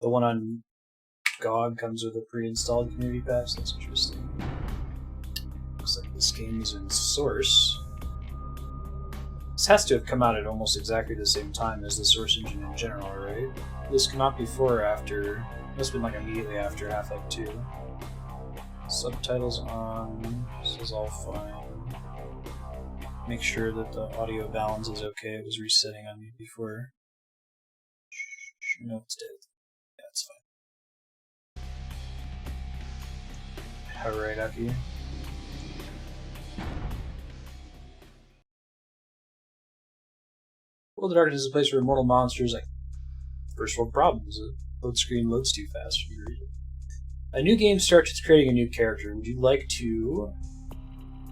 The one on GOG comes with a pre-installed community patch. That's interesting. Looks like this game is in Source. This has to have come out at almost exactly the same time as the Source engine in general, right? This came out before or after? Must have been like immediately after Half-Life 2. Subtitles on. This is all fine. Make sure that the audio balance is okay. It was resetting on me before. No, it's dead. Yeah, it's fine. Alright, up here. World of Darkness is a place where immortal monsters like first world problems. The load screen loads too fast for you to read it. A new game starts with creating a new character. Would you like to...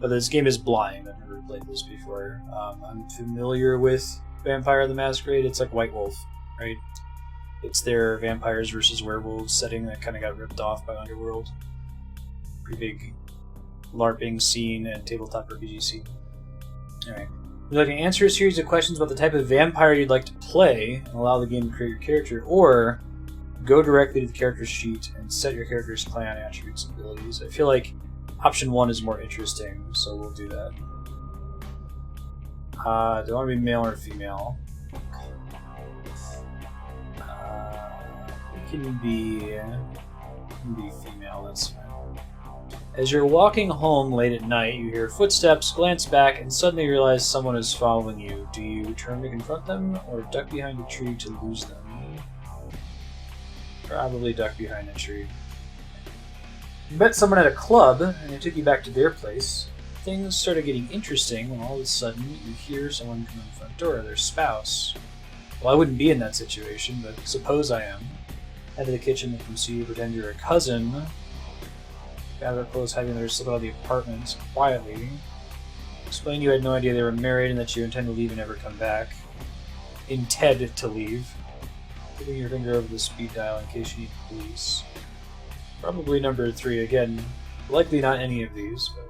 Oh, this game is blind. I've never played this before. I'm familiar with Vampire the Masquerade. It's like White Wolf, right? It's their vampires versus werewolves setting that kind of got ripped off by Underworld. Pretty big LARPing scene and tabletop RPG scene. Alright. Would you like to answer a series of questions about the type of vampire you'd like to play and allow the game to create your character, or go directly to the character sheet and set your character's clan, attributes, and abilities? I feel like option 1 is more interesting, so we'll do that. Do I want to be male or female? It can be female, that's fine. As you're walking home late at night, you hear footsteps, glance back, and suddenly realize someone is following you. Do you turn to confront them, or duck behind a tree to lose them? Probably duck behind a tree. You met someone at a club, and they took you back to their place. Things started getting interesting when all of a sudden you hear someone come in the front door, their spouse. Well, I wouldn't be in that situation, but suppose I am. Head to the kitchen, they come see you, pretend you're a cousin. Gather up close, having them slip out of the apartment quietly. Explain you had no idea they were married and that you intend to leave and never come back. Intend to leave. Putting your finger over the speed dial in case you need police. Probably number 3 again. Likely not any of these, but...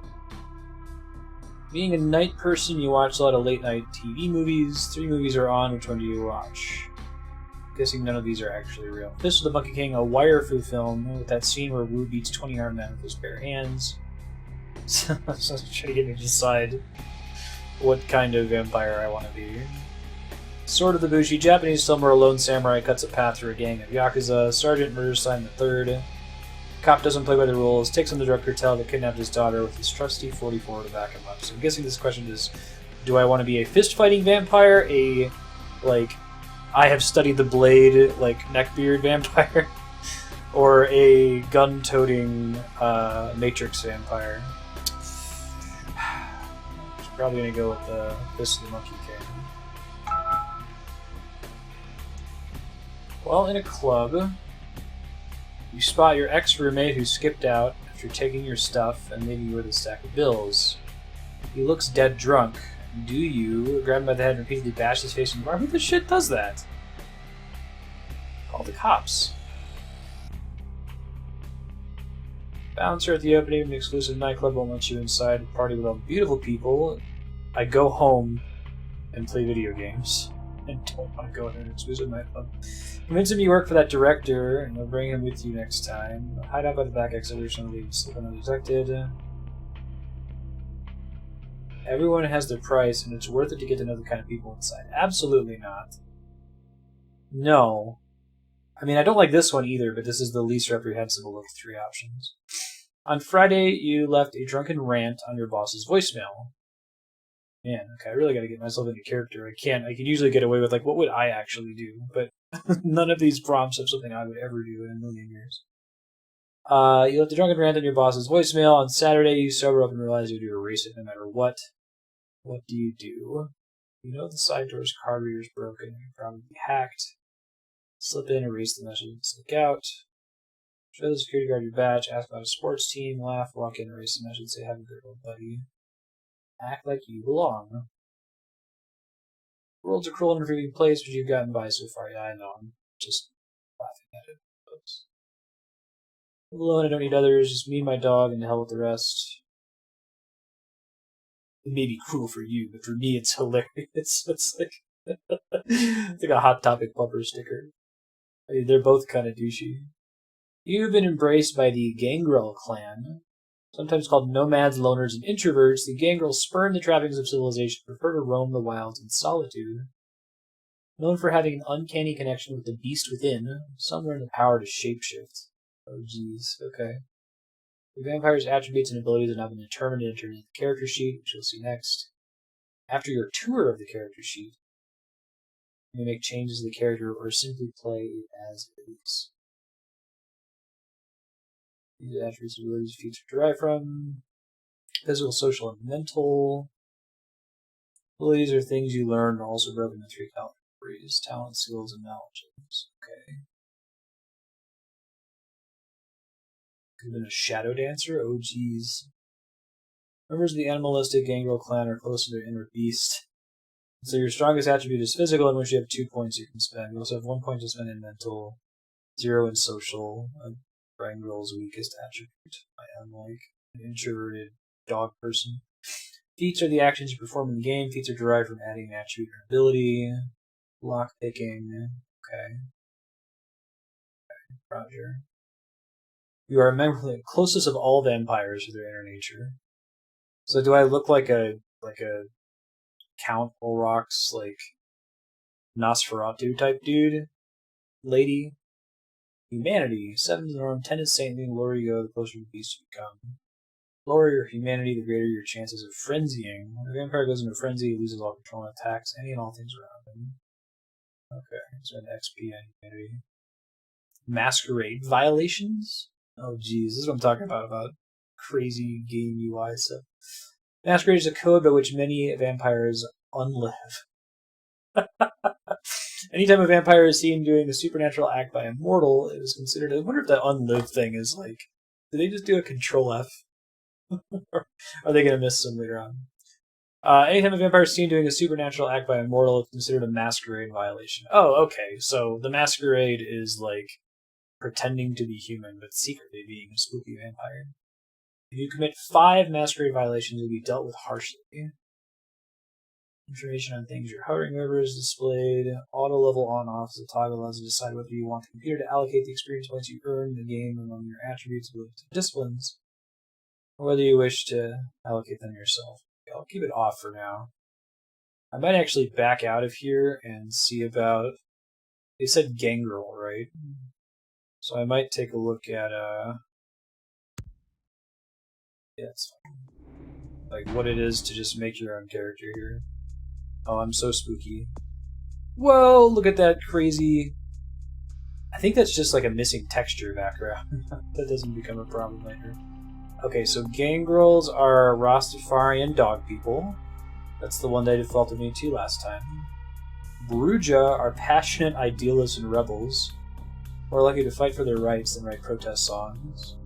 Being a night person, you watch a lot of late night TV movies. 3 movies are on, which one do you watch? Guessing none of these are actually real. Fist of the Monkey King, a wire-fu film with that scene where Wu beats 20-armed men with his bare hands. So trying to get me to decide what kind of vampire I want to be. Sword of the Bushi, Japanese film where a lone samurai cuts a path through a gang of Yakuza. Sergeant murders Simon III. Cop doesn't play by the rules, takes on the drug cartel that kidnapped his daughter with his trusty 44 to back him up. So I'm guessing this question is, do I want to be a fist-fighting vampire, a, like, I have studied the blade, like, neckbeard vampire, or a gun-toting Matrix vampire? I'm probably going to go with the Fist of the Monkey King. While in a club, you spot your ex-roommate who skipped out after taking your stuff and leaving you with a stack of bills. He looks dead drunk. Do you grab him by the head and repeatedly bash his face in the bar? Who the shit does that? Call the cops. Bouncer at the opening of an exclusive nightclub won't let you inside. Party with all beautiful people. I go home and play video games. And don't want to go to an exclusive nightclub. Convince him you work for that director, and you'll bring him with you next time. Hide out by the back exit or something, slip undetected. Everyone has their price, and it's worth it to get to know the kind of people inside. Absolutely not. No. I mean, I don't like this one either, but this is the least reprehensible of the 3 options. On Friday, you left a drunken rant on your boss's voicemail. Man, okay, I really gotta get myself into character. I can usually get away with, like, what would I actually do? But none of these prompts have something I would ever do in a million years. You left a drunken rant on your boss's voicemail. On Saturday, you sober up and realize you'd erase it no matter what. What do? You know the side door's card reader's broken. You're probably hacked. Slip in, erase the message, and sneak out. Show the security guard your badge, ask about a sports team, laugh, walk in, erase the message, say, have a good old buddy. Act like you belong. The world's a cruel and unforgiving place, but you've gotten by so far. Yeah, I know. I'm just laughing at it, folks. I'm alone, I don't need others. Just me, my dog, and to hell with the rest. It may be cruel for you, but for me, it's hilarious. It's like it's like a Hot Topic bumper sticker. I mean, they're both kind of douchey. You've been embraced by the Gangrel clan. Sometimes called nomads, loners, and introverts, the Gangrel spurn the trappings of civilization, prefer to roam the wilds in solitude. Known for having an uncanny connection with the beast within, some learn the power to shapeshift. Oh jeez, okay. The vampire's attributes and abilities have been determined and entered into the character sheet, which you'll see next. After your tour of the character sheet, you may make changes to the character or simply play it as it is. These attributes and abilities feats are derived from physical, social, and mental. Abilities are things you learn, are also broken into 3 categories: talent, skills, and knowledge. Okay. Could have been a shadow dancer? Oh jeez. Members of the animalistic Gangrel clan are close to their inner beast. So your strongest attribute is physical, in which you have 2 points you can spend. You also have 1 point to spend in mental, 0 in social. Gangrel's weakest attribute. I am like an introverted dog person. Feats are the actions you perform in the game. Feats are derived from adding an attribute or ability. Lockpicking. Okay. Roger. You are a member of the closest of all vampires to their inner nature. So do I look like a Count Olrock's like Nosferatu type dude? Lady? Humanity. 7 is the norm, 10 is saintly, the lower you go, the closer to the beast you become. The lower your humanity, the greater your chances of frenzying. When a vampire goes into frenzy, he loses all control and attacks any and all things around him. Okay, so an XP and humanity. Masquerade violations? Oh geez, this is what I'm talking about crazy game UI stuff. Masquerade is a code by which many vampires unlive. Anytime a vampire is seen doing a supernatural act by a mortal, it is considered... I wonder if that unlive thing is like... Did they just do a Control F? Or are they going to miss some later on? Anytime a vampire is seen doing a supernatural act by a mortal, it's considered a masquerade violation. Oh, okay. So the masquerade is like pretending to be human, but secretly being a spooky vampire. If you commit 5 masquerade violations, you'll be dealt with harshly. Information on things you're hovering over is displayed. Auto level on-off is a toggle allows you to decide whether you want the computer to allocate the experience points you earn in the game among your attributes, abilities, and disciplines, or whether you wish to allocate them yourself. Okay, I'll keep it off for now. I might actually back out of here and see about... They said Gangrel, right? So I might take a look at, yeah, it's fine. Like, what it is to just make your own character here. Oh, I'm so spooky. Whoa, look at that crazy... I think that's just like a missing texture background. That doesn't become a problem later. Okay, so Gangrels are Rastafarian dog people. That's the one they defaulted me to last time. Bruja are passionate idealists and rebels. More likely to fight for their rights than write protest songs.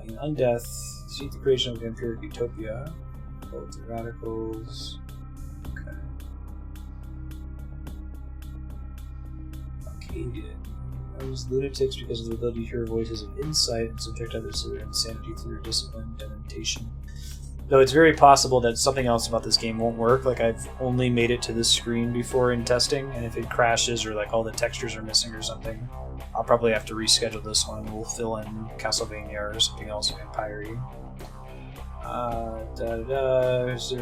In Undeath, seek the creation of vampiric utopia. Both the radicals. Okay. Arcadian. Those lunatics because of the ability to hear voices of insight and subject others to their insanity through their discipline and dementation. Though it's very possible that something else about this game won't work. Like, I've only made it to this screen before in testing, and if it crashes or like all the textures are missing or something, I'll probably have to reschedule this one. We'll fill in Castlevania or something else vampire-y.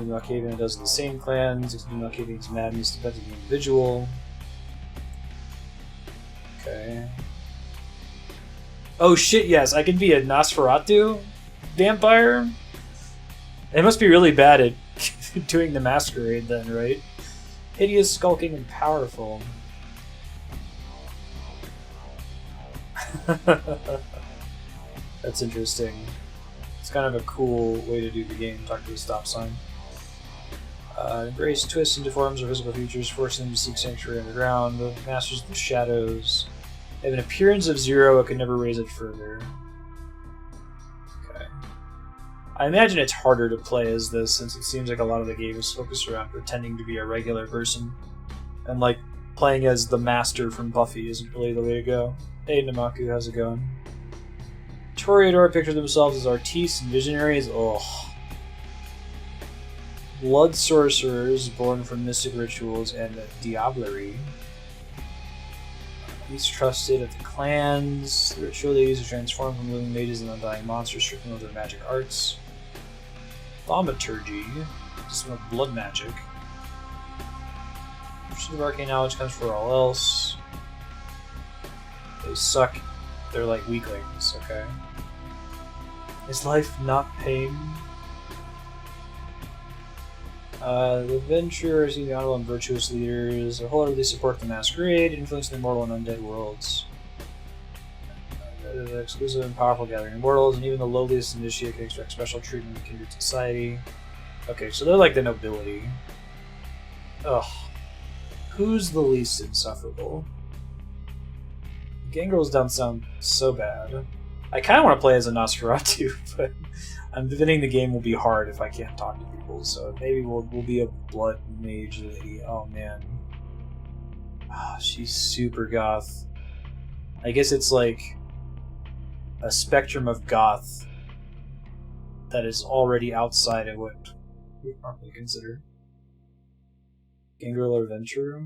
Malkavian does the same clans. Malkavian's madness depends on the individual. Okay. Oh shit, yes, I can be a Nosferatu vampire? They must be really bad at doing the masquerade then, right? Hideous, skulking, and powerful. That's interesting. It's kind of a cool way to do the game, talk to the stop sign. Embrace twists and deforms of physical features, forcing them to seek sanctuary underground. Masters of the shadows. They have an appearance of 0, but can never raise it further. Okay. I imagine it's harder to play as this, since it seems like a lot of the game is focused around pretending to be a regular person. And like, playing as the master from Buffy isn't really the way to go. Hey Namaku, how's it going? Toreador picture themselves as artistes and visionaries. Ugh. Blood sorcerers born from mystic rituals and diablerie. Least trusted of the clans. The ritual they use to transform from living mages and undying monsters, stripping of their magic arts. Thaumaturgy. System of blood magic. Pursuit of arcane knowledge comes for all else. They suck. They're like weaklings, okay? Is life not pain? The adventurers, the honorable and virtuous leaders, wholeheartedly support the Masquerade, influence the immortal and undead worlds. The exclusive and powerful gathering immortals, and even the lowliest initiate can expect special treatment in kindred society. Okay, so they're like the nobility. Ugh. Who's the least insufferable? Gangrels don't sound so bad. I kind of want to play as a Nosferatu, but I'm betting the game will be hard if I can't talk to people, so maybe we'll be a blood mage lady. Oh man. Oh, she's super goth. I guess it's like a spectrum of goth that is already outside of what we normally consider. Gangrel or Venture?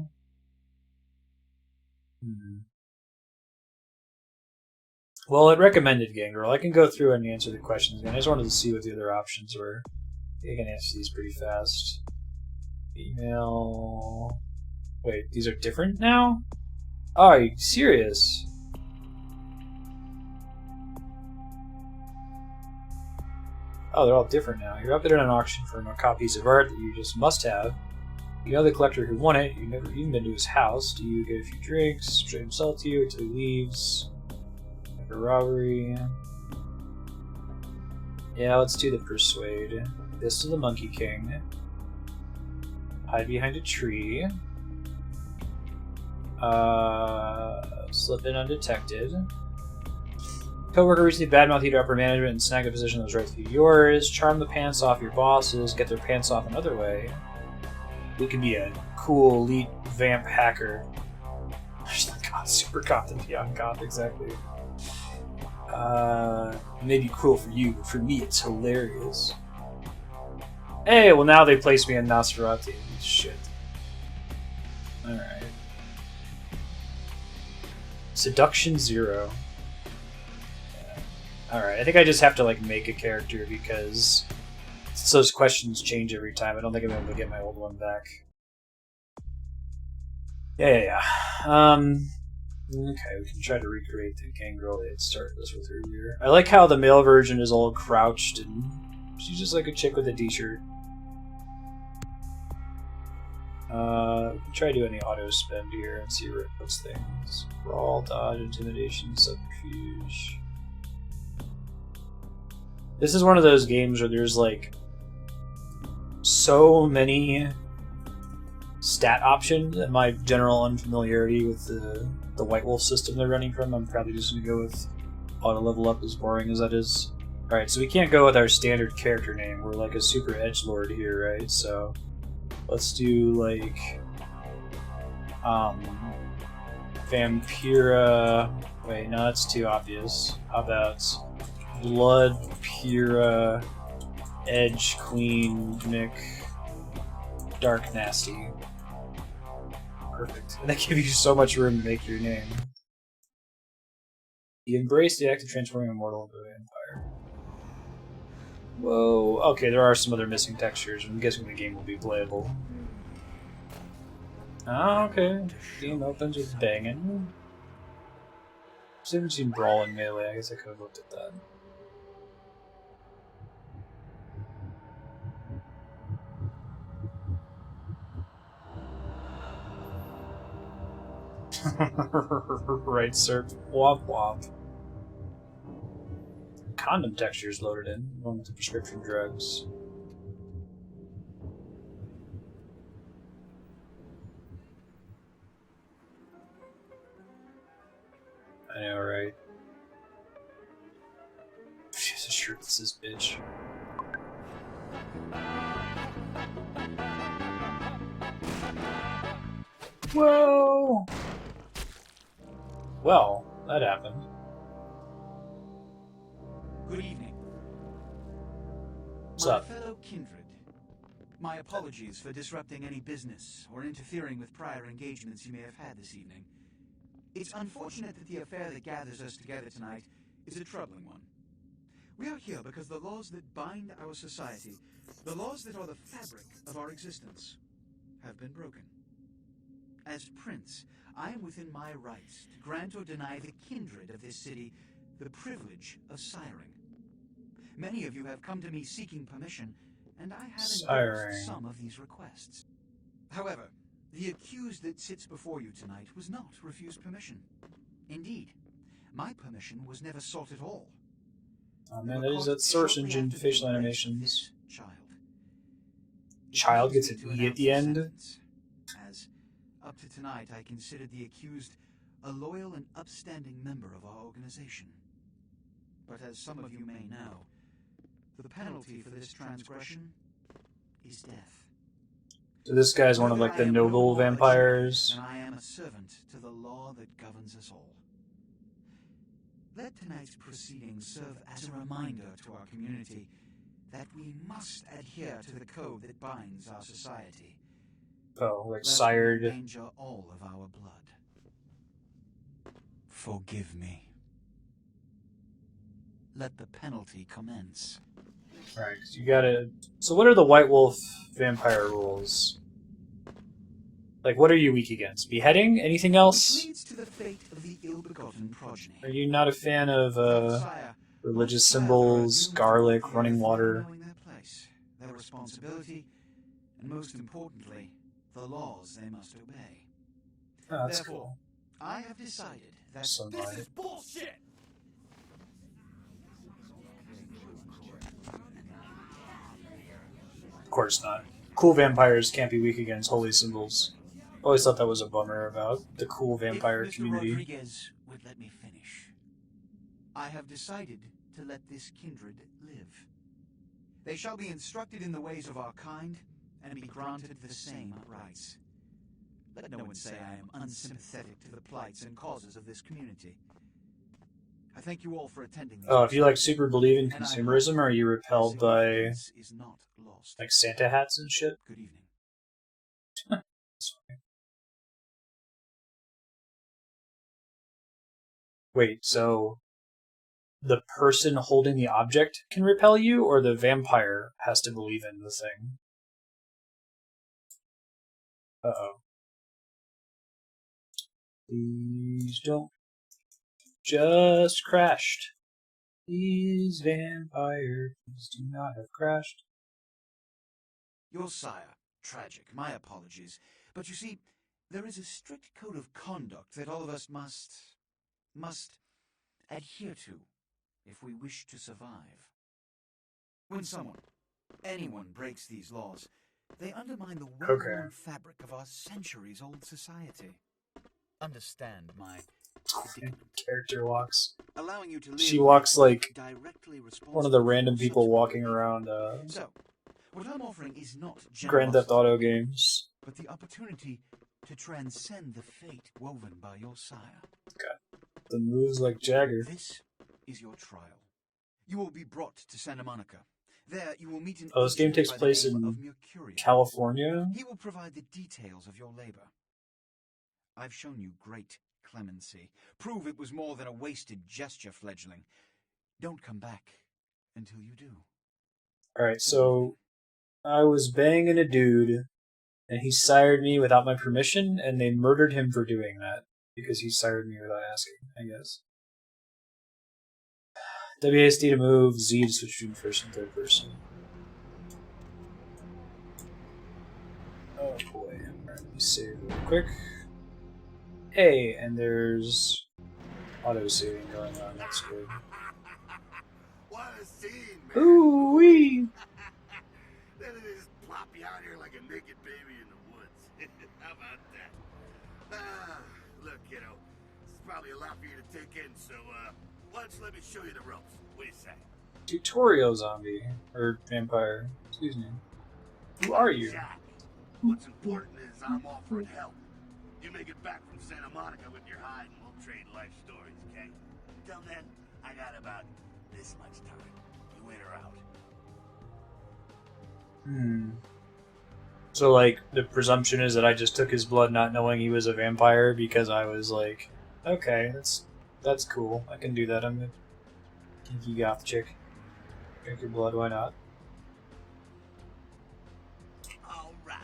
Well, it recommended Gangrel. I can go through and answer the questions again. I just wanted to see what the other options were. I can answer these pretty fast. Email... Wait, these are different now? Oh, are you serious? Oh, they're all different now. You're up at an auction for a copies of art that you just must have. You know the collector who won it. You've never even been to his house. Do you get a few drinks, trade him sell to you until he leaves? Like a robbery. Yeah, let's do the persuade. This to the Monkey King. Hide behind a tree. Slip in undetected. Coworker recently badmouthed you to upper management and snag a position that was rightfully yours. Charm the pants off your bosses. Get their pants off another way. We can be a cool elite vamp hacker. God, super goth and beyond goth, exactly. Maybe cool for you, but for me it's hilarious. Hey, well now they place me in Nosferatu. Shit. Alright. Seduction 0. Alright, I think I just have to like make a character because those questions change every time. I don't think I'm able to get my old one back. Yeah. Okay, we can try to recreate the Gangrel they had started this with earlier. I like how the male version is all crouched and she's just like a chick with a t-shirt. We can try doing the auto spend here and see where it puts things. Brawl, dodge, intimidation, subterfuge. This is one of those games where there's like so many stat options and my general unfamiliarity with the White Wolf system they're running from. I'm probably just going to go with auto level up, as boring as that is. Alright, so we can't go with our standard character name. We're like a super edgelord here, right? So let's do like Vampira. Wait, no, that's too obvious. How about Blood Pira Edge Queen Nick Dark Nasty. Perfect. And that gives you so much room to make your name. You embrace the act of transforming a mortal into a vampire. Whoa. Okay, there are some other missing textures. I'm guessing the game will be playable. Ah, okay. Game opens with banging. I haven't seen Brawl in Melee. I guess I could have looked at that. Right, sir. Womp womp. Condom textures loaded in, along with the prescription drugs. I know, right? She has a shirt that says bitch. Whoa! Well, that happened. Good evening. What's My up? fellow kindred, my apologies for disrupting any business or interfering with prior engagements you may have had this evening. It's unfortunate that the affair that gathers us together tonight is a troubling one. We are here because the laws that bind our society, the laws that are the fabric of our existence, have been broken. As Prince, I am within my rights to grant or deny the kindred of this city the privilege of siring. Many of you have come to me seeking permission, and I have endorsed some of these requests. However, the accused that sits before you tonight was not refused permission. Indeed, my permission was never sought at all. Oh man, that is that source engine facial animations. Child gets an E at the end. As, up to tonight, I considered the accused a loyal and upstanding member of our organization. But as some of you may know, the penalty for this transgression is death. So this guy's one of like the noble vampires. And I am a servant to the law that governs us all. Let tonight's proceedings serve as a reminder to our community that we must adhere to the code that binds our society. Oh, like sired. Endanger all of our blood. Forgive me. Let the penalty commence. Alright, you gotta... So what are the White Wolf vampire rules? Like, what are you weak against? Beheading? Anything else? Which leads to the fate of the ill-begotten progeny. Are you not a fan of religious symbols, garlic, running water? Knowing their place, their responsibility, and most importantly, the laws they must obey. Oh, that's Therefore, cool. I have decided that Sunlight. this is bullshit! Of course not. Cool vampires can't be weak against holy symbols. Always thought that was a bummer about the cool vampire If Mr. community. Rodriguez would let me finish. I have decided to let this kindred live. They shall be instructed in the ways of our kind and be granted the same rights. Let no one say I am unsympathetic to the plights and causes of this community. I thank you all for attending. Oh, if you like super believe in consumerism, are you repelled by is not lost. like Santa hats and shit? Good evening. Wait, so the person holding the object can repel you, or the vampire has to believe in the thing? Uh-oh. Please don't. Just crashed. These vampires do not have crashed. Your sire, tragic, my apologies. But you see, there is a strict code of conduct that all of us must adhere to if we wish to survive. When anyone breaks these laws, they undermine the well-worn fabric of our centuries-old society. Understand my Character walks. allowing you to live. She walks like directly one of the random people walking around So, what I'm offering is not Grand Theft generosity, Auto games. but the opportunity to transcend the fate woven by your sire. The moves like Jagger. This is your trial. You will be brought to Santa Monica. There you will meet an Oh, this game agent takes by the place name in of Mercurio. California? He will provide the details of your labor. I've shown you great clemency. Prove it was more than a wasted gesture, fledgling. Don't come back until you do. Alright, so I was banging a dude, and he sired me without my permission, and they murdered him for doing that. Because he sired me without asking, I guess. WASD to move, Z to switch between first and third person. Oh boy. Alright, let me save real quick. Hey, and there's auto-saving going on, that's good. What a scene, man. Ooh-wee! Then they just plop you out here like a naked baby in the woods. How about that? Look, kiddo, this is probably a lot for you to take in, so, why don't you let me show you the ropes? What do you say? Tutorial zombie. Or vampire. Excuse me. Who are you? Jack. What's important is I'm offering help. You make it back from Santa Monica with your hide and we'll trade life stories, okay? Till then, I got about this much time. You in or out? So, like, the presumption is that I just took his blood not knowing he was a vampire because I was, like, Okay, that's cool. I can do that. I'm a kinky goth chick. Drink your blood, why not? Alright.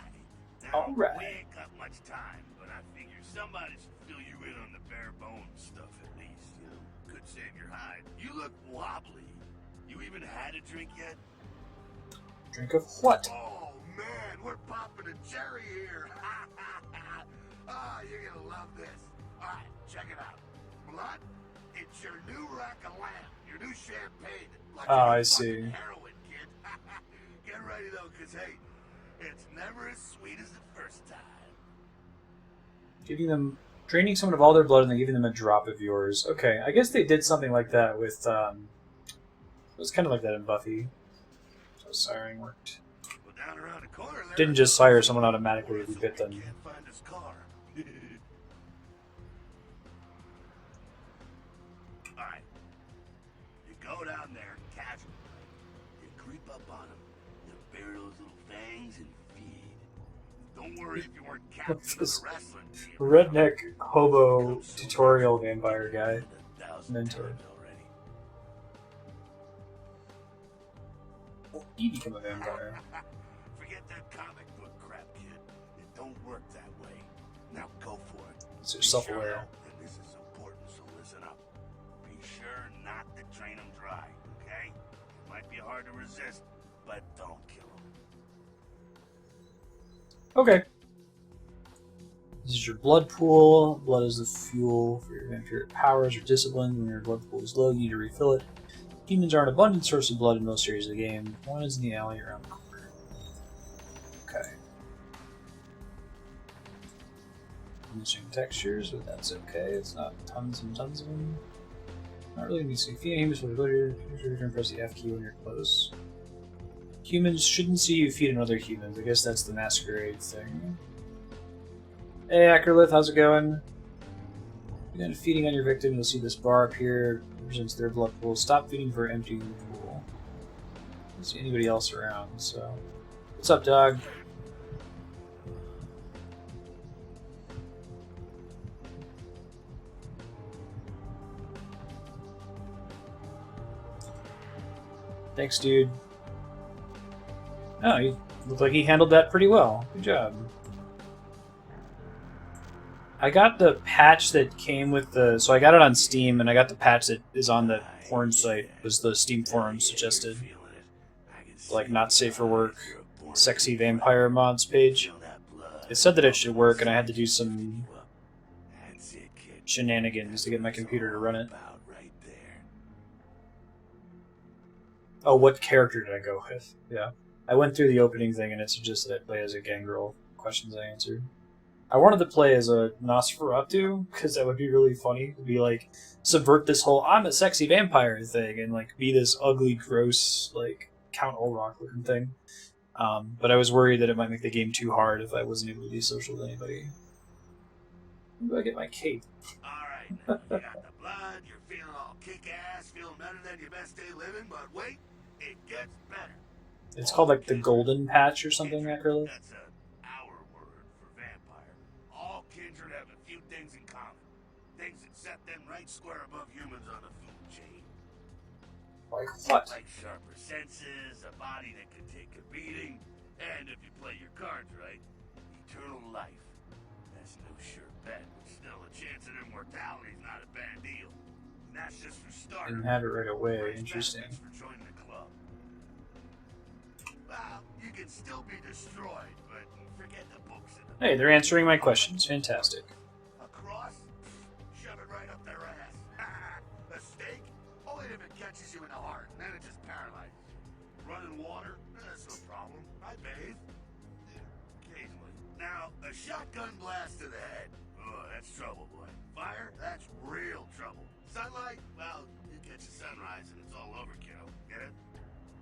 Now, Alright. we ain't got much time, but I figure somebody should fill you in on the bare bones stuff at least, you know? Could save your hide. You look wobbly. You even had a drink yet? Drink of what? Oh, man, we're popping a cherry here. Ah, you're gonna love this. Alright, check it out. Blood, it's your new rack of lamb, your new champagne. Like Oh, I your see. fucking heroin, kid. Get ready, though, because, hey, it's never as sweet as the first time. Draining someone of all their blood and then giving them a drop of yours. Okay, I guess they did something like that with, it was kind of like that in Buffy. So siring worked. Well, down around the corner there, Didn't just sire someone automatically if you bit them. Can't find his car. Alright. You go down there casually. You creep up on him. You bare those little fangs and feed. Don't worry if you weren't captain of this the wrestling team. Redneck hobo tutorial vampire guy. Mentor. You become a vampire. Forget that comic book crap, kid. It don't work that way. Now go for it. So Be self-aware. sure, and this is important, so listen up. Be sure not to drain them dry, okay? It might be hard to resist, but don't kill them. Okay. This is your blood pool. Blood is the fuel for your vampiric powers or discipline. When your blood pool is low, you need to refill it. Humans are an abundant source of blood in most areas of the game. One is in the alley around the corner. Okay. Missing textures, but that's okay. It's not tons and tons of them. Not really missing. Feeding humans with glitter. You can press the F key when you're close. Humans shouldn't see you feed another humans. I guess that's the Masquerade thing. Hey, Acrolith, how's it going? Begin feeding on your victim. You'll see this bar appear. Represents their blood pool. Stop feeding for emptying the pool. I don't see anybody else around, so. What's up, dog? Thanks, dude. Oh, he looked like he handled that pretty well. Good job. I got the patch that came with the... So I got it on Steam, and I got the patch that is on the porn site. It was the Steam forum suggested. Like, not safe for work, sexy vampire mods page. It said that it should work, and I had to do some shenanigans to get my computer to run it. Oh, what character did I go with? Yeah. I went through the opening thing, and it suggested I play as a gangrel. Questions I answered. I wanted to play as a Nosferatu, because that would be really funny. To be like, subvert this whole I'm a sexy vampire thing, and like be this ugly, gross, like, Count Olrock looking thing. But I was worried that it might make the game too hard if I wasn't able to be social with anybody. When do I get my cape? Alright, you got the blood, you're feeling all kick-ass, feeling better than your best day living, but wait, it gets better. It's called like the Golden Patch or something, Acrolith? That's our word for vampire. All kindred have a few things in common. Things that set them right square above humans on the food chain. Like what? Like sharper senses, a body that can take a beating, and if you play your cards right, eternal life. That's no sure bet, but still a chance at immortality is not a bad deal. And that's just for starters. Didn't have it right away. Interesting. Thanks for joining the club. Well, you can still be destroyed, but forget the books and the... Hey, they're answering my questions. Fantastic. A cross? Shove it right up their ass. A stake? Only if it catches you in the heart, and then it just paralyzes you. Running water? That's no problem. I bathe. Occasionally. Now, a shotgun blast to the head. Oh, that's trouble, boy. Fire? That's real trouble. Sunlight? Well, you catch a sunrise and it's all over, kiddo. Get it?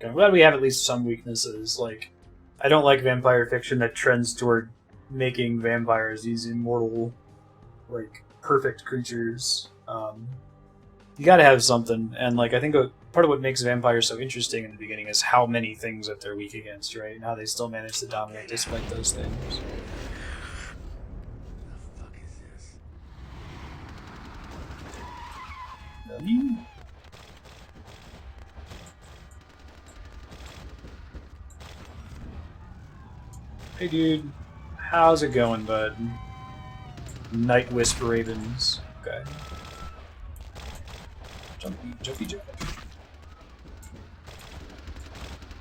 I'm glad we have at least some weaknesses. Like, I don't like vampire fiction that trends toward making vampires these immortal, like, perfect creatures. You gotta have something, and like I think part of what makes vampires so interesting in the beginning is how many things that they're weak against, right? And how they still manage to dominate despite those things. The fuck is this? Dummy. Hey dude, how's it going, bud? Night Wisp Ravens. Okay. Jumpy, jumpy, jump.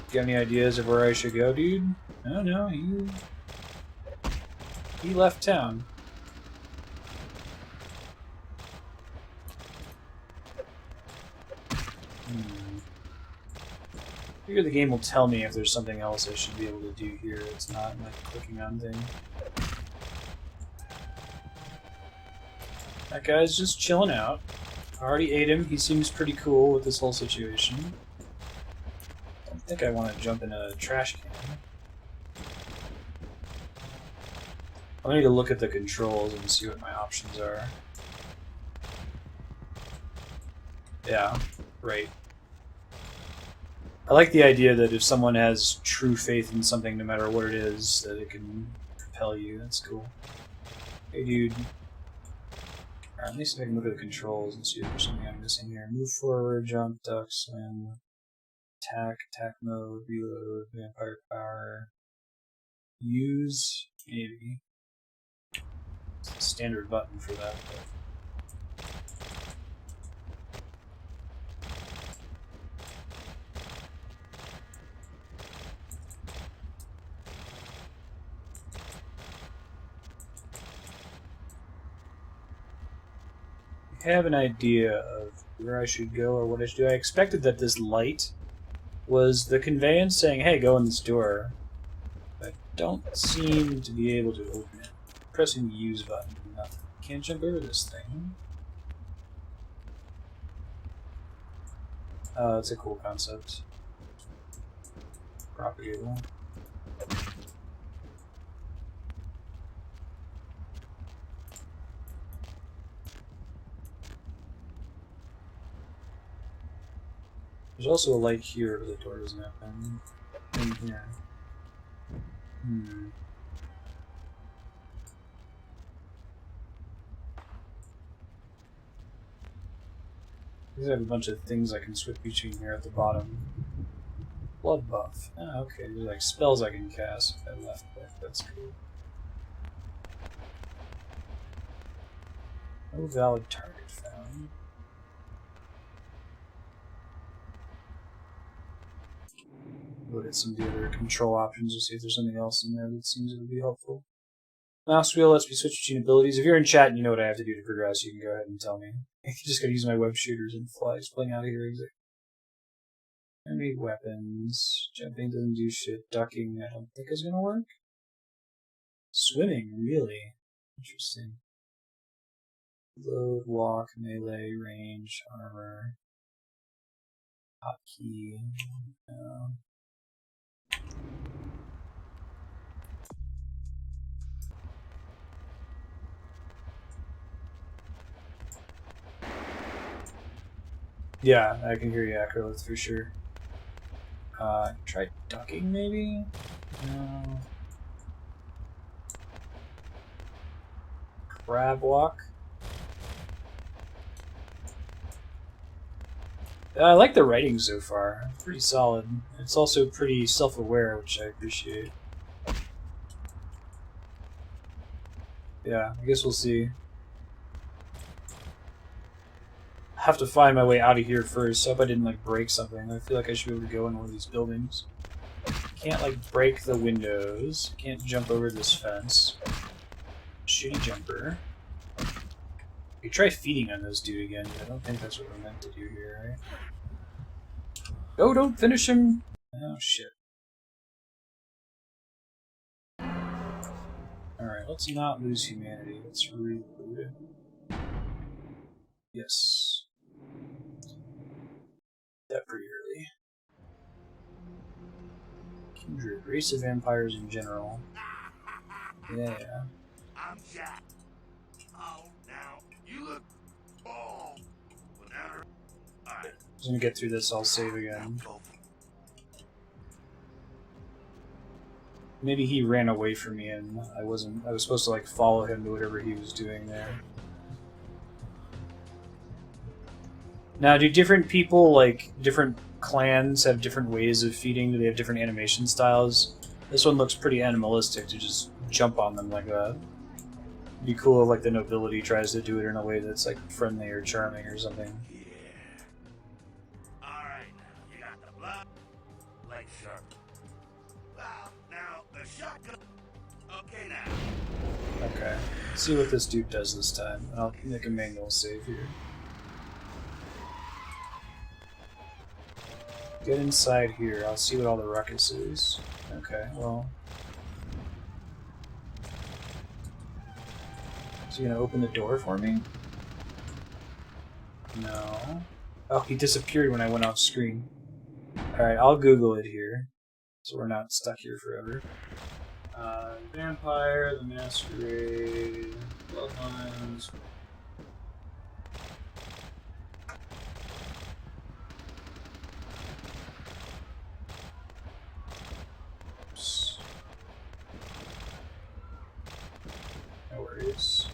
You got any ideas of where I should go, dude? Oh no, he left town. I figure the game will tell me if there's something else I should be able to do here. It's not like clicking on thing. That guy's just chilling out. I already ate him. He seems pretty cool with this whole situation. Don't think I want to jump in a trash can. I need to look at the controls and see what my options are. Yeah, right. I like the idea that if someone has true faith in something, no matter what it is, that it can propel you. That's cool. Hey, dude. Alright, let me see if I can look at the controls and see if there's something I'm missing here. Move forward, jump, duck, swim, attack, attack mode, reload, vampire power, use, maybe. It's a standard button for that, but... I have an idea of where I should go or what I should do. I expected that this light was the conveyance saying, hey, go in this door. But I don't seem to be able to open it. Pressing the use button, nothing. Can't jump over this thing. It's a cool concept. Propagable. There's also a light here, but the door doesn't open. In here. These have a bunch of things I can switch between here at the bottom. Blood buff. Ah, okay, there's like spells I can cast if I left click. That's cool. No valid target found. Look at some of the other control options to see if there's something else in there that seems to be helpful. Mouse wheel lets me switch between abilities. If you're in chat and you know what I have to do to progress, you can go ahead and tell me. I just gotta use my web shooters and fly playing out of here. Enemy weapons. Jumping doesn't do shit. Ducking I don't think is gonna work. Swimming, really? Interesting. Load, walk, melee, range, armor. Hotkey. Yeah, I can hear you, Acrolith, for sure. Try ducking, maybe? No. Crab walk? I like the writing so far. It's pretty solid. It's also pretty self-aware, which I appreciate. Yeah, I guess we'll see. I have to find my way out of here first. I hope I didn't like break something. I feel like I should be able to go in one of these buildings. Can't like break the windows. Can't jump over this fence. Shitty jumper. We try feeding on this dude again. I don't think that's what we're meant to do here, right? Oh, don't finish him! Oh shit. Alright, let's not lose humanity. Let's reboot it. Yes. That pretty early. Kindred, race of vampires in general. Yeah. I'm Jack. Oh, now, you look bald. Well, now, alright. As soon as we get through this, I'll save again. Maybe he ran away from me and I was supposed to like follow him to whatever he was doing there. Now, do different people, like, different clans have different ways of feeding? Do they have different animation styles? This one looks pretty animalistic to just jump on them like that. It'd be cool if, like, the nobility tries to do it in a way that's, like, friendly or charming or something. Yeah. Alright, you got the blood. Like sharp. Well, now, the shotgun. Okay, now. Okay. Let's see what this dude does this time. I'll make a manual save here. Get inside here. I'll see what all the ruckus is. Okay, well... Is he gonna open the door for me? No. Oh, he disappeared when I went off screen. Alright, I'll Google it here. So we're not stuck here forever. Vampire, the Masquerade, Bloodlines. Oops. No worries.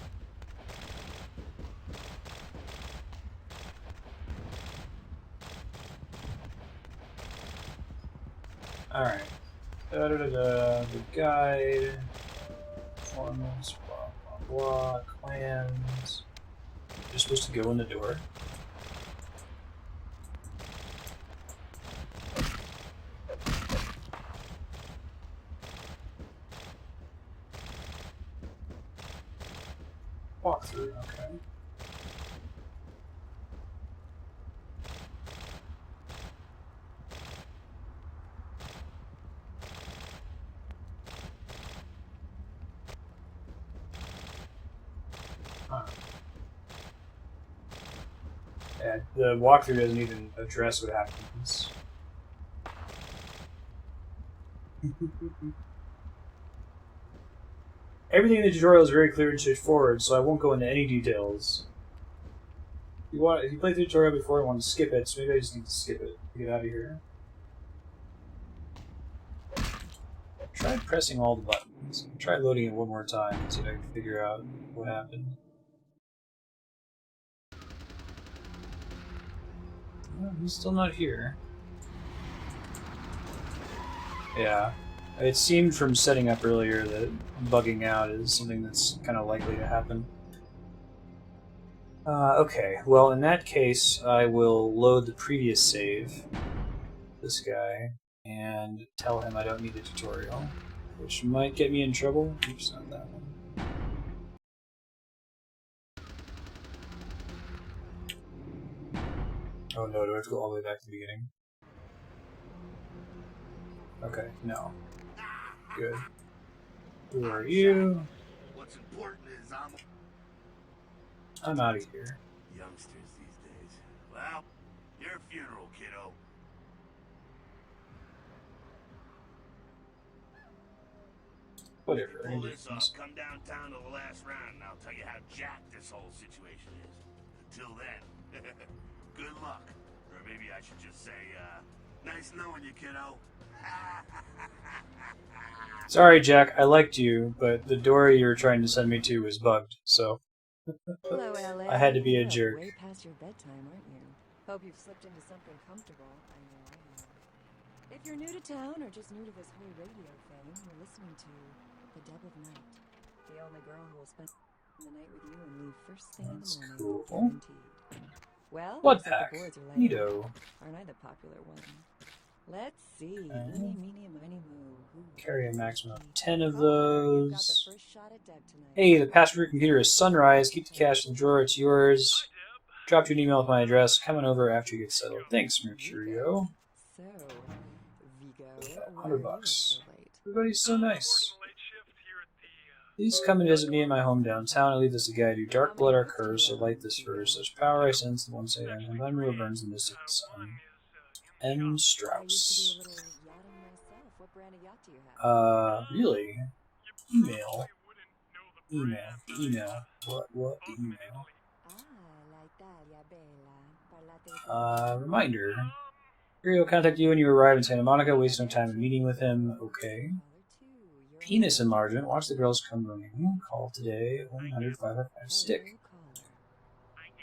Alright. The guide. Performance, blah blah blah. Clans. You're supposed to go in the door. Walk through, okay. Yeah, the walkthrough doesn't even address what happens. Everything in the tutorial is very clear and straightforward, so I won't go into any details. If you played the tutorial before and want to skip it, so maybe I just need to skip it to get out of here. Try pressing all the buttons. Try loading it one more time and see if I can figure out what happened. Oh, he's still not here. Yeah. It seemed from setting up earlier that bugging out is something that's kind of likely to happen. Okay, well in that case I will load the previous save, this guy, and tell him I don't need a tutorial, which might get me in trouble. Oops, not that one. Oh no, do I have to go all the way back to the beginning? Okay, no. Good. Who are you? What's important is I'm out of here. youngsters these days. Well, your funeral, kiddo. Whatever. Pull this off. Come downtown to the last round, and I'll tell you how jacked this whole situation is. Until then, good luck. Or maybe I should just say, nice knowing you, kiddo. Sorry, Jack, I liked you, but the door you were trying to send me to was bugged, so... Hello, LA. I had to be a jerk. Way past your bedtime, aren't you? Hope you've slipped into something comfortable. I know. If you're new to town or just new to this whole radio thing, you're listening to The Deb of Night. The only girl who will spend the night with you and leave first thing That's in the cool. morning. Guaranteed. Well, What looks like pack? the boards are Neato. aren't I the popular one? Let's see. Eeny, meeny, miny, moo. Carry a maximum of 10 of Caller, you've got those. the first shot at Deb tonight. Hey, the password for your computer is Sunrise. Keep the cash in the drawer. It's yours. Drop you an email with my address. Coming over after you get settled. Thanks, Mercurio. So, Vigo, $100. Everybody's so nice. Please come and visit me in my home downtown. I leave this to guide you. Dark blood are cursed, so light this first. Such power I sense, the one side and Unreal burns the mystic sun. Strauss. Really? Email. What email? Reminder. Mercurio will contact you when you arrive in Santa Monica. Waste no time in meeting with him. Okay. Penis enlargement. Watch the girls come running. Call today. 100-555 stick.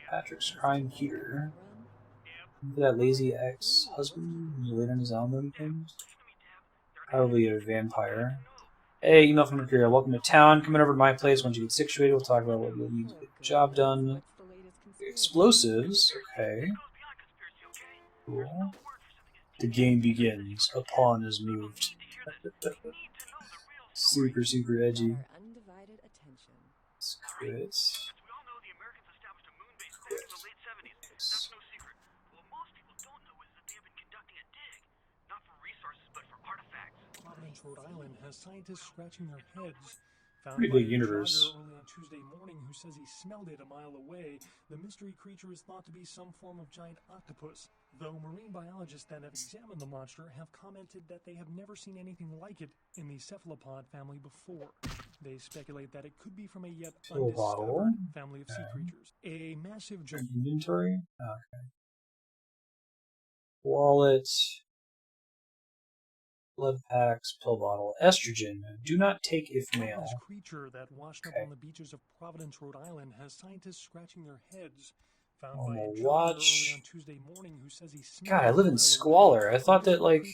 Patrick's crime heater. That lazy ex-husband who laid on his album things? Probably a vampire. Hey, email from Mercurio. Welcome to town. Coming over to my place. Once you get situated, we'll talk about what you'll need to get the job done. Explosives. Okay. Cool. The game begins. A pawn is moved. Super, super edgy. Scripts. Rhode Island has scientists scratching their heads. Found Pretty by big a universe. jogger early on Tuesday morning who says he smelled it a mile away. The mystery creature is thought to be some form of giant octopus, though marine biologists that have examined the monster have commented that they have never seen anything like it in the cephalopod family before. They speculate that it could be from a yet undiscovered family of sea creatures. A massive inventory? Okay. Wallet. Blood packs, pill bottle, estrogen. Do not take if male. This creature that washed up on the beaches of Providence, Rhode Island, has scientists scratching their heads. Found by a jogger early on Tuesday morning who says he smelled God, I live in squalor. I thought that like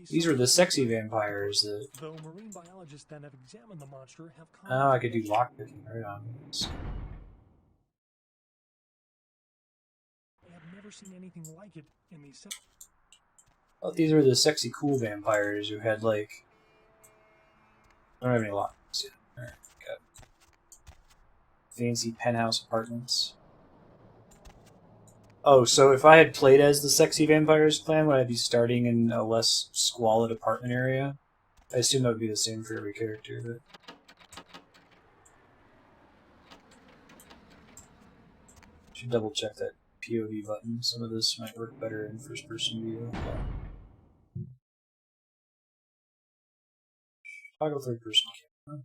these were the sexy vampires that. Though marine biologists that have examined the monster have Oh, I could do lockpicking right on. They have never seen anything like it in these. Oh, these are the sexy, cool vampires who had, like... I don't have any locks yet. Alright, got fancy penthouse apartments. Oh, so if I had played as the sexy vampires clan, would I be starting in a less squalid apartment area? I assume that would be the same for every character, but... Should double check that POV button. Some of this might work better in first-person view. Toggle third-person camera.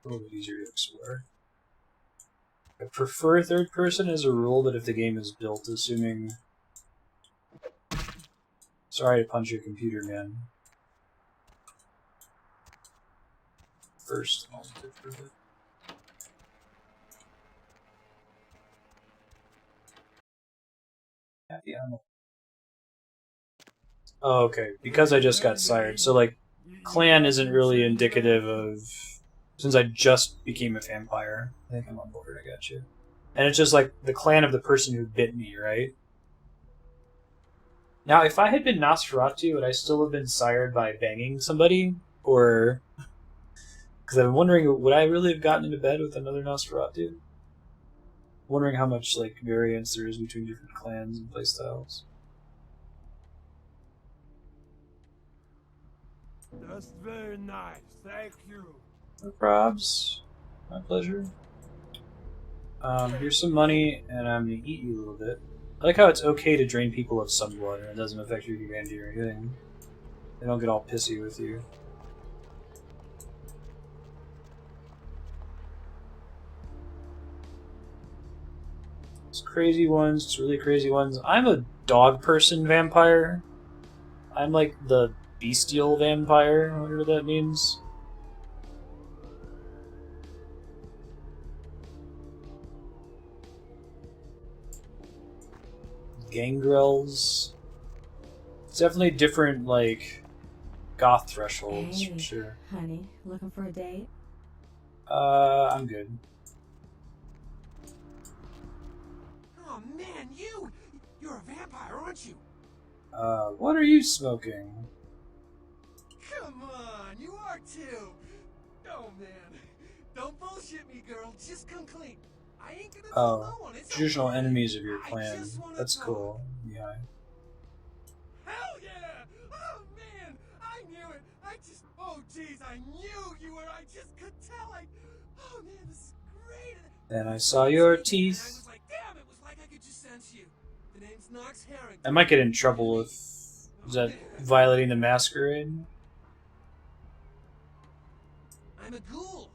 A little bit easier to explore. I prefer third-person as a rule, but if the game is built assuming... Sorry to punch your computer, man. First, I'll do for a bit. Happy animal. Oh, okay. Because I just got sired. So, like, clan isn't really indicative of... Since I just became a vampire. I think I'm on board, I got you. And it's just, like, the clan of the person who bit me, right? Now, if I had been Nosferatu, would I still have been sired by banging somebody? Or... Because I'm wondering, would I really have gotten into bed with another Nosferatu? Wondering how much, like, variance there is between different clans and playstyles. That's very nice, thank you. No probs. My pleasure. Here's some money, and I'm gonna eat you a little bit. I like how it's okay to drain people of some blood, and it doesn't affect your humanity or anything. They don't get all pissy with you. It's crazy ones, it's really crazy ones. I'm a dog person vampire. I'm like the bestial vampire, whatever that means. Gangrels. It's definitely different, like, goth thresholds, for sure. Honey, looking for a date? I'm good. Oh man, you're a vampire, aren't you? What are you smoking? Come on, you are too. Oh man, don't bullshit me, girl. Just come clean. I ain't gonna tell no one. It's Traditional okay. enemies of your clan. just wanna That's talk. cool. Yeah. Hell yeah! Oh man, I knew it. Oh jeez, I knew you were. I just could tell. Oh man, this is great. Then I saw your And I teeth. was like, damn, it was like I could just sense you. The name's Knox Harrington. I might get in trouble if... Is that violating the Masquerade? I'm a ghoul.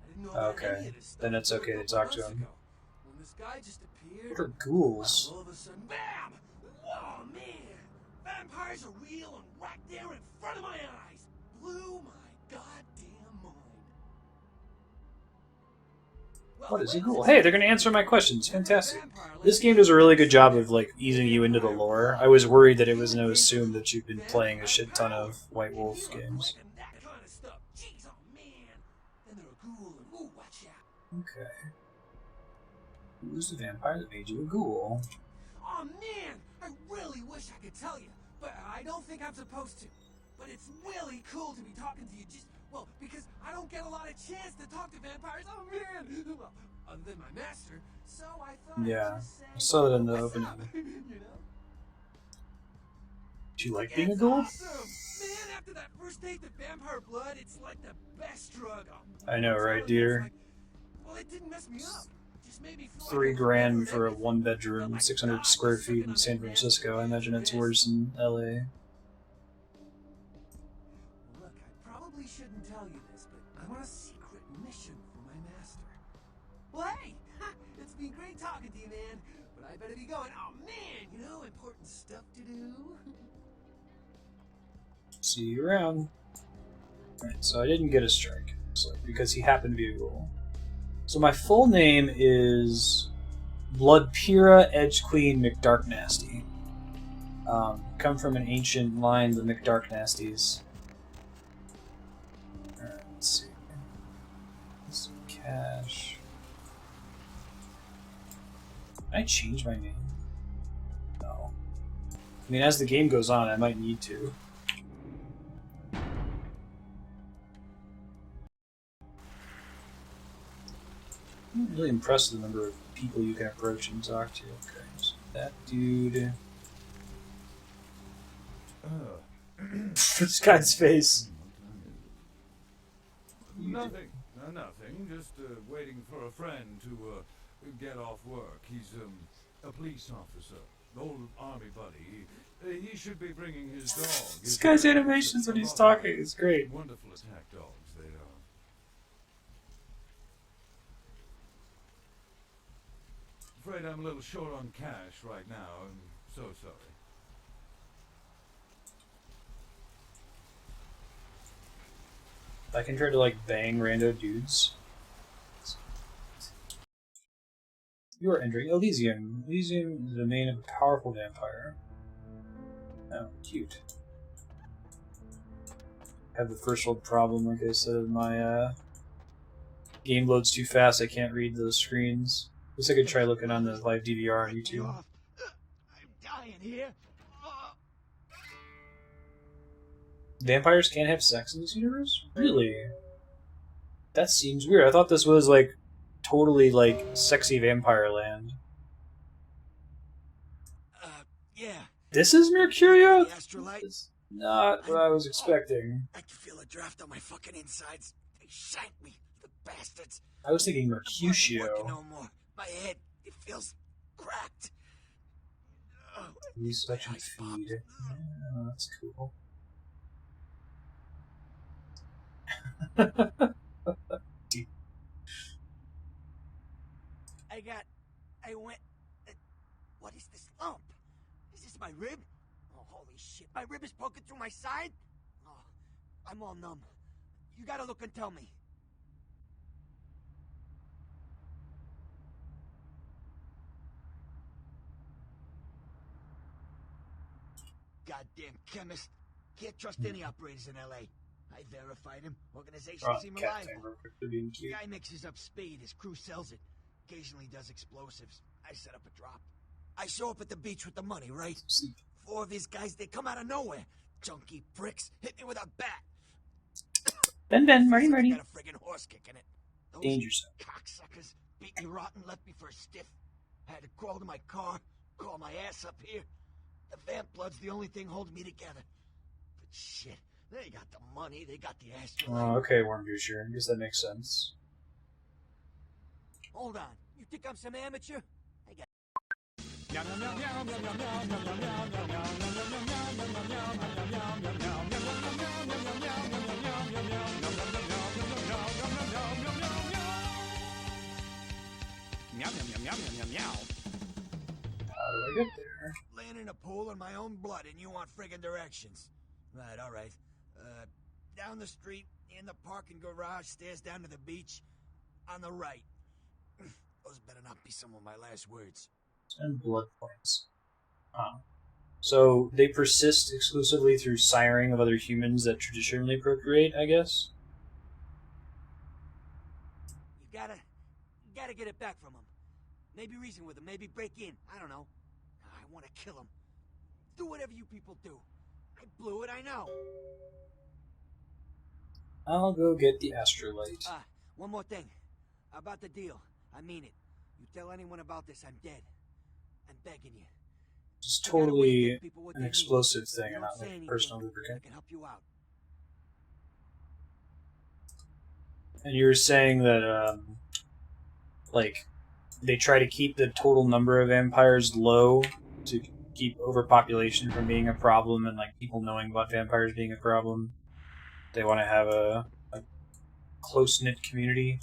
I didn't know about Okay, any of this stuff then it's until a okay to couple talk to months him. ago, when this guy just appeared. What are ghouls? All of a sudden, bam! Whoa, man! Vampires are real and right there in front of my eyes. Blew my goddamn mind. What is a ghoul? Hey, they're going to answer my questions. Fantastic. This game does a really good job of like easing you into the lore. I was worried that it was going to assume that you've been playing a shit ton of White Wolf games. Okay. Who's the vampire that made you a ghoul? Oh man, I really wish I could tell you, but I don't think I'm supposed to. But it's really cool to be talking to you well, because I don't get a lot of chance to talk to vampires. Oh man! Well, other than my master, so I thought Yeah, I'd just say, I saw that in the what's opening. up? You know? Do you like being a ghoul? Awesome! Man, after that first date to vampire blood, it's like the best drug. I know, right, dear? Well, it didn't mess me up. Just made me feel $3 like grand for a one-bedroom, 600 square feet in San Francisco. I imagine it's worse in LA. Look, I probably shouldn't tell you this, but I'm on a secret mission for my master. Well, hey! It's been great talking to you, man. But I better be going. Oh, man! You know, important stuff to do. See you around. Right, so I didn't get a strike, because he happened to be a ghoul. So my full name is Bloodpira Edge Queen McDarknasty. Come from an ancient line, the McDarknasties. Alright, let's see. Some cash. Can I change my name? No. I mean, as the game goes on, I might need to. I'm really impressed with the number of people you can approach and talk to. Okay, so that dude. This guy's face. Nothing. Nothing. Just waiting for a friend to get off work. He's a police officer, old army buddy. He should be bringing his dog. This guy's animations when he's talking is great. Wonderful attack dogs they are. Afraid I'm a little short on cash right now. I'm so sorry. I can try to like bang rando dudes. You are entering Elysium. Elysium is the domain of a powerful vampire. Oh, cute. I have the first world problem, like I said. My game loads too fast. I can't read those screens. At least I could try looking on the live DVR on YouTube. I'm dying here. Vampires can't have sex in this universe? Really? That seems weird. I thought this was like totally like sexy vampire land. Yeah. This is Mercurio? The Astrolite? It's not what I was expecting. I can feel a draft on my fucking insides. They shanked me, the bastards. I was thinking I'm not working Mercutio. no more. My head, it feels cracked. Use my suction eyes feed. popped. Yeah, that's cool. I went. What is this lump? Is this my rib? Oh, holy shit! My rib is poking through my side. Oh, I'm all numb. You gotta look and tell me. Goddamn chemist. Can't trust any operators in LA. I verified him. Organization seem reliable. Guy mixes up speed. His crew sells it. Occasionally does explosives. I set up a drop. I show up at the beach with the money, right? 4 of these guys, they come out of nowhere. Junkie pricks hit me with a bat. Ben, Marty. Got a friggin' horse kicking it. Those Danger zone. cocksuckers beat me rotten, left me for a stiff. I had to crawl to my car, crawl my ass up here. The vamp blood's the only thing holding me together. But shit, they got the money, they got the Astrolite. Oh, okay, Warm Doucher. I guess that makes sense. Hold on, you think I'm some amateur? I got... How do I get there? Laying in a pool in my own blood and you want friggin' directions. Right, alright. Down the street, in the parking garage, stairs down to the beach. On the right. Those better not be some of my last words. And blood points. So they persist exclusively through siring of other humans that traditionally procreate, I guess? You gotta get it back from him. Maybe reason with him, maybe break in. I don't know. I want to kill him. Do whatever you people do. I blew it, I know. I'll go get the Astrolite. One more thing. About the deal. I mean it. You tell anyone about this, I'm dead. I'm begging you. It's totally an explosive thing and not like a personal lubricant. I can help you out. And you were saying that, like, they try to keep the total number of vampires low to keep overpopulation from being a problem and, like, people knowing about vampires being a problem. They want to have a close-knit community.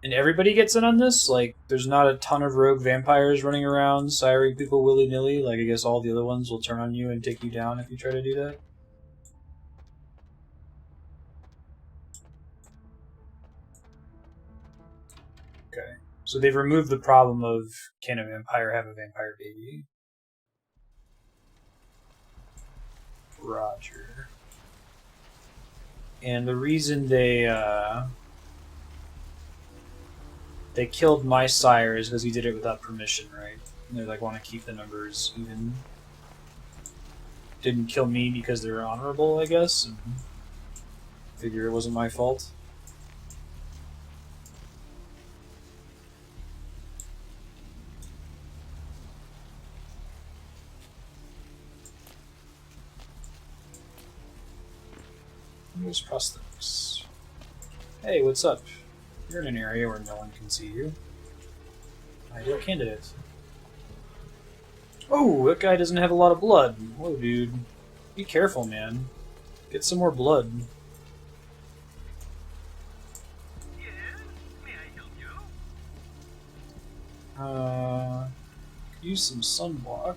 And everybody gets in on this? Like, there's not a ton of rogue vampires running around siring people willy-nilly? Like, I guess all the other ones will turn on you and take you down if you try to do that? Okay. So they've removed the problem of, can a vampire have a vampire baby? Roger. And the reason they killed my sire is because he did it without permission, right? And they like want to keep the numbers even. Didn't kill me because they were honorable, I guess. And figure it wasn't my fault. There's prosthetics. Hey, what's up? You're in an area where no one can see you. Ideal candidate. Oh, that guy doesn't have a lot of blood. Whoa, dude. Be careful, man. Get some more blood. Yes? May I help you? Use some sunblock.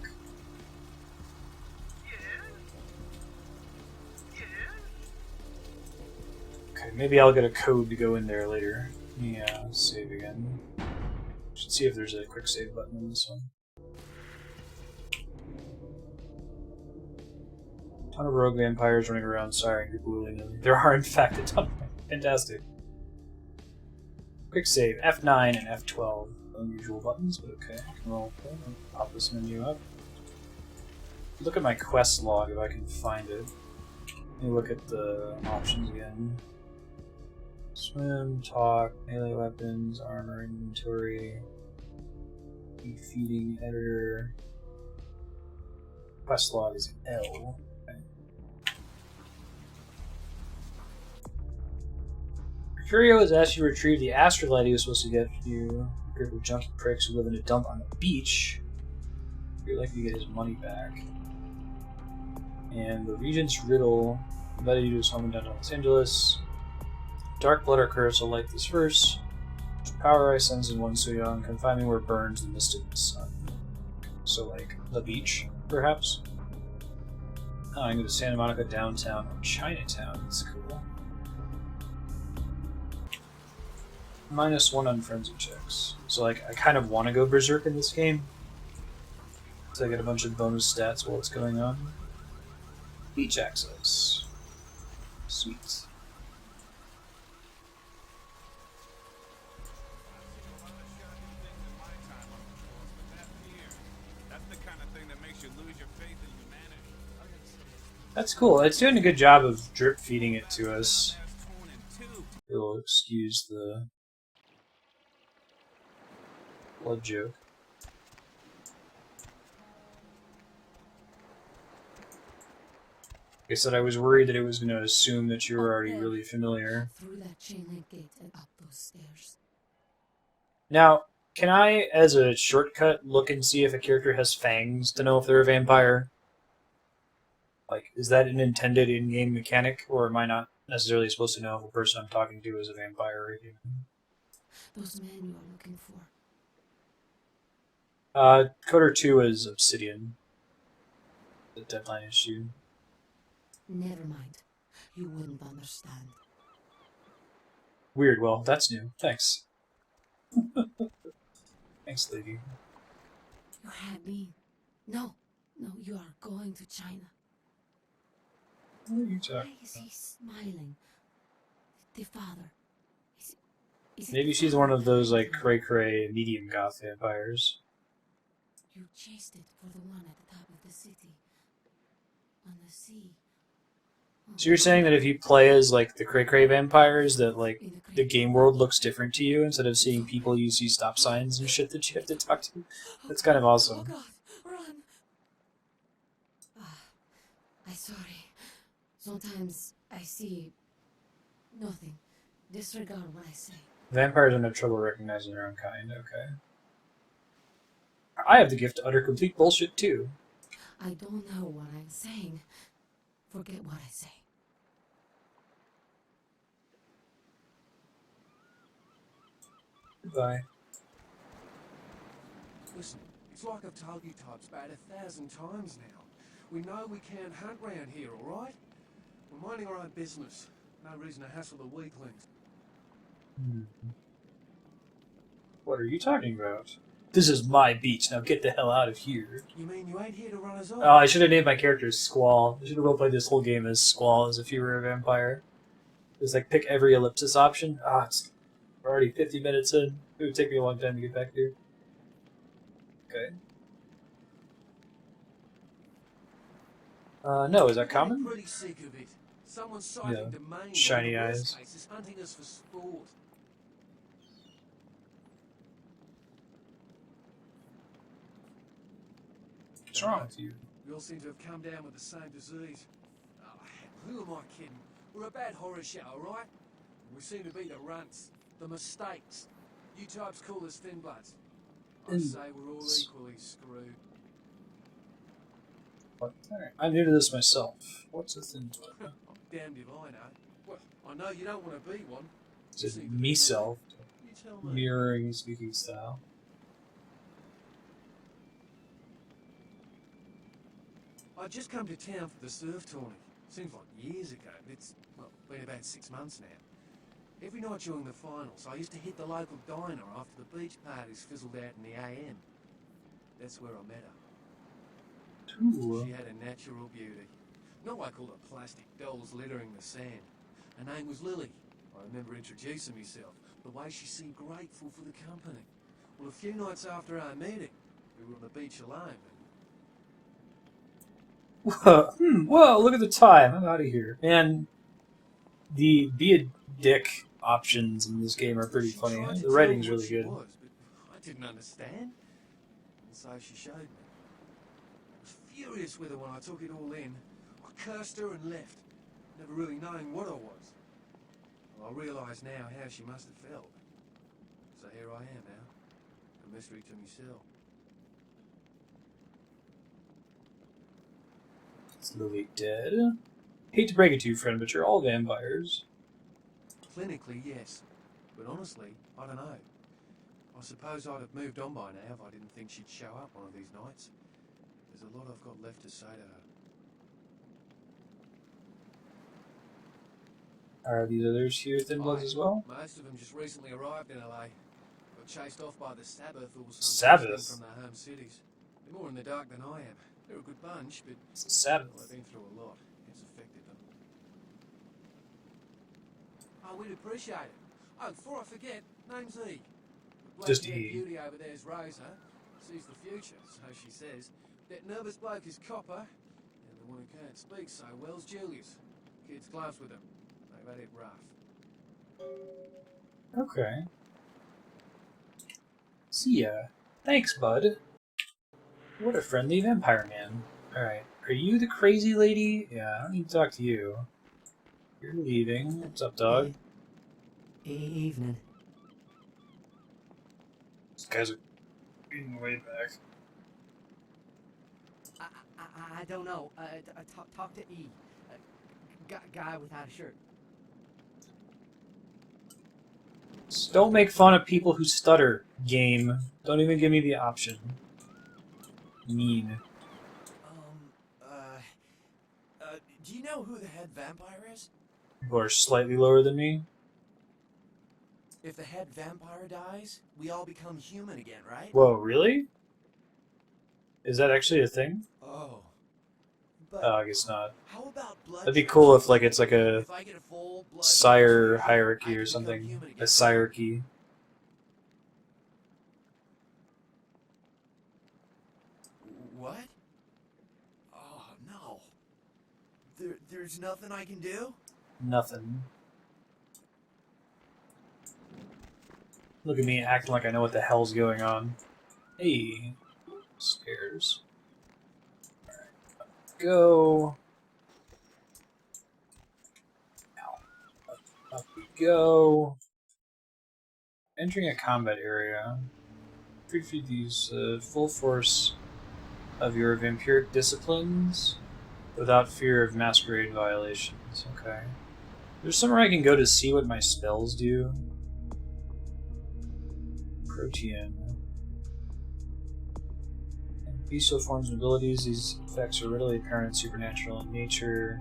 Okay, maybe I'll get a code to go in there later. Yeah, save again. Should see if there's a quick save button in this one. Ton of rogue vampires running around siring people willy-nilly. There are in fact a ton. Fantastic. Quick save, F9 and F12. Unusual buttons, but okay. I can roll. Pop this menu up. Look at my quest log if I can find it. Let me look at the options again. Swim, talk, melee weapons, armor, inventory, feeding editor. Quest log is L. Okay. Mercurio has asked you to retrieve the Astrolite he was supposed to get you. A group of junkie pricks who live in a dump on the beach. You're likely to get his money back. And the Regent's Riddle invited you to his home in downtown Los Angeles. Dark blood or curse will light this verse. Power I sends in one so young, confine me where burns the mist of the sun. So, like, the beach, perhaps? Oh, I can go to Santa Monica downtown or Chinatown. That's cool. -1 on frenzy checks. So, like, I kind of want to go berserk in this game. So I get a bunch of bonus stats while it's going on. Beach access. Sweet. That's cool. It's doing a good job of drip feeding it to us. It'll excuse the blood joke. Like I said, I was worried that it was going to assume that you were already really familiar. Through that chain link gate and up those stairs. Now, can I, as a shortcut, look and see if a character has fangs to know if they're a vampire? Like, is that an intended in-game mechanic, or am I not necessarily supposed to know if the person I'm talking to is a vampire or a human? Those men you are looking for. Coder 2 is Obsidian. The deadline issue. Never mind. You wouldn't understand. Weird, well, that's new. Thanks. Thanks, lady. You had me. No, no, you are going to China. What are you Why talking is he smiling? The father. Is it Maybe the she's father one of those, like, Harrington? cray-cray medium goth vampires. You chased it for the one at the top of the city. On the sea. So you're saying that if you play as, like, the cray-cray vampires, that, like, the game world looks different to you? Instead of seeing people, you see stop signs and shit that you have to talk to? That's kind of Oh awesome. God, run! I'm sorry. Sometimes I see nothing. Disregard what I say. Vampires don't have trouble recognizing their own kind, okay. I have the gift to utter complete bullshit, too. I don't know what I'm saying. Forget what I say. Goodbye. Listen, it's like I've told you types about 1,000 times now. We know we can't hunt round here, alright? We're minding our own business. No reason to hassle the weaklings. What are you talking about? This is my beach, now get the hell out of here. You mean you ain't here to run us off? Oh, I should have named my character Squall. I should have roleplayed this whole game as Squall, as if you were a vampire. Just like pick every ellipsis option. We're already 50 minutes in. It would take me a long time to get back here. Okay. No, is that common? Pretty sick of it. Someone's sighting domain. Shiny one of the eyes. worst cases hunting us for sport. What's wrong with you? We all seem to have come down with the same disease. Oh, who am I kidding? We're a bad horror show, alright? We seem to be the runts, the mistakes. You types call us thin bloods. I say we're all equally screwed. What? Alright. I'm new to this myself. What's a thin blood? I'm damned if I know. Well, I know you don't want to be one. Is it me-self? You tell me. Mirroring speaking style. I just come to town for the surf tourney. Seems like years ago, but it's, well, been about 6 months now. Every night during the finals, I used to hit the local diner after the beach parties fizzled out in the AM. That's where I met her. Ooh. She had a natural beauty. Not like all the plastic dolls littering the sand. Her name was Lily. I remember introducing myself, the way she seemed grateful for the company. Well, a few nights after our meeting, we were on the beach alone. Whoa, look at the time. I'm out of here. Man, the be a dick options in this game are pretty funny. The writing's really good. Was, but I didn't understand. And so she showed me. I was furious with her when I took it all in. I cursed her and left, never really knowing what I was. Well, I realise now how she must have felt. So here I am now, a mystery to myself. Is Lily dead? Hate to break it to you, friend, but you're all vampires. Clinically, yes. But honestly, I don't know. I suppose I'd have moved on by now if I didn't think she'd show up one of these nights. There's a lot I've got left to say to her. Are these others here thin bloods as well? Most of them just recently arrived in LA. Got chased off by the Sabbath or something Sabbath? from their home cities. They're more in the dark than I am. They're a good bunch, but It's the Sabbath. well, they've been through a lot. It's affected them. Oh, we'd appreciate it. Oh, before I forget, name's E. The Just bloke-haired E. beauty over there's Rosa. Sees the future, so she says. That nervous bloke is Copper, and the one who can't speak so well's Julius. Kids close with him. They've had it rough. Okay. See ya. Thanks, bud. What a friendly vampire man. Alright. Are you the crazy lady? Yeah, I don't need to talk to you. You're leaving. What's up, dog? Evening. These guys are being way back. I don't know. Talk to E. Guy without a shirt. Just don't make fun of people who stutter, game. Don't even give me the option. Mean. Do you know who the head vampire is? People are slightly lower than me. If the head vampire dies, we all become human again, right? Whoa, really? Is that actually a thing? Oh. But Oh, I guess not. how about blood? That'd be cool if like it's like a If I get a full blood sire transfusion, hierarchy I or can become something. human A again. sirarchy. What? Oh no. There's nothing I can do? Nothing. Look at me acting like I know what the hell's going on. Hey. Stairs. Alright. Go. Up we go. Entering a combat area. Prefeed these full force of your vampiric disciplines without fear of masquerade violations. Okay. There's somewhere I can go to see what my spells do. Protean. Bestial forms and abilities. These effects are readily apparent and supernatural in nature.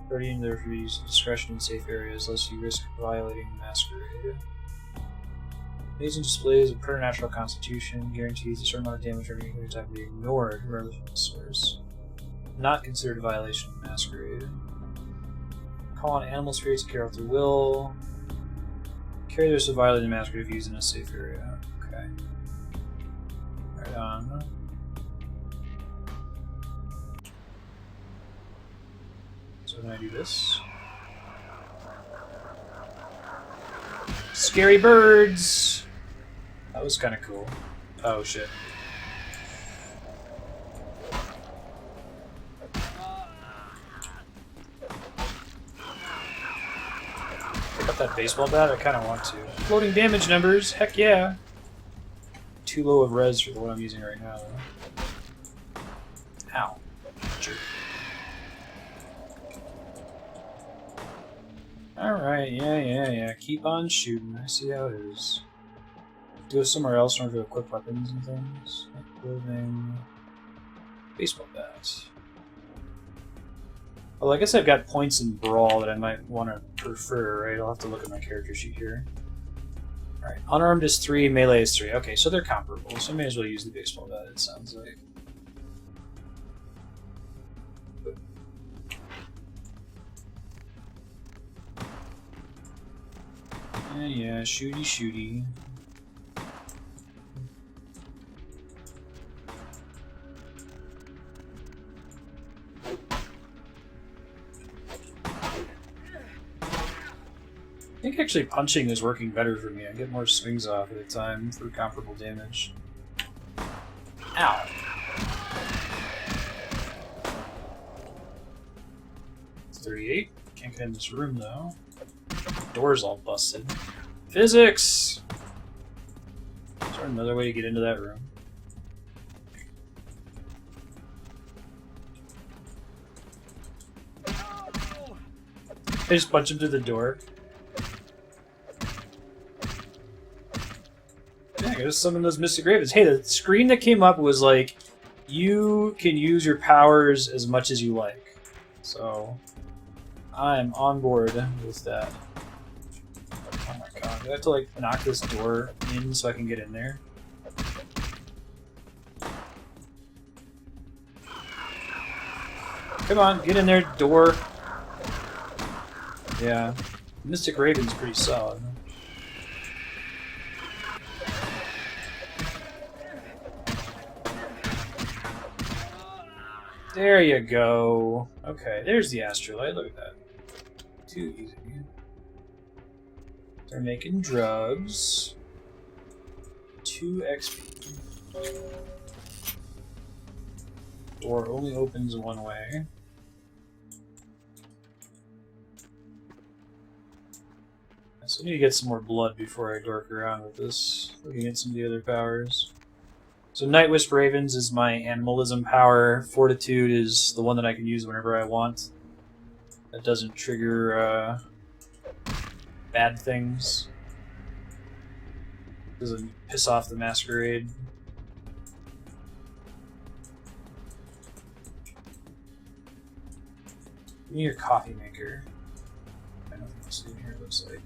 Protean therefore use discretion in safe areas, lest you risk violating the masquerade. Amazing displays of preternatural constitution guarantees a certain amount of damage for any type to be ignored, regardless of the source. Not considered a violation of the masquerade. Call on animal spirits to carry out their will. Carry those to violate the masquerade if used in a safe area. Okay. Right on. So when I do this. Scary birds! That was kind of cool. Oh shit. Pick up that baseball bat? I kind of want to. Floating damage numbers? Heck yeah! Too low of res for what I'm using right now, though. Ow. Jerk. Alright, yeah. Keep on shooting. I see how it is. Go somewhere else in order to equip weapons and things. Clothing. Baseball bat. Well, I guess I've got points in Brawl that I might want to prefer, right? I'll have to look at my character sheet here. Alright, unarmed is 3, melee is 3. Okay, so they're comparable, so I may as well use the baseball bat, it sounds like. Yeah, shooty. I think actually punching is working better for me. I get more swings off at a time for comparable damage. Ow! It's 38. Can't get in this room though. Door's all busted. Physics! Is there another way to get into that room? I just punch him through the door. Yeah, I gotta summon those Mystic Ravens. Hey, the screen that came up was like, you can use your powers as much as you like. So, I'm on board with that. Oh my god, do I have to like knock this door in so I can get in there? Come on, get in there, door. Yeah, Mystic Raven's pretty solid. There you go. Okay, there's the Astrolite. Look at that. Too easy. They're making drugs. 2 XP. Door only opens one way. So I need to get some more blood before I dork around with this. Looking at some of the other powers. So Night Wisp Ravens is my animalism power. Fortitude is the one that I can use whenever I want. That doesn't trigger bad things. Doesn't piss off the Masquerade. Give me your coffee maker. I don't know what this in here looks like.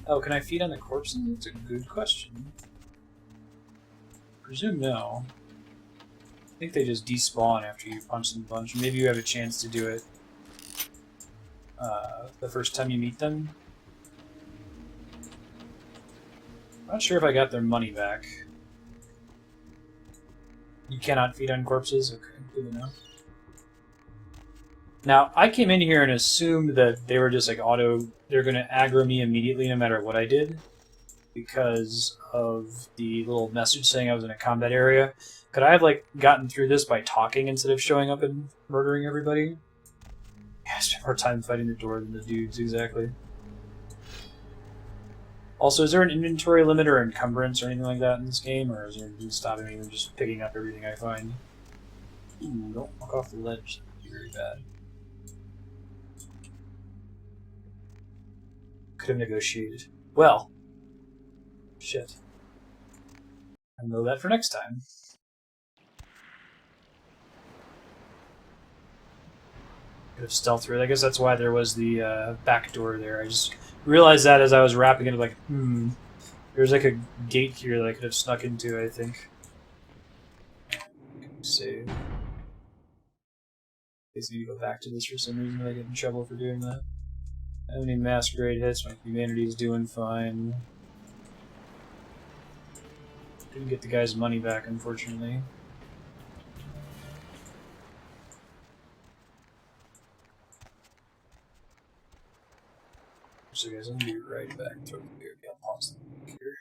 Oh, can I feed on the corpses? That's a good question. Presume no. I think they just despawn after you punch them a bunch. Maybe you have a chance to do it the first time you meet them. I'm not sure if I got their money back. You cannot feed on corpses? Okay, good enough. Now, I came in here and assumed that they were just like they're going to aggro me immediately no matter what I did, because of the little message saying I was in a combat area. Could I have like gotten through this by talking instead of showing up and murdering everybody? Yeah, I spent more time fighting the door than the dudes, exactly. Also, is there an inventory limit or encumbrance or anything like that in this game, or is there anything stopping me from just picking up everything I find? Ooh, don't walk off the ledge. That'd be very bad. Could have negotiated. Well. Shit. I'll know that for next time. Could have stealthed through it. I guess that's why there was the back door there. I just realized that as I was wrapping it, like, there's like a gate here that I could have snuck into, I think. Save. I guess I need to go back to this for some reason, I get in trouble for doing that. I have any Masquerade hits, my humanity's doing fine. Didn't get the guy's money back, unfortunately. So guys, I'm gonna be right back. Throw the beer. I'll pause the here.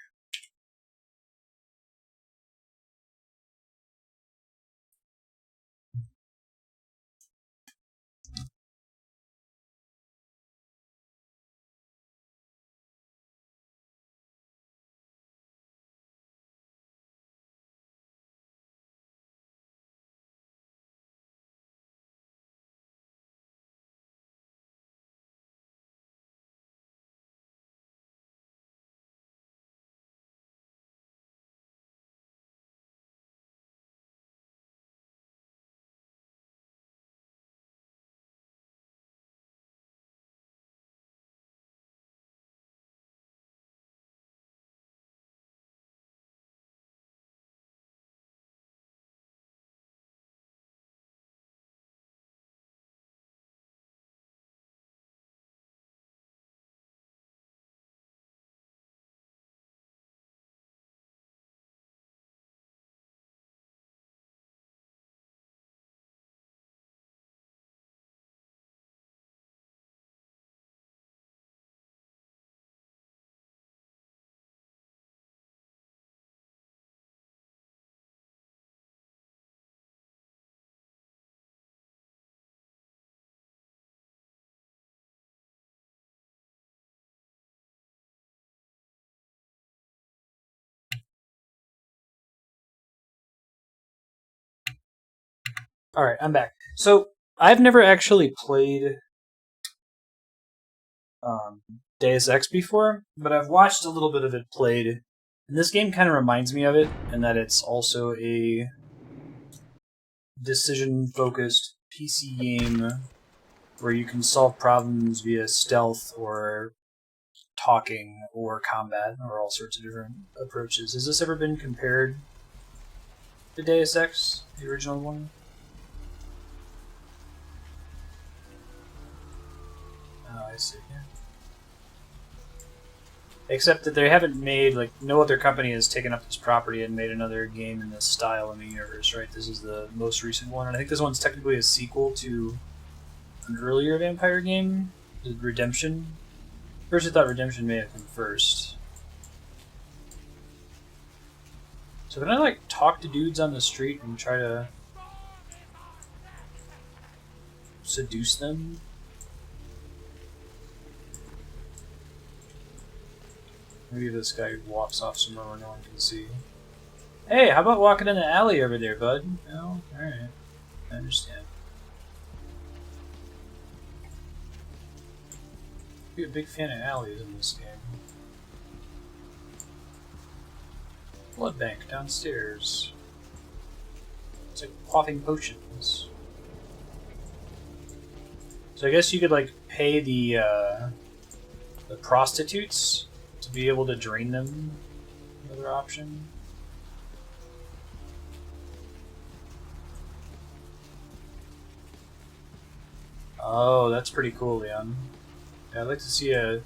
Alright, I'm back. So, I've never actually played Deus Ex before, but I've watched a little bit of it played, and this game kind of reminds me of it, in that it's also a decision-focused PC game where you can solve problems via stealth or talking or combat or all sorts of different approaches. Has this ever been compared to Deus Ex, the original one? Oh, I see. Yeah. Except that they haven't made, like, no other company has taken up this property and made another game in this style in the universe, right? This is the most recent one, and I think this one's technically a sequel to an earlier vampire game, Redemption. First I thought Redemption may have come first. So can I, like, talk to dudes on the street and try to seduce them? Maybe this guy walks off somewhere where no one can see. Hey, how about walking in the alley over there, bud? Oh, alright. I understand. Be a big fan of alleys in this game. Blood bank downstairs. It's like quaffing potions. So I guess you could like pay the prostitutes to be able to drain them. Another option. Oh, that's pretty cool, Leon. Yeah, I'd like to see a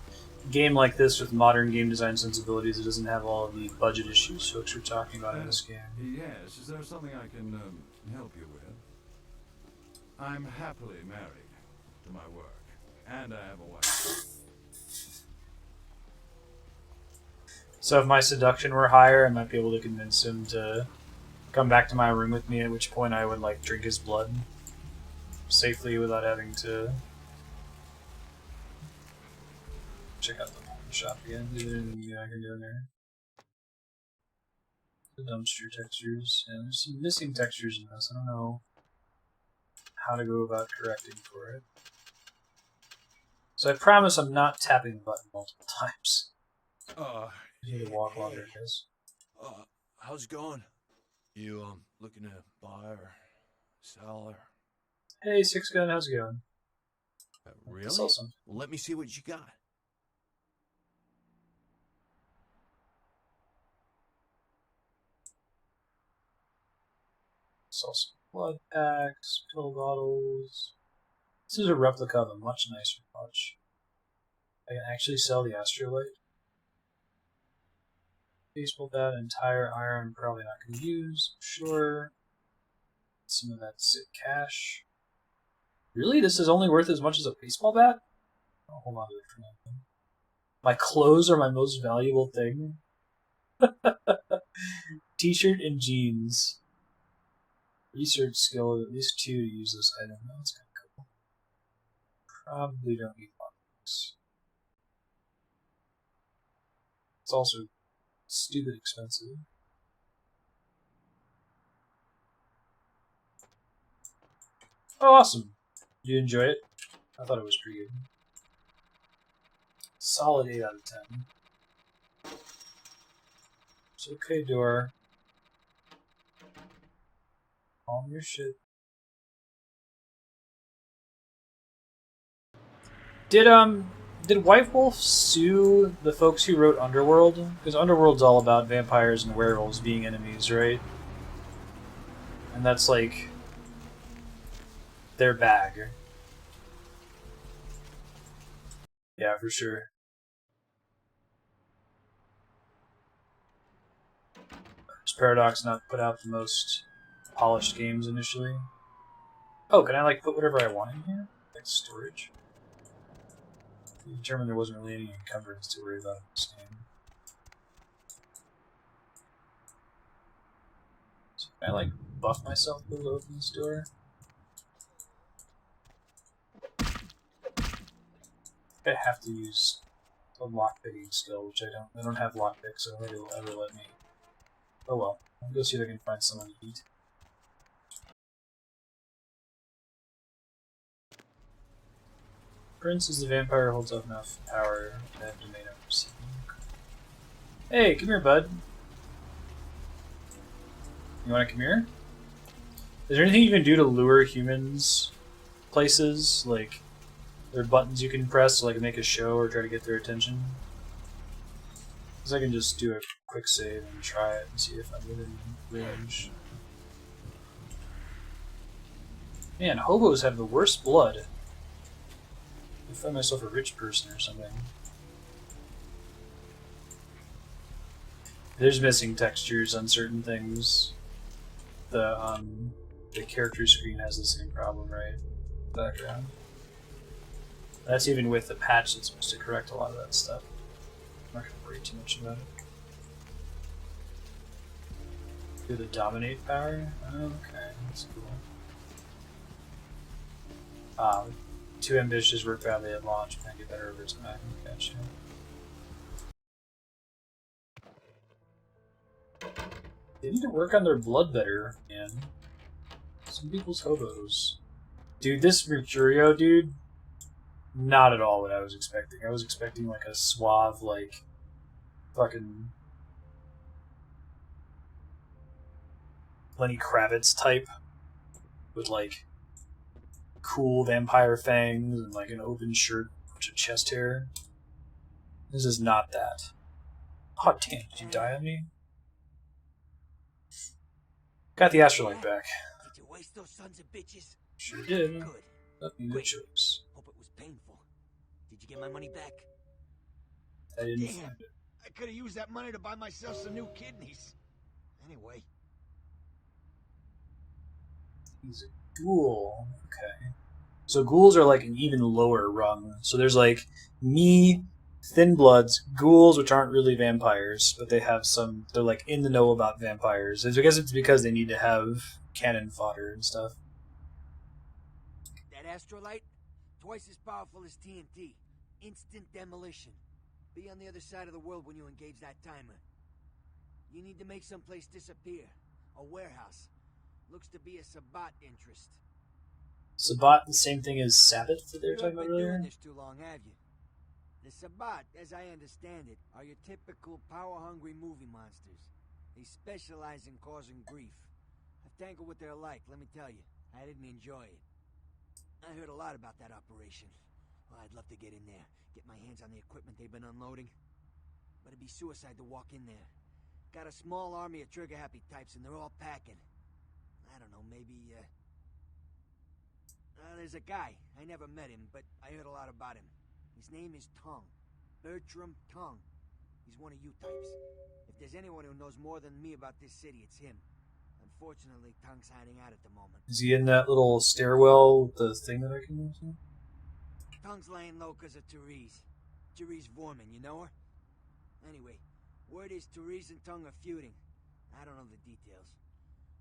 game like this with modern game design sensibilities that doesn't have all of the budget issues folks are talking about in this game. Yes, is there something I can help you with? I'm happily married to my work, and I have a wife. So if my seduction were higher, I might be able to convince him to come back to my room with me, at which point I would, like, drink his blood safely without having to check out the Pawnshop again. Is there anything I can do in there? The dumpster textures. And there's some missing textures in this. I don't know how to go about correcting for it. So I promise I'm not tapping the button multiple times. You need to walk longer, guys. How's it going? You, looking to buy or sell or... Hey, Six Gun, how's it going? Really? That's awesome. Well, let me see what you got. Sell some blood packs, pill bottles. This is a replica of a much nicer watch. I can actually sell the Astrolite. Baseball bat and tire iron, probably not going to use. Sure. Some of that sick cash. Really? This is only worth as much as a baseball bat? Oh, hold on to it for now. My clothes are my most valuable thing. T-shirt and jeans. Research skill of at least 2 to use this item. Oh, that's kind of cool. Probably don't need box. It's also stupid expensive. Oh, awesome. Did you enjoy it? I thought it was pretty good. Solid 8 out of 10. It's okay, door. Calm your shit. Did White Wolf sue the folks who wrote Underworld? Because Underworld's all about vampires and werewolves being enemies, right? And that's like their bag. Yeah, for sure. Does Paradox not put out the most polished games initially? Oh, can I like put whatever I want in here? Like storage? We determined there wasn't really any encumbrance to worry about in this game. So can I like buff myself to open this door? I have to use a lockpicking skill, which I don't have lockpick, so maybe it'll ever let me. Oh well. I'll go see if I can find someone to eat. Prince is the vampire who holds up enough power to have domain over something. Hey, come here, bud. You wanna come here? Is there anything you can do to lure humans places? Like, there are buttons you can press to like make a show or try to get their attention? Because I can just do a quick save and try it and see if I'm within range. Man, hobos have the worst blood. I find myself a rich person or something. There's missing textures on certain things. The character screen has the same problem, right? Background. That's even with the patch that's supposed to correct a lot of that stuff. I'm not going to worry too much about it. Do the dominate power? Okay, that's cool. Too ambitious, work badly at launch, and get better over time. Gotcha. They need to work on their blood better, man. Some people's hobos. Dude, this Mercurio, dude, not at all what I was expecting. I was expecting like a suave, like, fucking Lenny Kravitz type with like cool vampire fangs and like an open shirt, bunch of chest hair. This is not that. Oh damn, did you die on me? Got the Astrolite back. Did you waste those sons of bitches? Sure did. Good. Left me no choice. Hope it was painful. Did you get my money back? I didn't Damn. find it. I could have used that money to buy myself some new kidneys. Anyway. He's a ghoul. Okay. So ghouls are like an even lower rung. So there's like me, thin bloods, ghouls, which aren't really vampires, but they have some. They're like in the know about vampires. I guess it's because they need to have cannon fodder and stuff. That Astrolite, twice as powerful as TNT. Instant demolition. Be on the other side of the world when you engage that timer. You need to make someplace disappear. A warehouse. Looks to be a Sabbat interest. Sabbat, the same thing as Sabbat that they were talking about You haven't been earlier? doing this too long, have you? The Sabbat, as I understand it, are your typical power-hungry movie monsters. They specialize in causing grief. I've tangled with their like, let me tell you. I didn't enjoy it. I heard a lot about that operation. Well, I'd love to get in there, get my hands on the equipment they've been unloading. But it'd be suicide to walk in there. Got a small army of trigger-happy types, and they're all packing. I don't know, maybe, there's a guy. I never met him, but I heard a lot about him. His name is Tung. Bertram Tung. He's one of you types. If there's anyone who knows more than me about this city, it's him. Unfortunately, Tung's hiding out at the moment. Is he in that little stairwell with the thing that I can use? Tung's laying low because of Therese. Therese Vorman, you know her? Anyway, word is Therese and Tung are feuding. I don't know the details.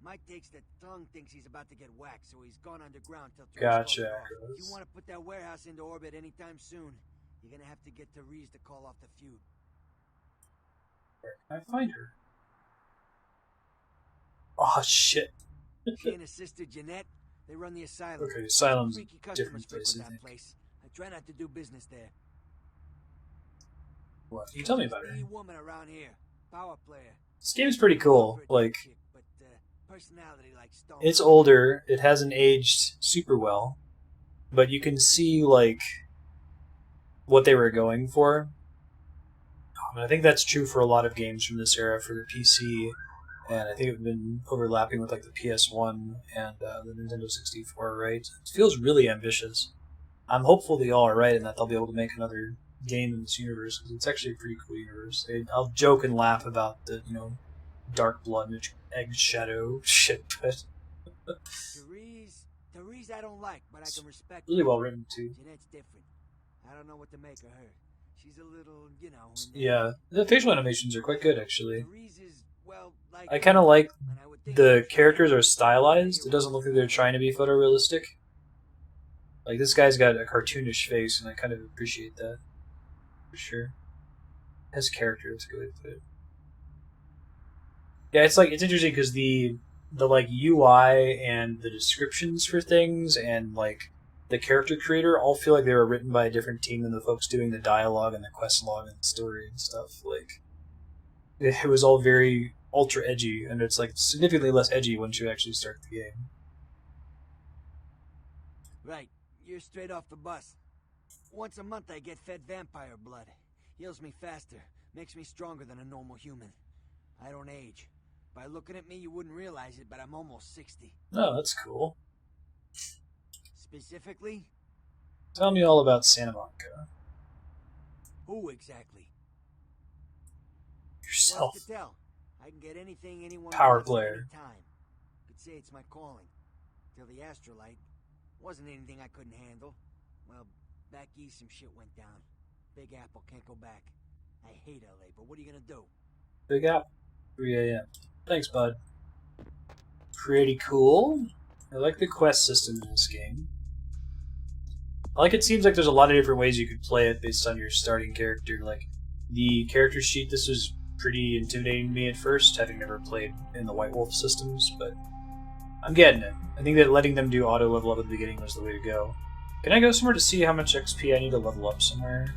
My take's that Tung thinks he's about to get whacked, so he's gone underground till Therese Gotcha. calls it off. If you want to put that warehouse into orbit anytime soon, you're gonna have to get Therese to call off the feud. Where can I find her? Oh shit. She and her sister Jeanette, they run the Asylum. Okay, Asylum's Freaky a customers different place, frequent I that think. place. I try not to do business there. What? Can you tell me about her? She's the woman around here, power player. This game's pretty cool. Like, But personality like stone. it's older. It hasn't aged super well, but you can see like what they were going for. And I think that's true for a lot of games from this era for the PC, and I think it's been overlapping with like the PS1 and the Nintendo 64. Right? It feels really ambitious. I'm hopeful they all are right and that they'll be able to make another game in this universe because it's actually a pretty cool universe. I'll joke and laugh about the dark blood and egg shadow shit, but Therese I don't like, but I can respect. really well written too. Jeanette's different. I don't know what to make of her. She's a little, Yeah, the facial animations are quite good actually. Therese is, well, like, I kind of like and I would think the characters are stylized. It doesn't look like they're trying to be photorealistic. Like this guy's got a cartoonish face, and I kind of appreciate that for sure. Has character, that's a good way to put it. Yeah, it's interesting because the like UI and the descriptions for things and like the character creator all feel like they were written by a different team than the folks doing the dialogue and the quest log and the story and stuff. Like it was all very ultra edgy, and it's like significantly less edgy once you actually start the game. Right, you're straight off the bus. Once a month I get fed vampire blood. Heals me faster, makes me stronger than a normal human. I don't age. By looking at me, you wouldn't realize it, but I'm almost 60. Oh, that's cool. Specifically? Tell me all about Santa Monica. Who exactly? Yourself. What's to tell? I can get anything anyone Power wants at player. any time. Could say it's my calling. Till the Astrolite. Wasn't anything I couldn't handle. Well, back east some shit went down. Big Apple can't go back. I hate LA, but what are you gonna do? Big Apple. 3 a.m. Thanks, bud. Pretty cool. I like the quest system in this game. It seems like there's a lot of different ways you could play it based on your starting character. Like, the character sheet, this was pretty intimidating to me at first, having never played in the White Wolf systems, but I'm getting it. I think that letting them do auto level up at the beginning was the way to go. Can I go somewhere to see how much XP I need to level up somewhere?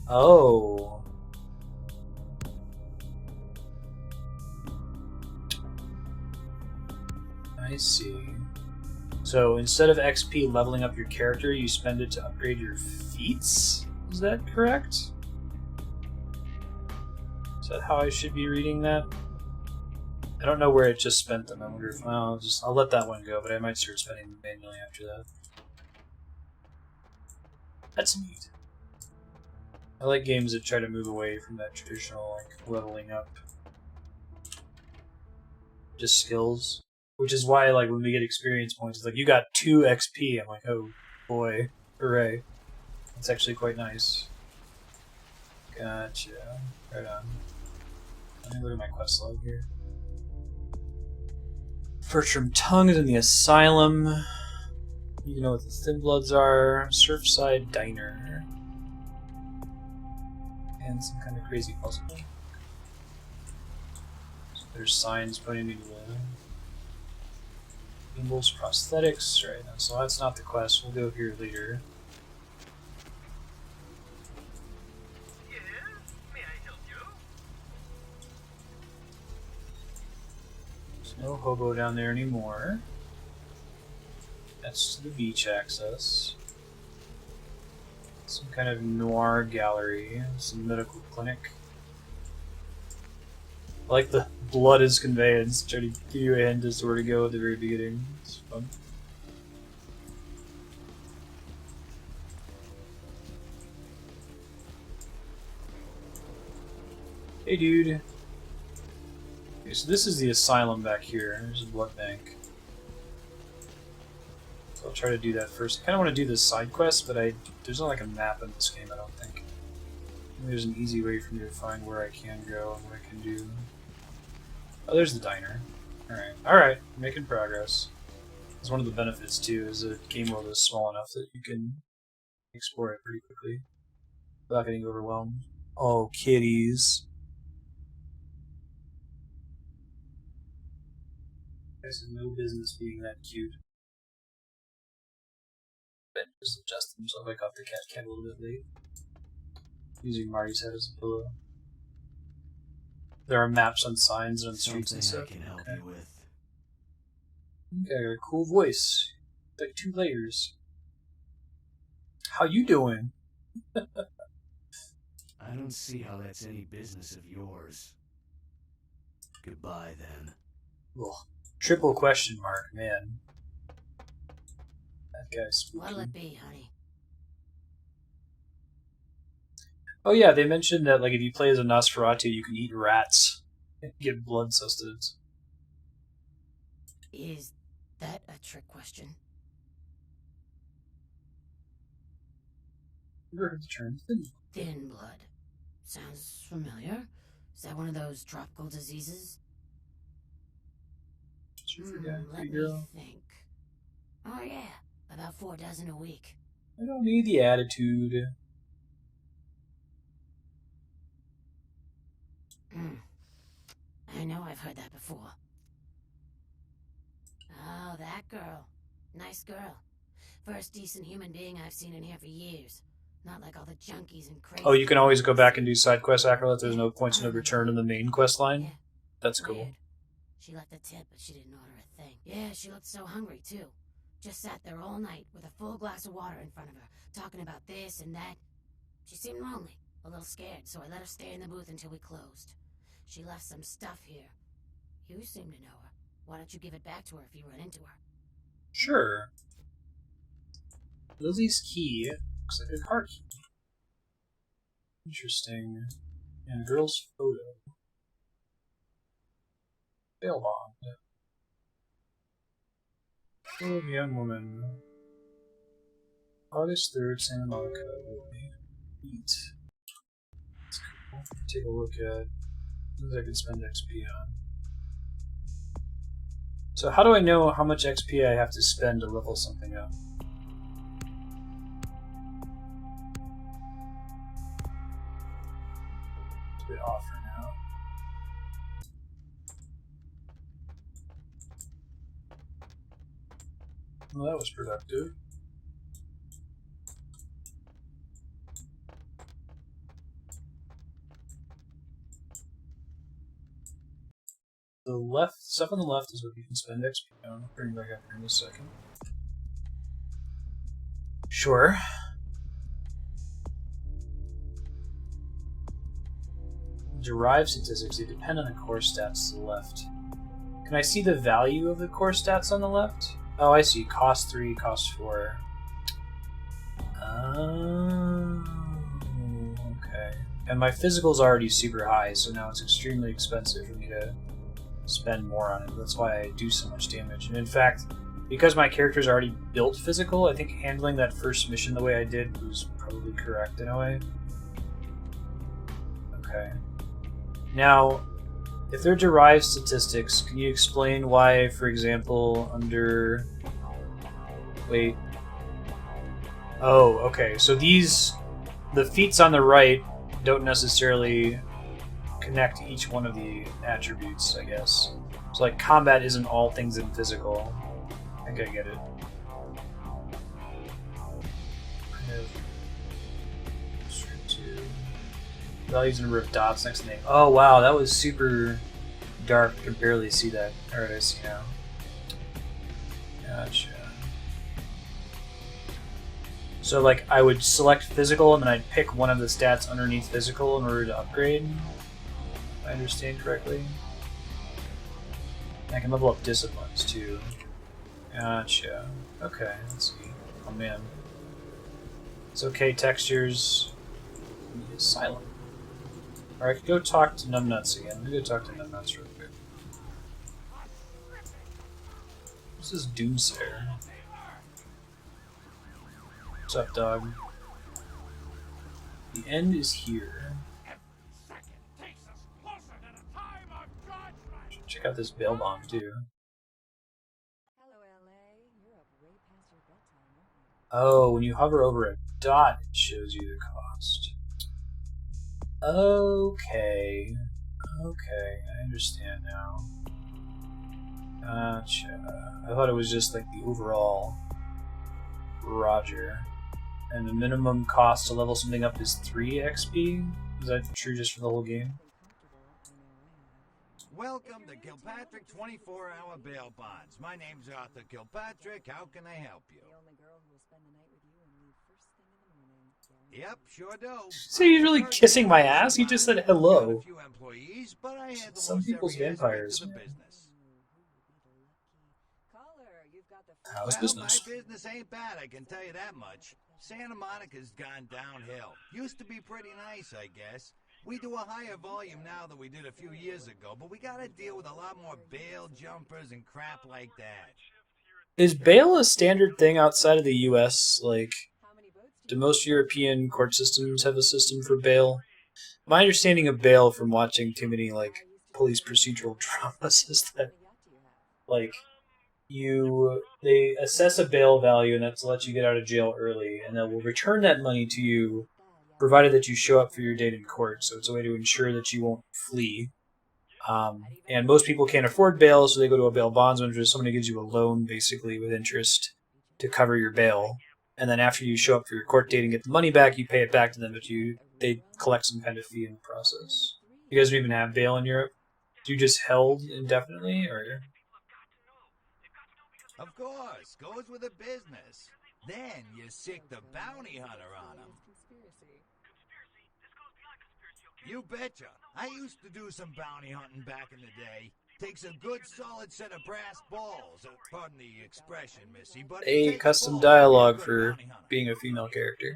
Oh. I see. So instead of XP leveling up your character, you spend it to upgrade your feats? Is that correct? Is that how I should be reading that? I don't know where it just spent them. I wonder if I'll let that one go, but I might start spending them manually after that. That's neat. I like games that try to move away from that traditional like leveling up. Just skills. Which is why like when we get experience points, it's like you got 2 XP. I'm like, oh boy, hooray. That's actually quite nice. Gotcha. Right on. Let me look at my quest log here. First from Tung is in the Asylum. You know what the Thin Bloods are. Surfside Diner. And some kind of crazy puzzle. So there's signs pointing me to the Gimbals Prosthetics. Right, so that's not the quest. We'll go here later. Yes, may I help you? There's no hobo down there anymore. That's to the beach access. Some kind of noir gallery. Some medical clinic. I like the blood is conveyance. Try to give you a hint as to where to go at the very beginning. It's fun. Hey dude. Okay, so this is the asylum back here. There's a blood bank. So I'll try to do that first. I kind of want to do this side quest, but there's not like a map in this game, I don't think. Maybe there's an easy way for me to find where I can go and what I can do. Oh, there's the diner. Alright. Alright, making progress. It's one of the benefits, too, is the game world is small enough that you can explore it pretty quickly without getting overwhelmed. Oh, kitties. Guys have no business being that cute. Ben just adjusted himself. I got the cat a little bit late. Using Marty's head as a pillow. There are maps on signs and on streets and stuff. I can help you with. Okay, a cool voice. Like 2 layers. How you doing? I don't see how that's any business of yours. Goodbye, then. Ugh. Triple question mark, man. That guy's spooky. What'll it be, honey? Oh yeah, they mentioned that like if you play as a Nosferatu, you can eat rats and get blood sustenance. Is that a trick question? Never heard the term thin. Thin blood. Sounds familiar. Is that one of those tropical diseases? Let me think. Oh yeah, about 4 dozen a week. I don't need the attitude. I know I've heard that before. Oh, that girl. Nice girl. First decent human being I've seen in here for years. Not like all the junkies and crazy. Oh, you can always go back and do side quest Acrolite. There's no points of return in the main quest line? Yeah. That's Weird. cool. She left a tip, but she didn't order a thing. Yeah, she looked so hungry, too. Just sat there all night with a full glass of water in front of her, talking about this and that. She seemed lonely, a little scared, so I let her stay in the booth until we closed. She left some stuff here. You seem to know her. Why don't you give it back to her if you run into her? Sure. Lizzie's key looks like a car key. Interesting. And girl's photo. Bail bond. Photo of a young woman. August 3rd, Santa Monica. Neat. That's cool. Take a look at things I can spend XP on. So how do I know how much XP I have to spend to level something up? It's a bit off for now. Well, that was productive. The left, stuff on the left is what you can spend XP on. I'll bring it back up here in a second. Sure. Derived statistics, they depend on the core stats to the left. Can I see the value of the core stats on the left? Oh, I see. Cost 3, cost 4. Oh, okay. And my physical's already super high, so now it's extremely expensive for me to spend more on it. That's why I do so much damage. And in fact, because my character's already built physical, I think handling that first mission the way I did was probably correct in a way. Okay. Now, if they're derived statistics, can you explain why, for example, under... Wait. Oh, okay. So these... The feats on the right don't necessarily connect each one of the attributes, I guess. So, like, combat isn't all things in physical. I think I get it. Values in a row of dots next to the name. Oh wow, that was super dark. I could barely see that. Alright, I see now. Gotcha. So like I would select physical and then I'd pick one of the stats underneath physical in order to upgrade. If I understand correctly. I can level up disciplines too. Gotcha. Okay, let's see. Oh man. It's okay, textures. Asylum. Alright, go talk to Numbnuts again. Let me go talk to Numbnuts real quick. This is Doomsayer. What's up, dog? The end is here. Check out this bail bomb, too. Oh, when you hover over a dot, it shows you the cost. Okay. Okay, I understand now. Gotcha. I thought it was just like the overall. Roger. And the minimum cost to level something up is 3 XP? Is that true just for the whole game? Welcome to Kilpatrick 24-hour bail bonds. My name's Arthur Kilpatrick. How can I help you? Yep, sure do. So he's really kissing my ass? He just said hello. Some people's vampires. How's business? My business ain't bad, I can tell you that much. Santa Monica's gone downhill. Used to be pretty nice, I guess. We do a higher volume now than we did a few years ago, but we gotta deal with a lot more bail jumpers and crap like that. Is bail a standard thing outside of the US? Like, do most European court systems have a system for bail? My understanding of bail from watching too many, like, police procedural dramas is that, like, they assess a bail value and that's to let you get out of jail early, and then will return that money to you provided that you show up for your date in court. So it's a way to ensure that you won't flee. And most people can't afford bail, so they go to a bail bondsman, which is somebody gives you a loan basically with interest to cover your bail. And then after you show up for your court date and get the money back, you pay it back to them, but they collect some kind of fee in the process. You guys don't even have bail in Europe? Do you just held indefinitely, or? Of course, goes with the business. Then you sick the bounty hunter on them. You betcha. I used to do some bounty hunting back in the day. Takes a good solid set of brass balls. Pardon the expression, Missy, but a custom dialogue for being a female character.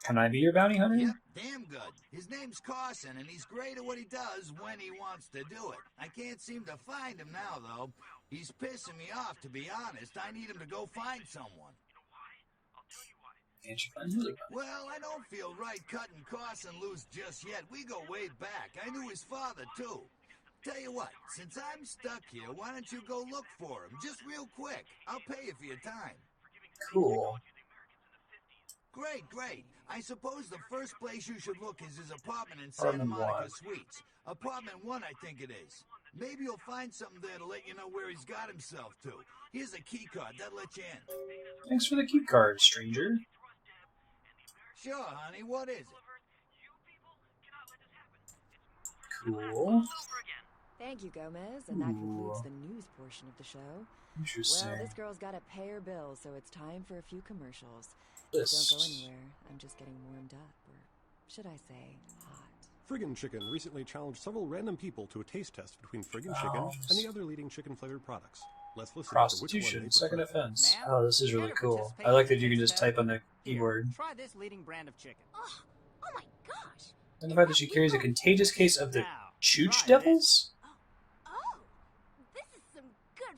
Can I be your bounty hunter? Yep, damn good. His name's Carson, and he's great at what he does when he wants to do it. I can't seem to find him now, though. He's pissing me off, to be honest. I need him to go find someone. Well, I don't feel right cutting Carson loose just yet. We go way back. I knew his father, too. Tell you what, since I'm stuck here, why don't you go look for him? Just real quick. I'll pay you for your time. Cool. Great, great. I suppose the first place you should look is his apartment in Santa Monica Suites. Apartment 1, I think it is. Maybe you'll find something there to let you know where he's got himself to. Here's a key card. That'll let you in. Thanks for the key card, stranger. Sure, honey. What is it? Cool. Thank you, Gomez, and that concludes the news portion of the show. Interesting. Well, this girl's got to pay her bills, so it's time for a few commercials. This. Don't go anywhere. I'm just getting warmed up, or should I say, hot. Friggin' Chicken recently challenged several random people to a taste test between Friggin' Chicken and the other leading chicken-flavored products. Let's listen Prostitution, second offense. Oh, this is really cool. I like that you can just type on the keyboard. Try this leading brand of chicken. Oh my gosh. And the fact that she carries a contagious case of the Chooch Devils? Oh, this is some good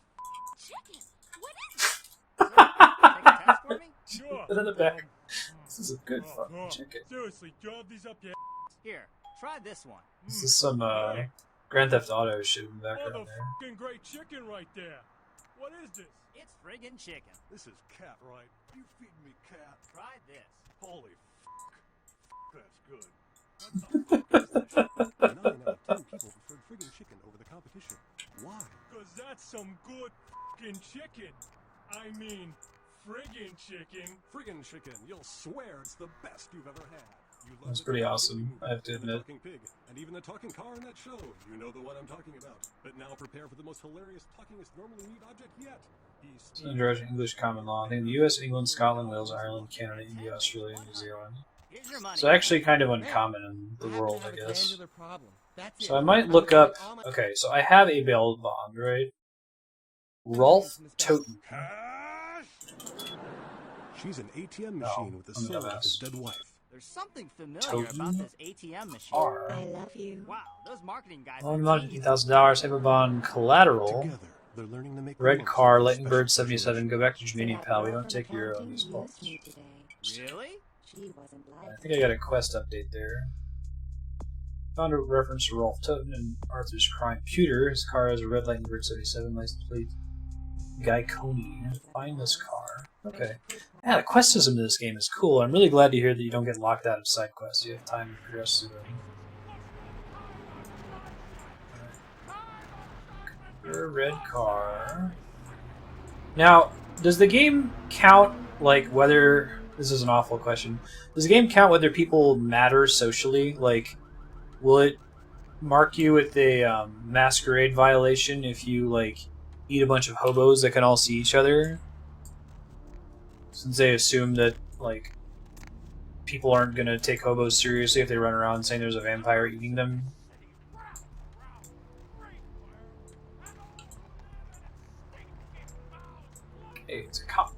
chicken. What is it? Take a test for me? Sure. Put it in the back. This is a good fucking chicken. Seriously, drop these up your Here, try this one. This is some Grand Theft Auto shit in the Oh, background the there. fucking great chicken right there. What is this? It's friggin' chicken. This is cat, right? You feed me cat. Try this. Holy fuck. That's good. 9 out of 10 people preferred Friggin' Chicken over the competition. Why? Cause that's some good fucking chicken. I mean, friggin' chicken. Friggin' Chicken, you'll swear it's the best you've ever had. You love That's the pretty talking awesome, movie, I have to the admit. talking pig, and even the talking car in that show. You know the one I'm talking about. But now prepare for the most hilarious talkingest normally neat object yet. Introduction English common law. I think the US, England, Scotland, Wales, Ireland, Canada, India, Australia, New Zealand. Here's your money. So actually kind of uncommon in the world, I guess. Problem. That's So it. I might look up... Okay, so I have a bail bond, right? Rolf Toten. She's an ATM machine with the soul of his dead wife. There's something familiar Toten about this ATM machine. R. I love you. Wow, those marketing guys. Loan amount of $50,000, have a bond collateral. Together, they're learning to make Red car, Lightning Bird 77, go back to Jiminy, pal. We don't take your own these balls. Really? I think I got a quest update there. Found a reference to Rolf Toten and Arthur's Crime Pewter. His car has a red Lightning Bird 77 license plate. Guy Coney. Find this car. Okay. Yeah, the quest system in this game is cool. I'm really glad to hear that you don't get locked out of side quests. You have time to progress through them. Red car. Now, does the game count, like, whether... This is an awful question. Does the game count whether people matter socially? Like, will it mark you with a Masquerade violation if you, like, eat a bunch of hobos that can all see each other? Since they assume that, like, people aren't going to take hobos seriously if they run around saying there's a vampire eating them. Okay, it's a cop.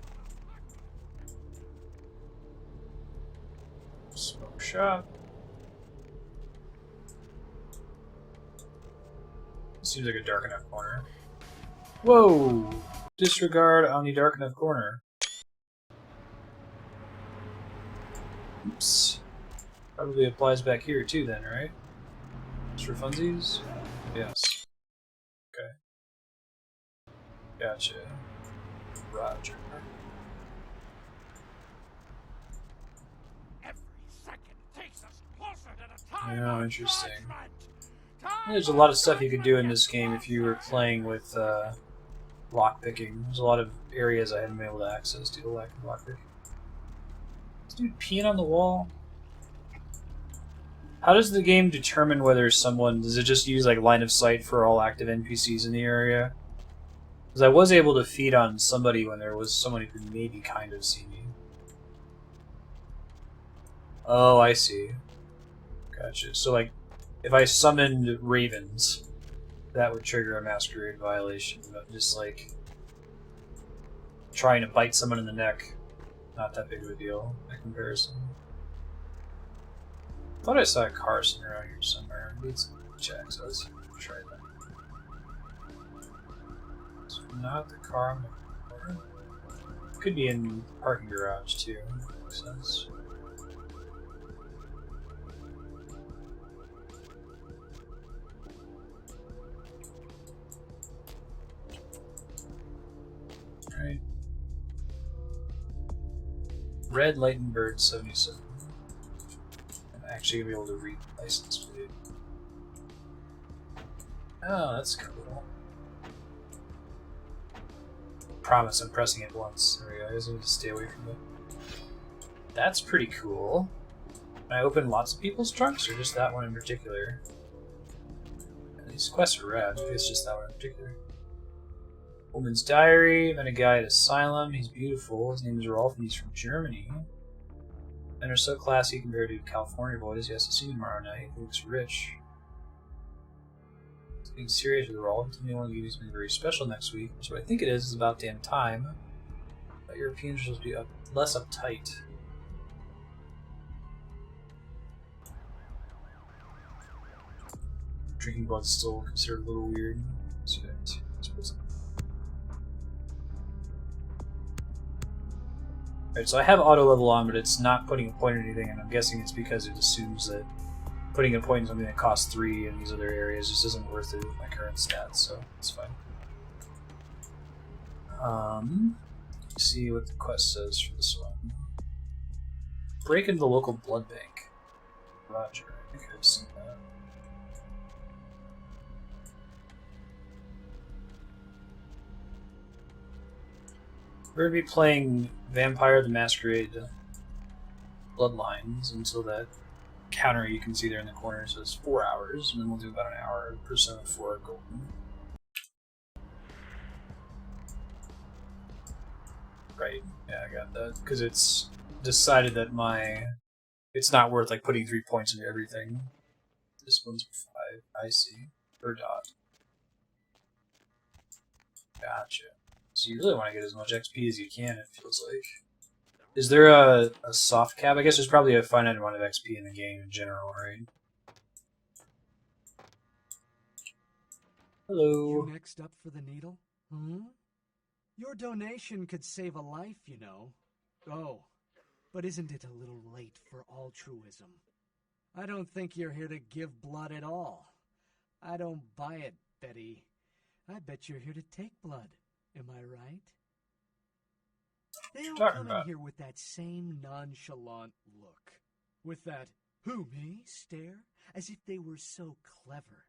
Smoke shop. Seems like a dark enough corner. Whoa! Disregard on the dark enough corner. Oops. Probably applies back here too then, right? Just for funsies? Yes. Okay. Gotcha. Roger. Every second takes us closer to the time. Yeah, interesting. There's a lot of stuff you could do in this game if you were playing with lockpicking. There's a lot of areas I hadn't been able to access due to lack of lockpicking. This dude peeing on the wall? How does the game determine whether someone... Does it just use like line of sight for all active NPCs in the area? Because I was able to feed on somebody when there was someone who could maybe kind of see me. Oh, I see. Gotcha. So like, if I summoned ravens, that would trigger a Masquerade violation. But just like trying to bite someone in the neck, not that big of a deal by comparison. I thought I saw a Carson around here somewhere. I need some checks. Let's try that. It's not the car on the corner. Could be in the parking garage too. Makes sense. Right. Red Lightning Bird 77. I'm actually gonna be able to read the license plate. Oh, that's cool. Promise I'm pressing it once. There we go. I just need to stay away from it. That's pretty cool. Can I open lots of people's trunks, or just that one in particular? These quests are rad. Maybe it's just that one in particular. Woman's Diary, met a guy at Asylum. He's beautiful. His name is Rolf and he's from Germany. And are so classy compared to California boys. Yes, I'll see you tomorrow night. He looks rich. He's being serious with the role. He one of you is being very special next week. So what I think it is about damn time. But Europeans are supposed to be less uptight. Drinking blood's still considered a little weird. Alright, so I have auto level on, but it's not putting a point or anything, and I'm guessing it's because it assumes that putting a point in something that costs 3 in these other areas just isn't worth it with my current stats, so it's fine. Let's see what the quest says for this one. Break into the local blood bank. Roger, I think I've seen that. We're going to be playing Vampire the Masquerade Bloodlines until that counter you can see there in the corner says 4 hours, and then we'll do about an hour of Persona 4 Golden. Right, yeah, I got that. Because it's decided that it's not worth like putting 3 points into everything. This one's 5, I see. Per dot. Gotcha. So you really want to get as much XP as you can, it feels like. Is there a soft cap? I guess there's probably a finite amount of XP in the game in general, right? Hello. You next up for the needle? Hmm? Your donation could save a life, you know. Oh, but isn't it a little late for altruism? I don't think you're here to give blood at all. I don't buy it, Betty. I bet you're here to take blood. Am I right? They don't come in here with that same nonchalant look. With that, who, me, stare, as if they were so clever.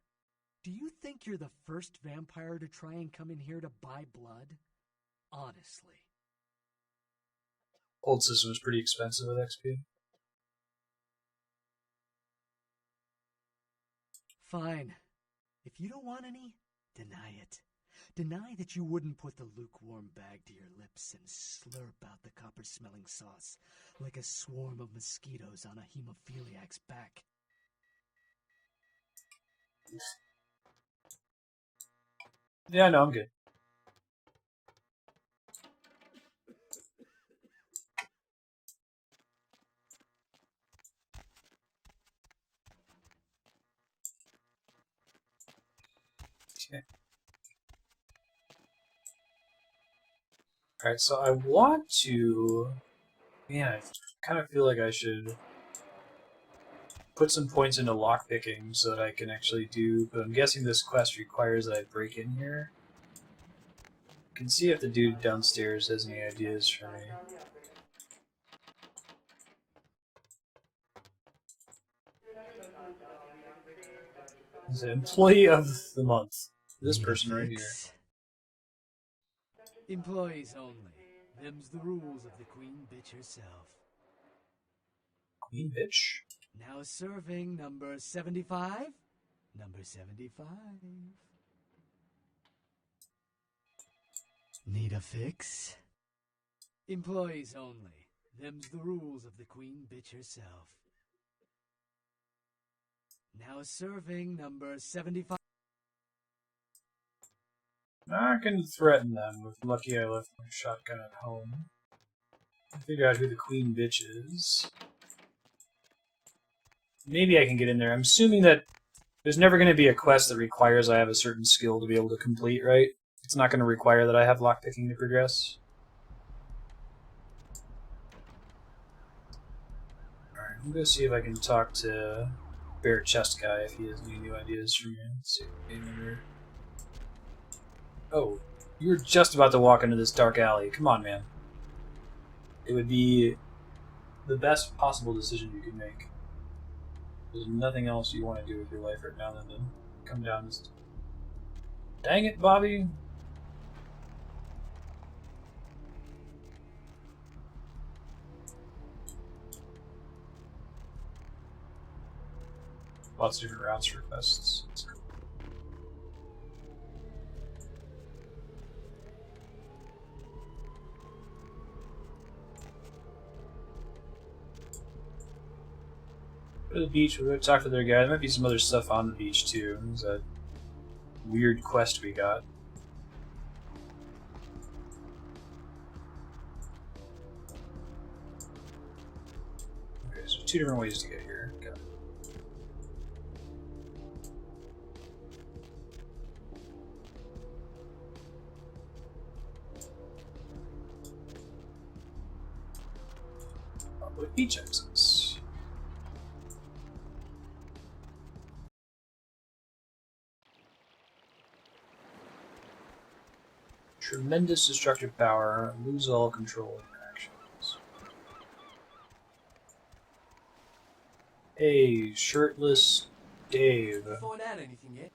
Do you think you're the first vampire to try and come in here to buy blood? Honestly. Old system was pretty expensive with XP. Fine. If you don't want any, deny it. Deny that you wouldn't put the lukewarm bag to your lips and slurp out the copper-smelling sauce like a swarm of mosquitoes on a hemophiliac's back. Yeah, no, I'm good. Okay. Alright, so I want to... Man, I kind of feel like I should put some points into lockpicking so that I can actually do... But I'm guessing this quest requires that I break in here. I can see if the dude downstairs has any ideas for me. He's an employee of the month. This person right here. Employees only. Them's the rules of the queen bitch herself. Queen bitch? Now serving number 75? Number 75. Need a fix? Employees only. Them's the rules of the queen bitch herself. Now serving number 75. I can threaten them. If lucky, I left my shotgun at home. Figure out who the queen bitch is. Maybe I can get in there. I'm assuming that there's never going to be a quest that requires I have a certain skill to be able to complete, right? It's not going to require that I have lockpicking to progress. Alright, I'm going to see if I can talk to Bear Chest Guy if he has any new ideas for me. Let's see. Oh, you were just about to walk into this dark alley. Come on, man. It would be the best possible decision you could make. There's nothing else you want to do with your life right now than to come down this... Dang it, Bobby! Lots of different routes for quests. That's cool. Go to the beach, we'll go talk to their guy. There might be some other stuff on the beach too. There's that weird quest we got. Okay, so 2 different ways to get here. Got it. Public beach access. Tremendous destructive power, lose all control of your actions. Hey, shirtless Dave. Did you find out anything yet?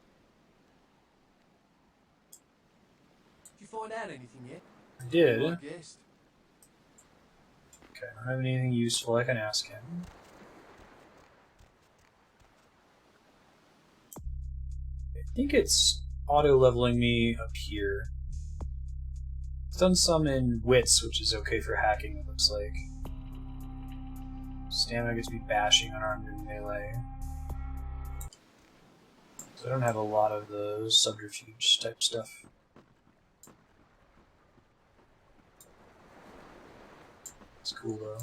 Did you find out anything yet? I did. I guessed. Okay, I don't have anything useful I can ask him. I think it's auto-leveling me up here. It's done some in wits, which is okay for hacking, it looks like. Stamina gets me bashing unarmed in melee. So I don't have a lot of the subterfuge type stuff. It's cool though.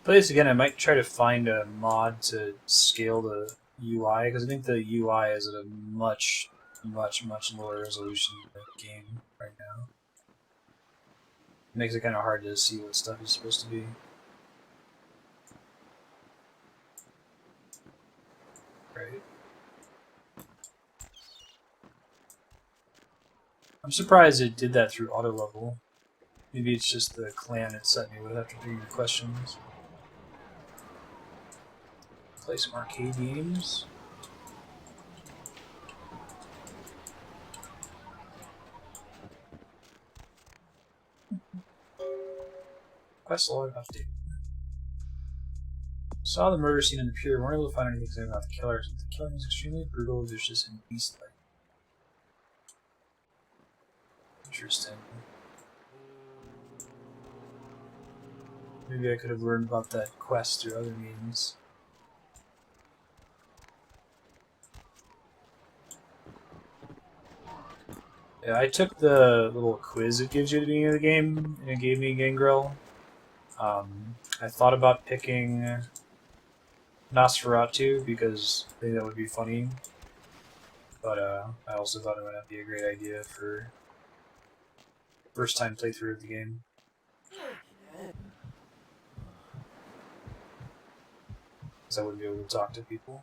Play this again, I might try to find a mod to scale the UI, because I think the UI is at a much lower resolution than the game right now. It makes it kind of hard to see what stuff is supposed to be. Right. I'm surprised it did that through auto level. Maybe it's just the clan it set me with after doing the questions. Play some arcade games. Quest log update. Saw the murder scene in the pier. Weren't able to find anything about the killer. The killing was extremely brutal, vicious, and beast-like. Interesting. Maybe I could have learned about that quest through other means. Yeah, I took the little quiz it gives you at the beginning of the game, and it gave me Gangrel. I thought about picking Nosferatu because I think that would be funny, but I also thought it would not be a great idea for first time playthrough of the game. Because I wouldn't be able to talk to people.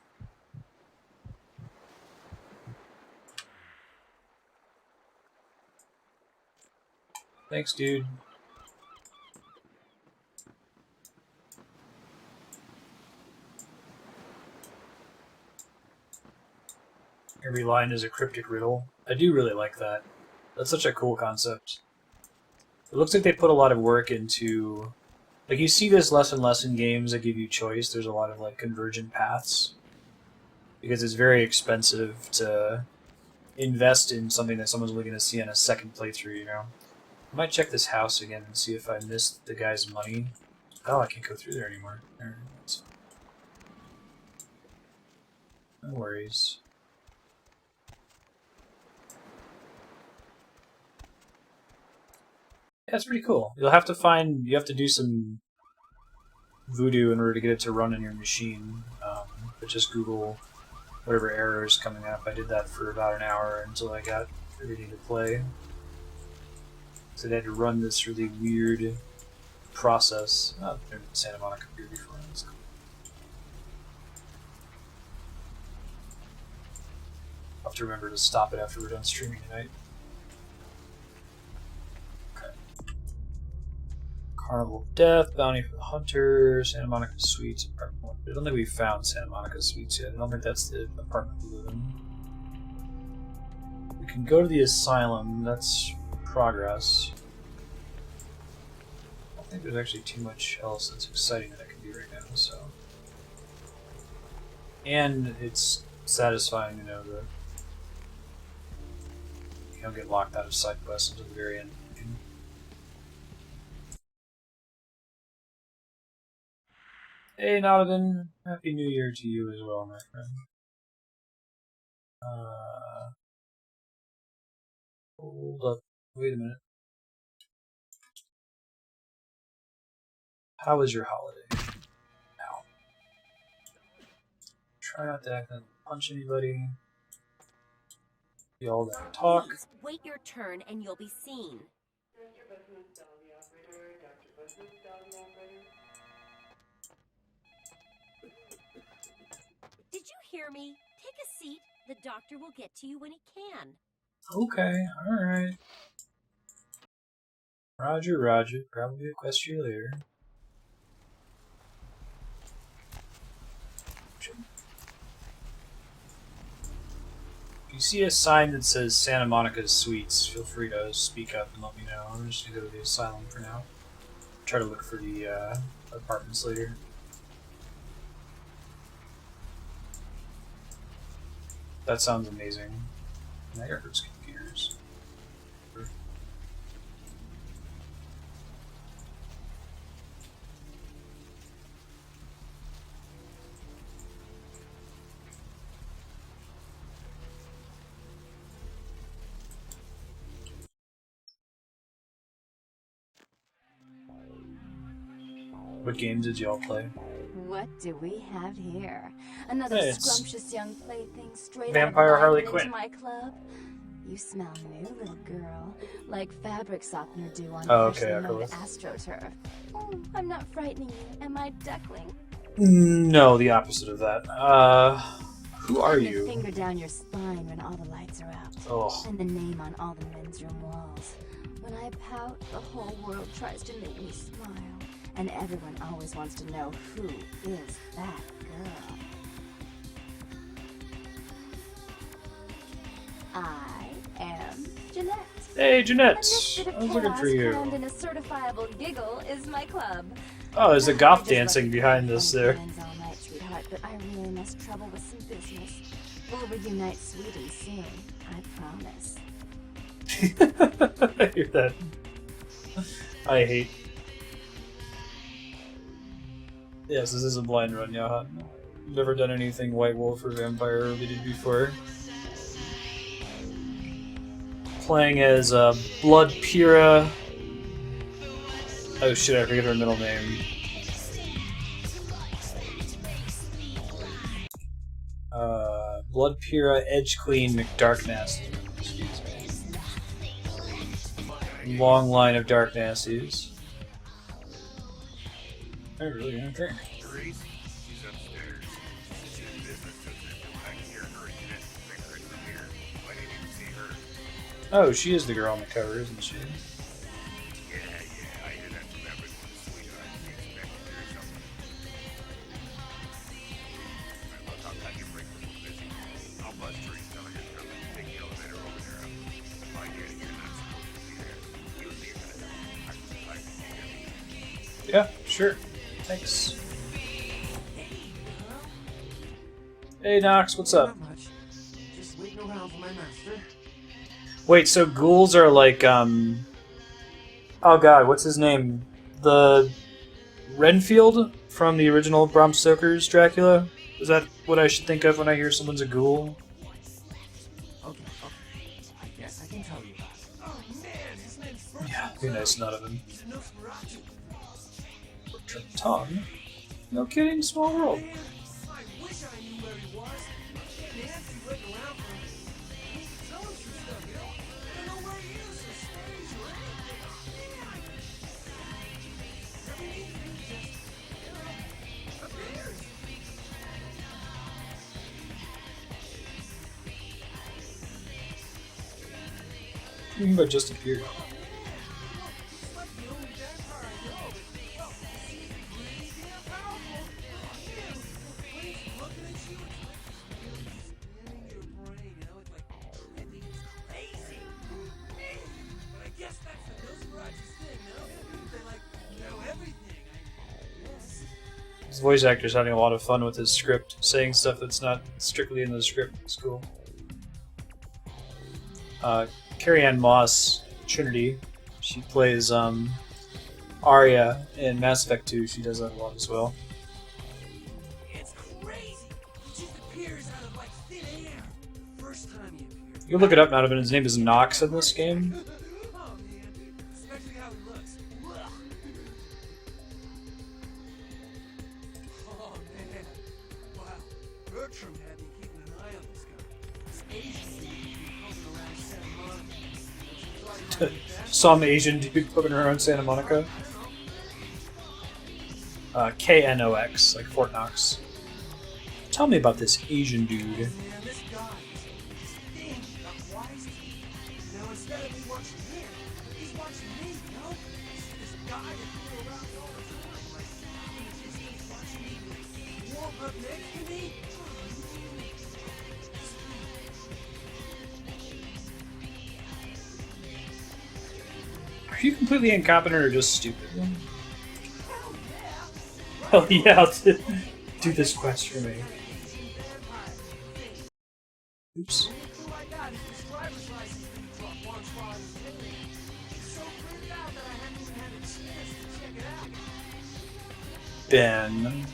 Thanks, dude. Every line is a cryptic riddle. I do really like that. That's such a cool concept. It looks like they put a lot of work into... Like, you see this less and less in games that give you choice. There's a lot of, like, convergent paths. Because it's very expensive to invest in something that someone's only going to see on a second playthrough, you know? I might check this house again and see if I missed the guy's money. Oh, I can't go through there anymore. No worries. Yeah, it's pretty cool. You have to do some voodoo in order to get it to run in your machine. But just Google whatever error is coming up. I did that for about an hour until I got everything to play. So they had to run this really weird process. I've been in Santa Monica Pier before. That's cool. I'll have to remember to stop it after we're done streaming tonight. Okay. Carnival of Death, Bounty for the Hunter, Santa Monica Suites, Apartment 1. I don't think we found Santa Monica Suites yet. I don't think that's the apartment we live in. We can go to the Asylum. That's progress. I don't think there's actually too much else that's exciting that I can do right now, so. And it's satisfying to know that you don't get locked out of side quests until the very end. Hey, Nonagon. Happy New Year to you as well, my friend. Hold up. Wait a minute. How was your holiday? Ow. Try not to accidentally punch anybody. Y'all don't talk. Please, wait your turn and you'll be seen. Did you hear me? Take a seat. The doctor will get to you when he can. Okay, alright. Roger, Roger. Probably request you later. If you see a sign that says Santa Monica's Suites, feel free to speak up and let me know. I'm just gonna go to the Asylum for now. Try to look for the apartments later. That sounds amazing. That hurts computers. What games did y'all play? What do we have here? Another Hey, it's scrumptious young plaything straight Vampire out of Harley into Quinn. my club? You smell new, little girl. Like fabric softener dew on Oh, okay, freshly mowed Aquilus. AstroTurf. Oh, I'm not frightening you, am I, duckling? No, the opposite of that. Who are And a you? finger down your spine when all the lights are out. Oh. And the name on all the men's room walls. When I pout, the whole world tries to make me smile. And everyone always wants to know who is that girl. I am Jeanette. Hey, Jeanette. And this bit of I was looking chaos for you. crammed in a certifiable giggle is my club. Oh, there's a I goth just dancing love behind to this play there. friends all night, sweetheart, but I really must trouble with some business. We'll reunite sweet and soon, I promise. I hear that. I hate. Yes, this is a blind run, Yaha. Never done anything White Wolf or Vampire related before. Playing as Blood Pira. Oh shit, I forget her middle name. Blood Pira Edge Queen McDarknasty. Excuse me. Long line of Dark Nasties. I really don't think. Therese, she's upstairs. She's in business I can hear her and Jeanette from here. I didn't even see her. Oh, she is the girl on the cover, isn't she? Yeah, I hear that from everyone, sweetheart. You expect to hear something. I love how that you break was busy. I'll buzz Therese, tell her you're coming. Take the elevator over there. If I get it, you're not supposed to be there. You and me are gonna die. Yeah, sure. Thanks. Hey, Knox, what's up? Not much. Just waiting around for my master. Wait, so ghouls are like, oh god, what's his name? The Renfield from the original Bram Stoker's Dracula? Is that what I should think of when I hear someone's a ghoul? Okay. I guess I can tell you. Oh man, his name's Yeah, be nice, none of them. He's Nosferatu. Tung? No kidding, small world. I wish I knew where he was. Nancy waiting around for him. He needs to tell him some stuff, you know? I don't know where he is or stays or anything. Everything just, appears. What do you mean by just appeared? His voice actor's having a lot of fun with his script, saying stuff that's not strictly in the script. It's cool. Carrie-Anne Moss, Trinity, she plays Arya in Mass Effect 2. She does that a lot as well. first time he appeared. You can look it up, Donovan. His name is Knox in this game. Oh man, especially how he looks. Oh man, wow. Bertram had me keeping an eye on this guy. This Asian dude poking around Santa Monica. Some Asian dude poking around Santa Monica. Knox, like Fort Knox. Tell me about this Asian dude. Man, this guy is thin, not wise. Now instead of me watching him, he's watching me, you know? This guy that flew around all the time, like he's watching me warm up next to me. Are you completely incompetent or just stupid? Hell yeah, I'll do this quest for me. Oops. Ben.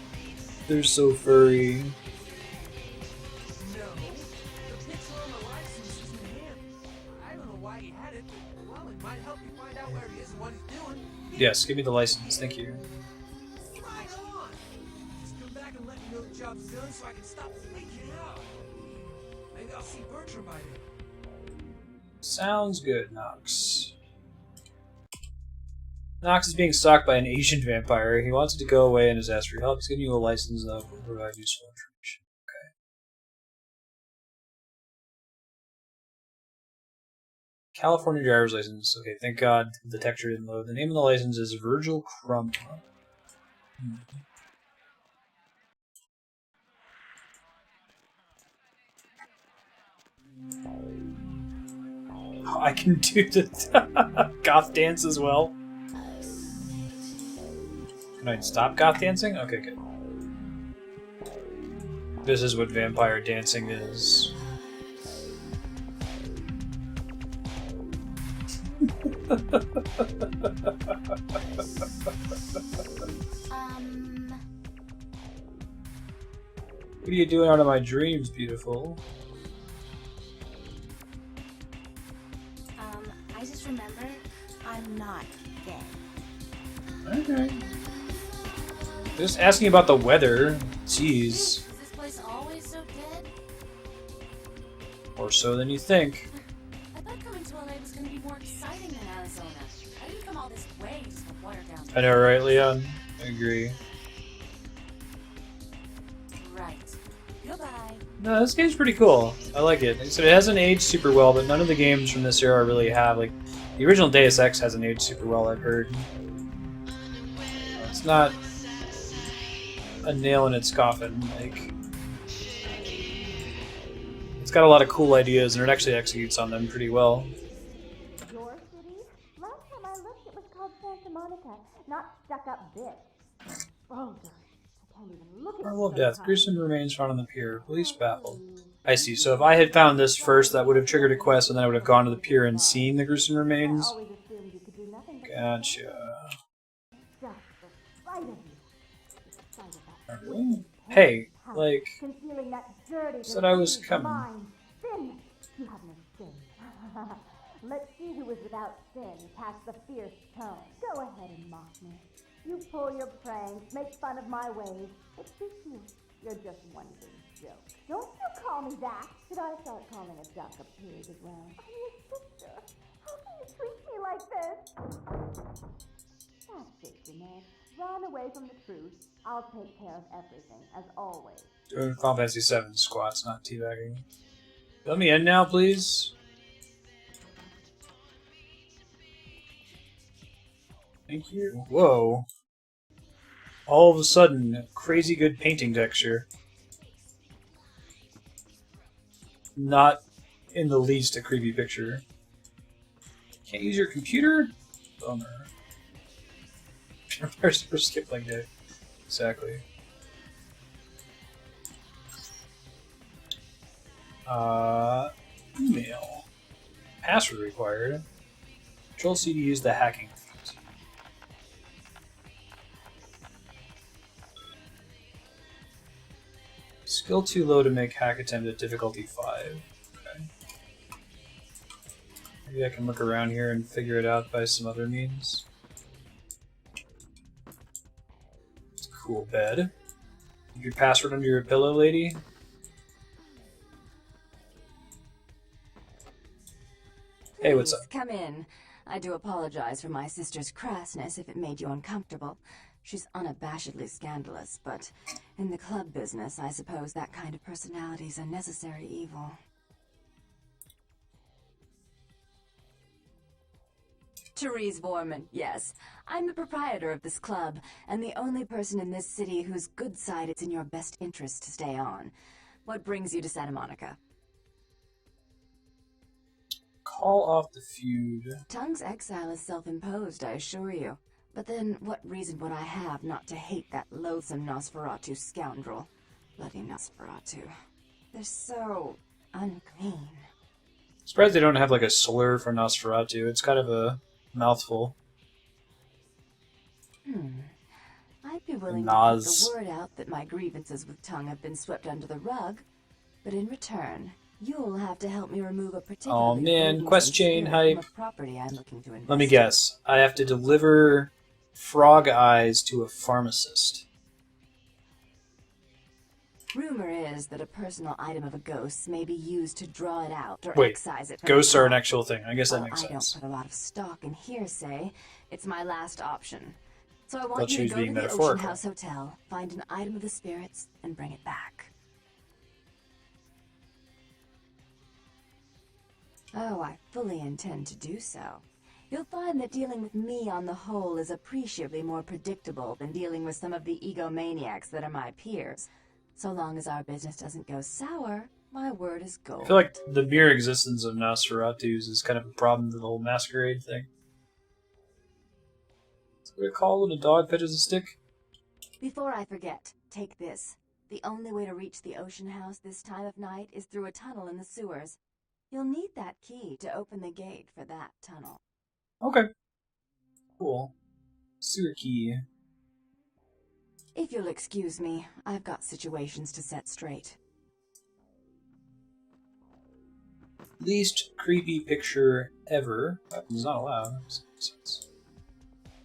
They're so furry. Yes, give me the license, thank you. Right on! Just come back and let me know the job's done so I can stop freaking out. Maybe I'll see Bertram by then. Sounds good, Knox. Knox is being stalked by an Asian vampire. He wants it to go away and has asked for your help. He's giving you a license that will provide useful information. Okay. California driver's license. Okay, thank God the texture didn't load. The name of the license is Virgil Crumb. I can do the goth dance as well. Can I stop goth dancing? Okay, good. This is what vampire dancing is. What are you doing out of my dreams, beautiful? I just remember I'm not gay. Okay. Just asking about the weather. Jeez. Is this place always so dead? More so than you think. I thought coming to LA was going to be more exciting than Arizona. I didn't come all this way just to water down. I know, right, Leon? I agree. Right. Goodbye. No, this game's pretty cool. I like it. Like I said, it hasn't aged super well, but none of the games from this era really have. Like, the original Deus Ex hasn't aged super well, I've heard. It's not a nail in its coffin. Like, it's got a lot of cool ideas, and it actually executes on them pretty well. Your city? Last time I looked, it was called Santa Monica, not stuck-up bitch. Oh, I can't even look at it. Carnival of Death. Gruesome remains found on the pier. Police battle. I see. So if I had found this first, that would have triggered a quest, and then I would have gone to the pier and seen the gruesome remains. Gotcha. Hey, like, said I was coming. Sin. You have no sin. Let's see who is without sin past the fierce tone. Go ahead and mock me. You pull your pranks, make fun of my ways. It suits you. You're just one big joke. Don't you call me that. Should I start calling a duck a pig as well? I'm your sister. How can you treat me like this? That's it, Jeanette. Run away from the truth. I'll take care of everything, as always. Doing Final Fantasy 7 squats, not teabagging. Let me in now, please. Thank you. Whoa. All of a sudden, crazy good painting texture. Not in the least a creepy picture. Can't use your computer? Bummer. Vampires never skip like that. Exactly. Email. Password required. Control C to use the hacking feat. Skill too low to make hack attempt at difficulty 5. Okay. Maybe I can look around here and figure it out by some other means. It's a cool bed. Keep your password under your pillow, lady. Hey, what's up? Come in. I do apologize for my sister's crassness if it made you uncomfortable. She's unabashedly scandalous, but in the club business, I suppose that kind of personality is a necessary evil. Therese Vorman, yes. I'm the proprietor of this club, and the only person in this city whose good side it's in your best interest to stay on. What brings you to Santa Monica? Call off the feud. Tung's exile is self-imposed, I assure you. But then, what reason would I have not to hate that loathsome Nosferatu scoundrel? Bloody Nosferatu. They're so unclean. Surprised they don't have like a slur for Nosferatu. It's kind of a mouthful. I'd be willing to put the word out that my grievances with Tung have been swept under the rug, but in return, you'll have to help me remove a particular. Oh man, quest chain hype. Property I'm looking to invest. Let me guess. I have to deliver frog eyes to a pharmacist. Rumor is that a personal item of a ghost may be used to draw it out or excise it. Ghosts are an actual thing. I guess that makes sense. I don't put a lot of stock in hearsay. It's my last option. So I want you to go to the Ocean House Hotel, find an item of the spirits, and bring it back. Oh, I fully intend to do so. You'll find that dealing with me on the whole is appreciably more predictable than dealing with some of the egomaniacs that are my peers. So long as our business doesn't go sour, my word is gold. I feel like the mere existence of Nosferatus is kind of a problem to the whole Masquerade thing. Is that what I call it? A dog fetches a stick? Before I forget, take this. The only way to reach the Ocean House this time of night is through a tunnel in the sewers. You'll need that key to open the gate for that tunnel. Okay. Cool. Sewer key. If you'll excuse me, I've got situations to set straight. Least creepy picture ever. Weapons not allowed. That makes sense.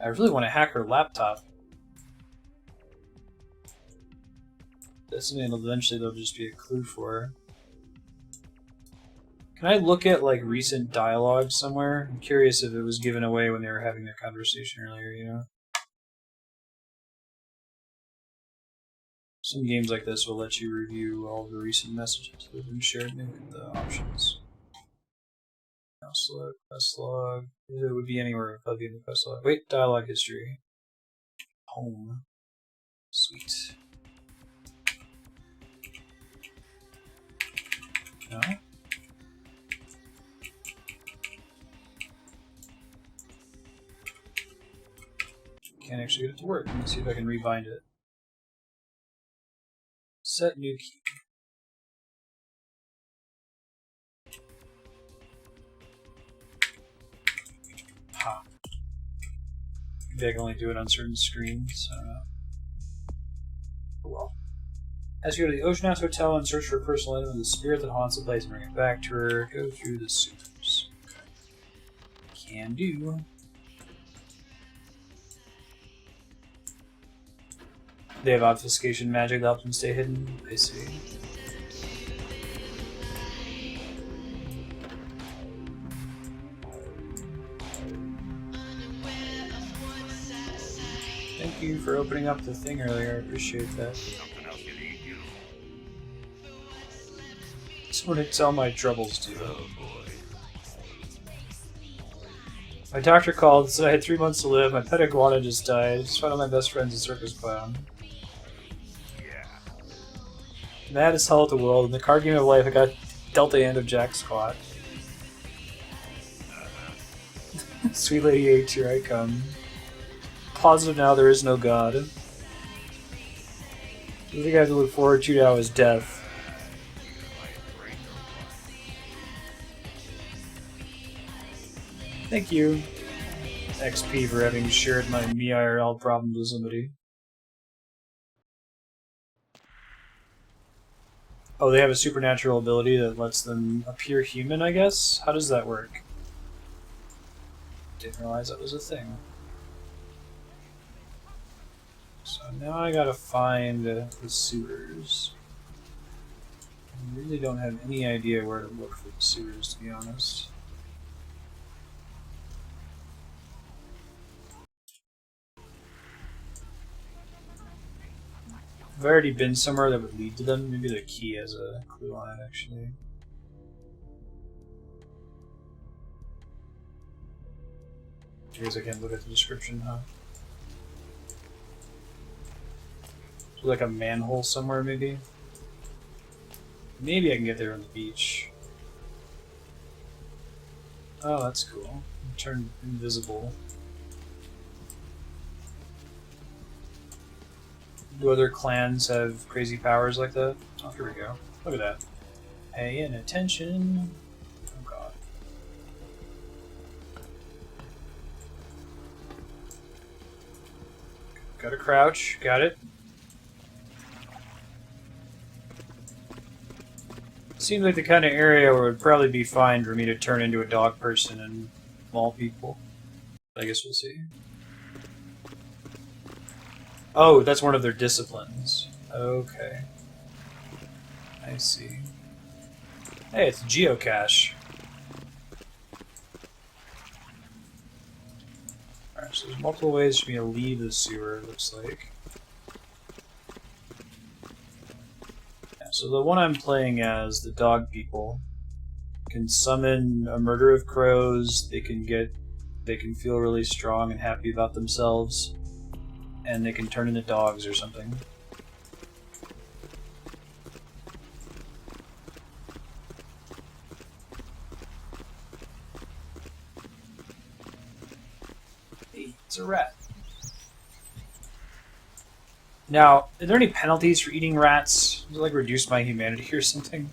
I really want to hack her laptop. This means eventually there'll just be a clue for her. Can I look at like recent dialogue somewhere? I'm curious if it was given away when they were having their conversation earlier, you know? Some games like this will let you review all the recent messages that have been shared. Look at the options. Mouse log, quest log. It would be anywhere above in the quest log. Wait, dialogue history. Home. Sweet. No? Can't actually get it to work. Let me see if I can rebind it. Set new key. Ha. Maybe I can only do it on certain screens. I don't know. Oh well. As you go to the Ocean House Hotel and search for a personal item of the spirit that haunts the place and bring it back to her, go through the sewers. Can do. They have obfuscation magic that helps them stay hidden. I see. Thank you for opening up the thing earlier. I appreciate that. Someone to tell my troubles to. Oh boy. My doctor called and said I had 3 months to live. My pet iguana just died. I just found out my best friend's a circus clown. Mad as hell at the world. In the card game of life, I got Delta End of Jack Squat. Sweet Lady H, here I come. Positive now there is no God. The thing I have to look forward to now is death. Thank you, XP, for having shared my IRL problems with somebody. Oh, they have a supernatural ability that lets them appear human, I guess? How does that work? Didn't realize that was a thing. So now I gotta find the sewers. I really don't have any idea where to look for the sewers, to be honest. I've already been somewhere that would lead to them. Maybe the key has a clue on it, actually. I guess I can't look at the description, huh? So like a manhole somewhere, maybe? Maybe I can get there on the beach. Oh, that's cool. Turn invisible. Do other clans have crazy powers like that? Oh, here we go. Look at that. Paying attention. Oh god. Gotta crouch. Got it. Seems like the kind of area where it would probably be fine for me to turn into a dog person and maul people. I guess we'll see. Oh, that's one of their disciplines. Okay. I see. Hey, it's geocache. Alright, so there's multiple ways for me to leave the sewer, it looks like. Yeah, so the one I'm playing as, the dog people, can summon a murder of crows, they can feel really strong and happy about themselves, and they can turn into dogs or something. Hey, it's a rat. Now, are there any penalties for eating rats? Does it like reduce my humanity or something?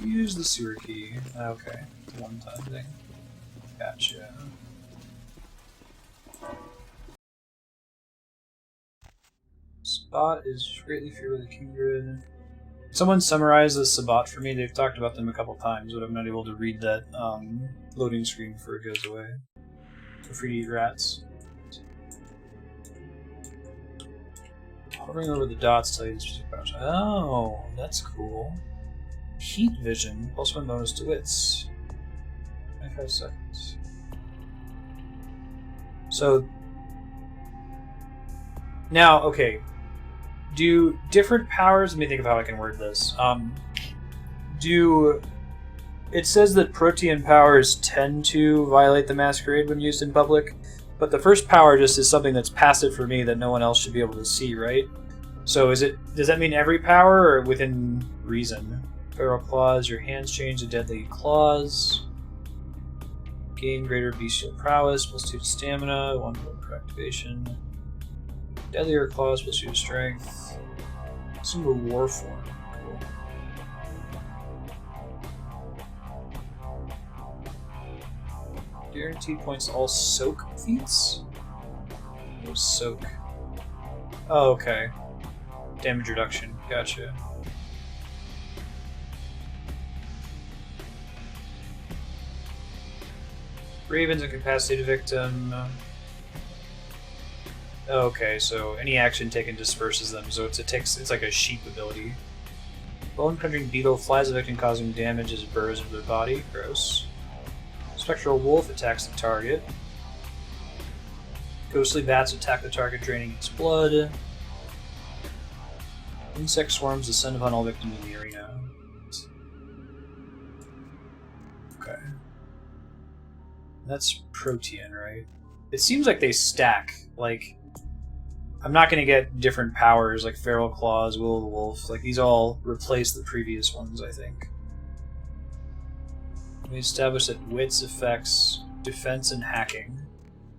Use the sewer key. Okay. One-time thing. Gotcha. Sabbat is greatly feared by the kindred. Someone summarized the Sabbat for me. They've talked about them a couple times, but I'm not able to read that loading screen before it goes away. Feel free to eat rats. Hovering over the dots tell you the specific powers. Oh, that's cool. Heat vision, +1 bonus to wits. 25 seconds. So now, okay. Do different powers? Let me think of how I can word this. It says that protean powers tend to violate the Masquerade when used in public, but the first power just is something that's passive for me that no one else should be able to see, right? So does that mean every power or within reason? Feral claws, your hands change to deadly claws. Gain greater bestial prowess, +2 to stamina, 1 for activation. Deadlier claws, +2 to strength. Single war form. Cool. Guaranteed points to all soak feats? No soak. Oh, okay. Damage reduction. Gotcha. Ravens incapacitated victim. Okay, so any action taken disperses them, so it's like a sheep ability. Bone-crunching beetle flies the victim, causing damage as it burrows into their body. Gross. Spectral wolf attacks the target. Ghostly bats attack the target, draining its blood. Insect swarms descend upon all victims in the arena. Okay. That's protean, right? It seems like they stack. Like, I'm not going to get different powers like Feral Claws, Will of the Wolf. Like, these all replace the previous ones, I think. We established that wits affects defense and hacking.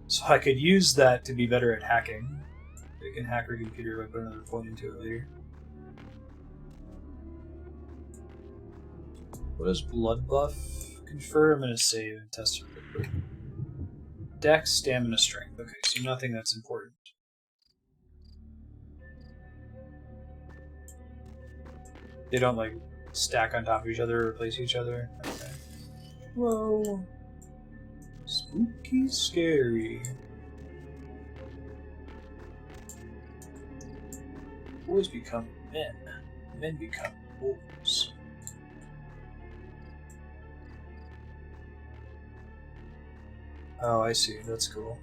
So I could use that to be better at hacking. I can hack your computer if I put another point into it later. What does blood buff confer? I'm going to save and test it real quick. Dex, stamina, strength. Okay, so nothing that's important. They don't, like, stack on top of each other, replace each other. Okay. Whoa. Spooky scary. Boys become men. Men become wolves. Oh, I see. That's cool.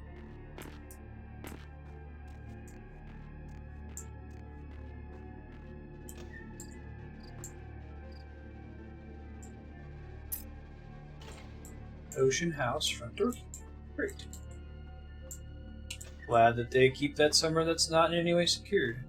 Ocean house, front door. Great. Glad that they keep that somewhere that's not in any way secured.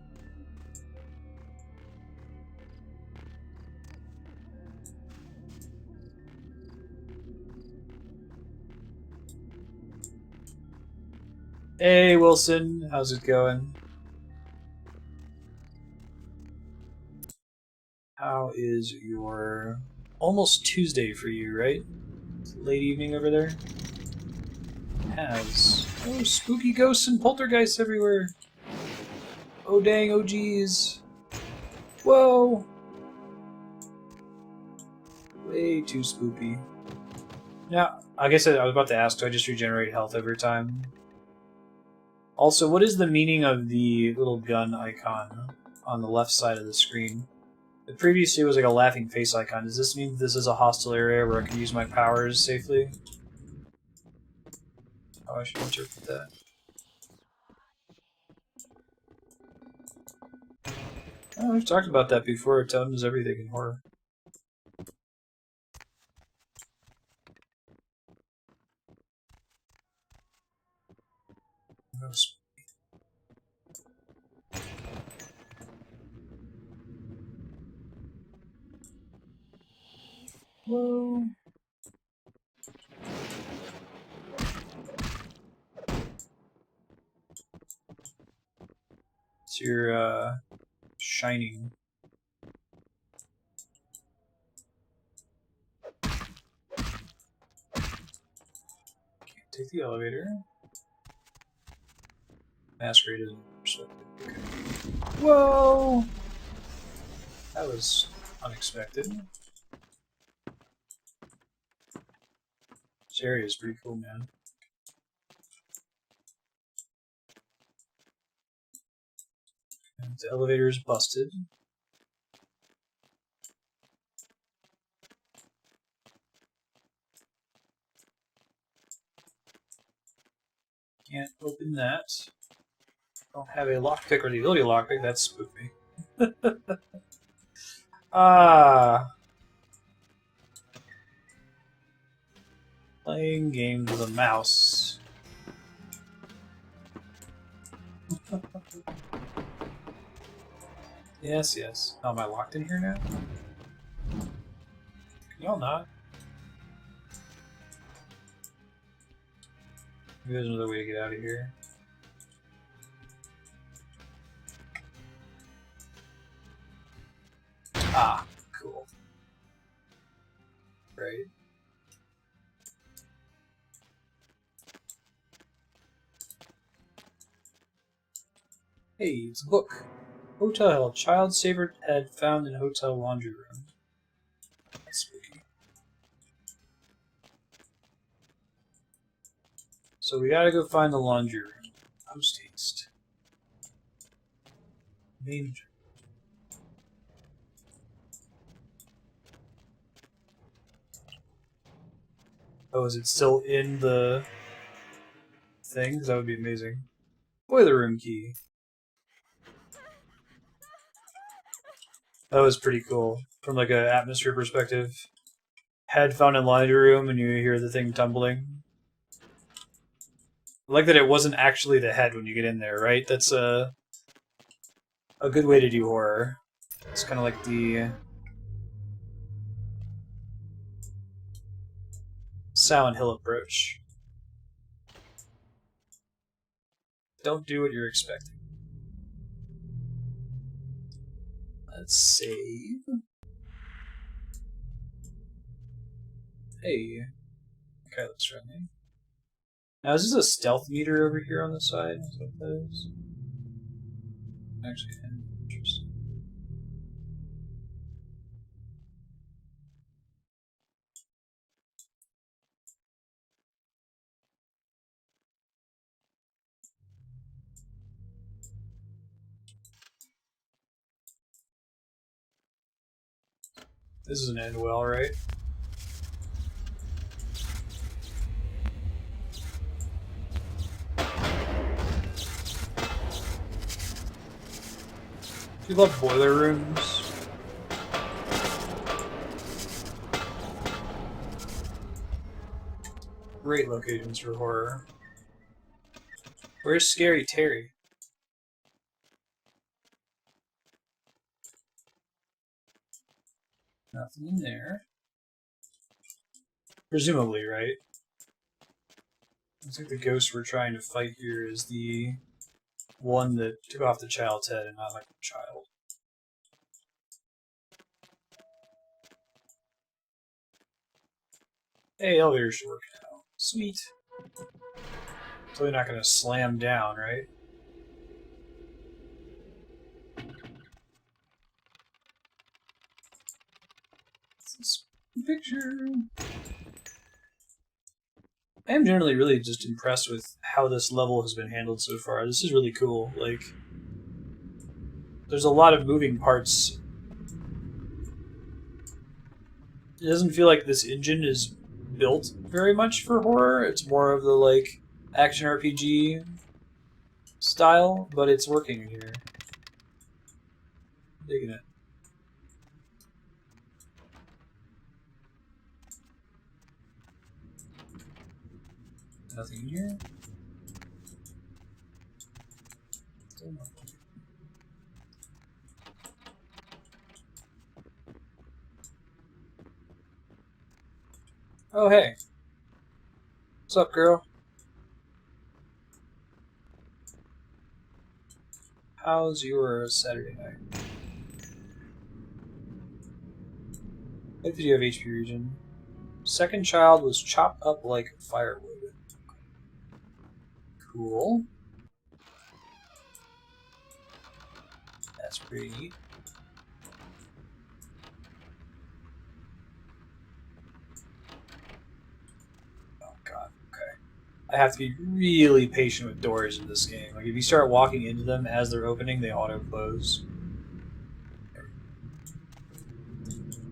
Hey Wilson, how's it going? How is your almost Tuesday for you, right? It's late evening over there. Oh, spooky ghosts and poltergeists everywhere. Oh dang, oh geez. Whoa. Way too spooky. Now, I guess I was about to ask, do I just regenerate health over time? Also, what is the meaning of the little gun icon on the left side of the screen? Previously it was like a laughing face icon. Does this mean this is a hostile area where I can use my powers safely? How I should interpret that. Oh, we've talked about that before. Totem is everything in horror. Whoa. It's your, shining. Can't take the elevator. Masquerade isn't perspective. Okay. Whoa! That was unexpected. This area is pretty cool, man. And the elevator is busted. Can't open that. Don't have a lockpick or the ability to lockpick. That's spooky. Ah. Playing games with a mouse. Yes, yes. Oh, am I locked in here now? Can y'all not? Maybe there's another way to get out of here. Ah, cool. Right. Hey, it's a book. Hotel. Child saver head found in hotel laundry room. That's spooky. So we gotta go find the laundry room. Post haste. Danger. Oh, is it still in the thing? That would be amazing. Boiler room key. That was pretty cool. From like an atmosphere perspective. Head found in laundry room and you hear the thing tumbling. I like that it wasn't actually the head when you get in there, right? That's a good way to do horror. It's kind of like the Silent Hill approach. Don't do what you're expecting. Let's save. Hey. Okay, let's try me. Now, is this a stealth meter over here on the side? Is that what that is? Actually, interesting. This doesn't end well, right? Do you love boiler rooms? Great locations for horror. Where's Scary Terry? Nothing in there. Presumably, right? Looks like the ghost we're trying to fight here is the one that took off the child's head and not like the child. Hey, elevator should work now. Sweet. Totally not gonna slam down, right? This picture. I am generally really just impressed with how this level has been handled so far. This is really cool. Like, there's a lot of moving parts. It doesn't feel like this engine is built very much for horror. It's more of the, like, action RPG style, but it's working here. Digging it. Nothing here. Oh, hey. What's up, girl? How's your Saturday night? If you have HP region. Second child was chopped up like firewood. Cool. That's pretty neat. Oh god, okay. I have to be really patient with doors in this game. Like, if you start walking into them as they're opening, they auto-close.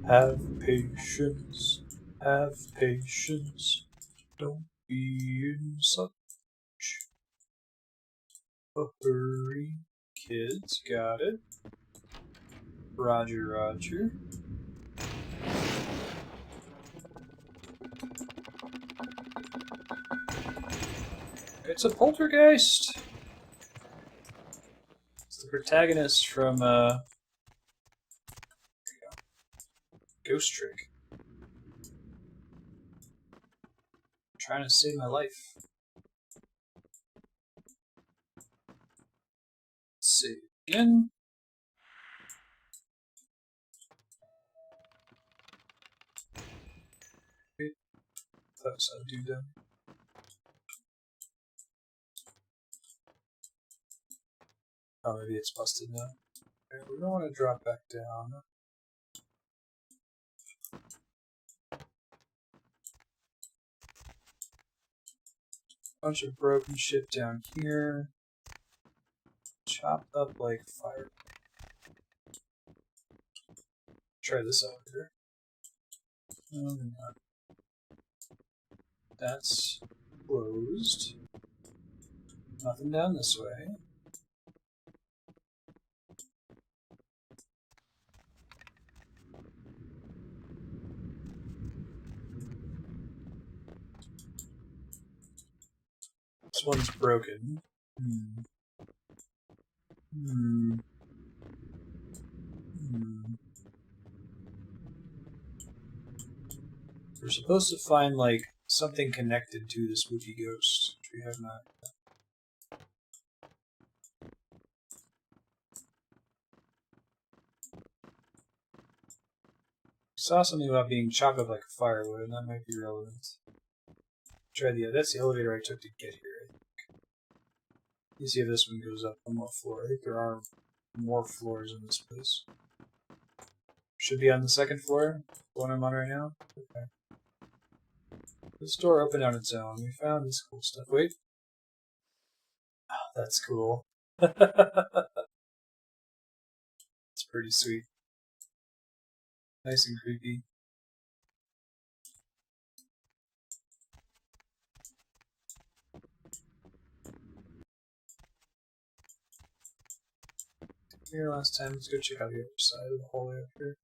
Have patience. Have patience. Don't be in such a hurry. Kids, got it. Roger, roger. It's a poltergeist! It's the protagonist from, Ghost Trick. I'm trying to save my life. Let's save again. Wait, that was a dude down. Oh, maybe it's busted now. Okay, we don't want to drop back down. Bunch of broken shit down here. Chopped up like fire. Try this out here. Oh, no. That's closed. Nothing down this way. This one's broken. We're supposed to find, like, something connected to the spooky ghost, which we have not. Saw something about being chopped up like firewood, and that might be relevant. Try the that's the elevator I took to get here, I think. You see if this one goes up one more floor. I think there are more floors in this place. Should be on the second floor, the one I'm on right now. Okay. This door opened on its own. We found this cool stuff. Wait. Oh, that's cool. It's pretty sweet. Nice and creepy. Here last time, let's go check out the other side of the hallway up here.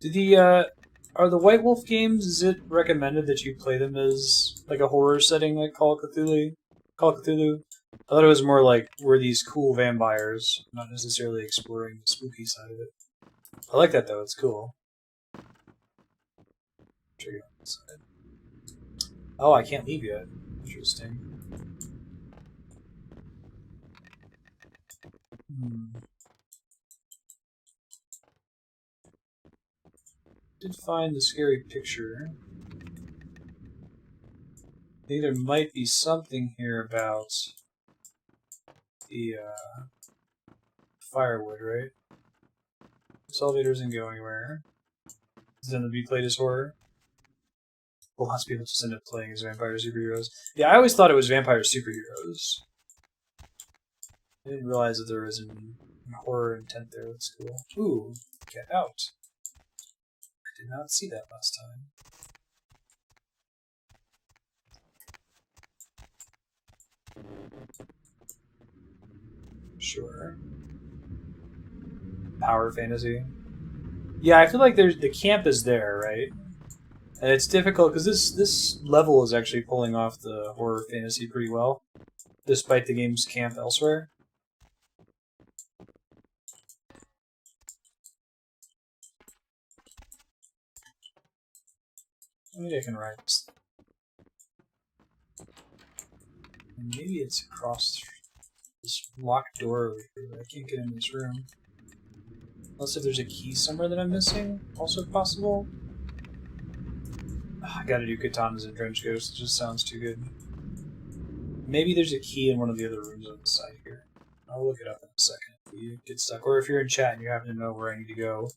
Do the are the White Wolf games, is it recommended that you play them as like a horror setting like Call of Cthulhu? I thought it was more like we're these cool vampires, not necessarily exploring the spooky side of it. I like that though, it's cool. Check it out this side. Oh, I can't leave yet. Interesting. Did find the scary picture. I think there might be something here about the firewood, right? This elevator doesn't go anywhere. Is it going to be played as horror? Well, lots of people just end up playing as vampire superheroes. Yeah, I always thought it was vampire superheroes. I didn't realize that there was an horror intent there. That's cool. Ooh, get out. I did not see that last time. Sure. Power fantasy. Yeah, I feel like the camp is there, right? And it's difficult because this level is actually pulling off the horror fantasy pretty well, despite the game's camp elsewhere. Maybe I can ride this. And maybe it's across this locked door over here. I can't get in this room. Unless if there's a key somewhere that I'm missing, also possible. I gotta do katanas and trench ghosts, it just sounds too good. Maybe there's a key in one of the other rooms on the side here. I'll look it up in a second if you get stuck. Or if you're in chat and you happen to know where I need to go,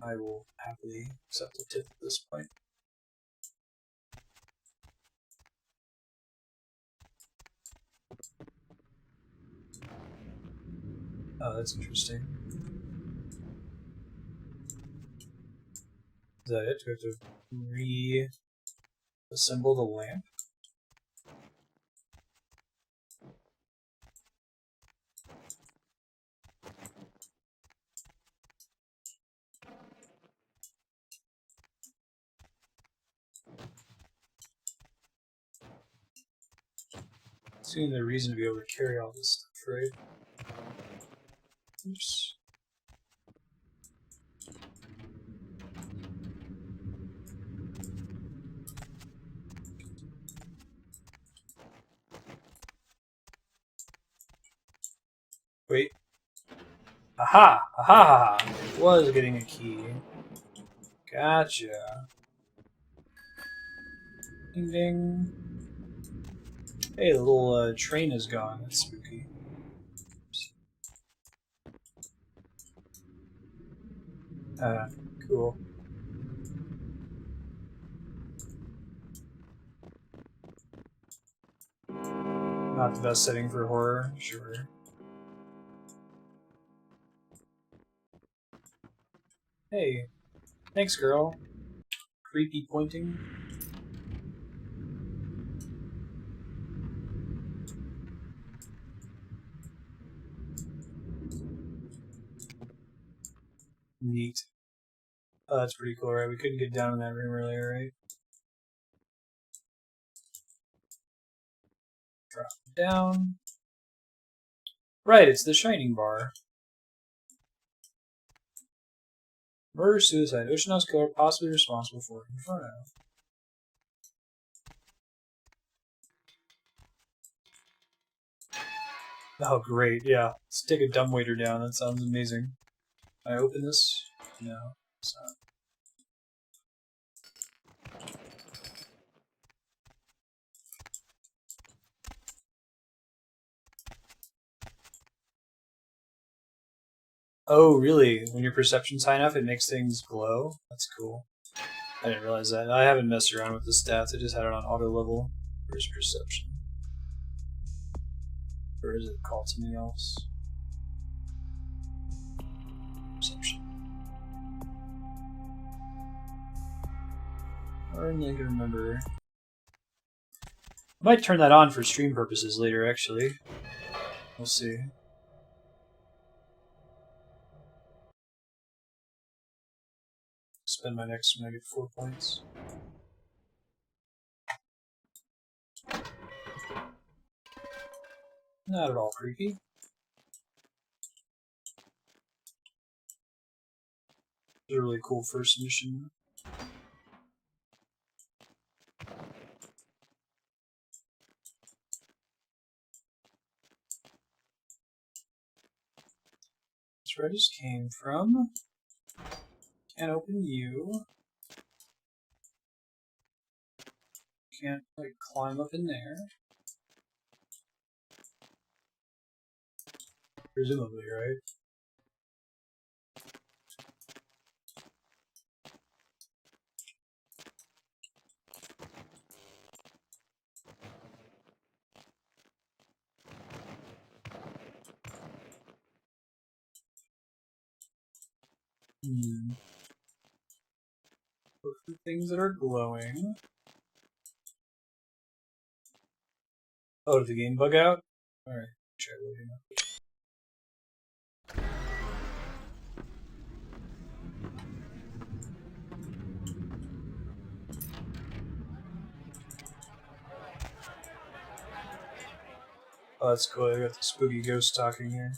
I will happily accept a tip at this point. Oh, that's interesting. Is that it? Do we have to reassemble the lamp? Seeing the reason to be able to carry all this stuff, right? Oops. Wait. Aha! Aha! Was getting a key. Gotcha. Ding ding. Hey, the little train is gone. That's spooky. Cool. Not the best setting for horror, sure. Hey, thanks, girl. Creepy pointing. Neat. Oh, that's pretty cool, right? We couldn't get down in that room earlier, right? Drop it down. Right, it's the Shining Bar. Murder, suicide. Ocean House killer possibly responsible for Inferno. Oh, great. Yeah. Let's take a dumbwaiter down. That sounds amazing. Can I open this? No. It's not. Oh, really? When your perception's high enough, it makes things glow? That's cool. I didn't realize that. I haven't messed around with the stats. I just had it on auto level. Where's perception? Or is it called something else? Perception. I don't really can remember. I might turn that on for stream purposes later, actually. We'll see. Spend my next one, I get 4 points. Not at all creepy. It's a really cool first mission. That's where I just came from. Can't open you. Can't, like, climb up in there. Presumably, right? Look for things that are glowing. Oh, did the game bug out? Alright, try loading up. Oh, that's cool. I got the spooky ghost talking here.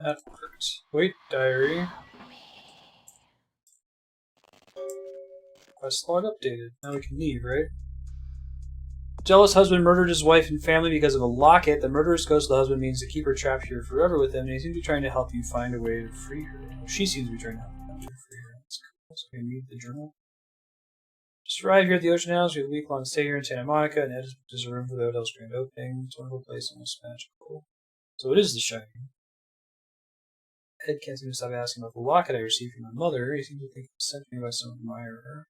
That worked. Wait, diary. Quest log updated. Now we can leave, right? Jealous husband murdered his wife and family because of a locket. The murderous ghost of the husband means to keep her trapped here forever with him, and he seems to be trying to help you find a way to free her. She seems to be trying to help you free her. That's cool. So we read the journal. Just arrived here at the Ocean House. We have a week-long stay here in Santa Monica, and Ed has booked us a room for the hotel's grand opening. It's a wonderful place, almost magical. So it is The Shining. Ed can't seem to stop asking about the locket I received from my mother. He seems to think it was sent to me by some admirer.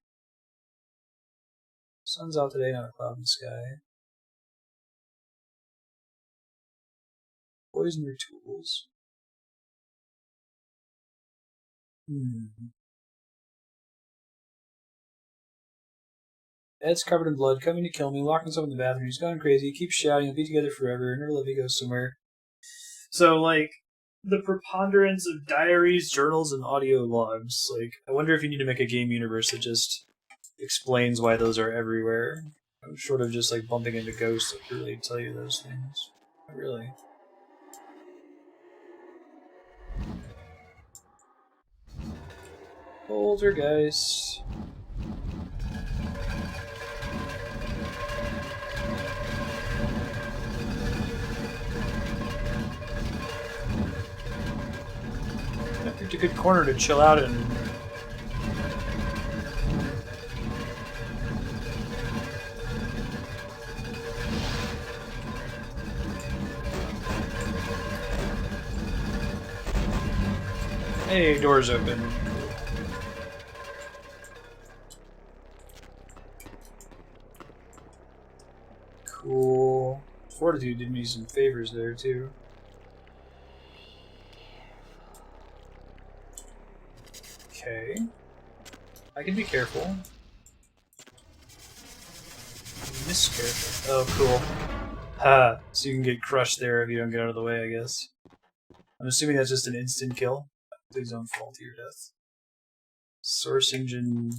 Sun's out today, not a cloud in the sky. Poison your tools. Ed's covered in blood, coming to kill me, locked himself in the bathroom. He's gone crazy. He keeps shouting, he'll be together forever. Never let me go somewhere. So, like, the preponderance of diaries, journals, and audio logs. Like, I wonder if you need to make a game universe that just explains why those are everywhere. Short of just, like, bumping into ghosts that really tell you those things. Not really. Poltergeist. I picked a good corner to chill out in. Hey, door's open. Cool. Fortitude did me some favors there, too. Okay. I can be careful. Miss careful. Oh, cool. Ha! So you can get crushed there if you don't get out of the way, I guess. I'm assuming that's just an instant kill. Please don't fall to your death. Source engine.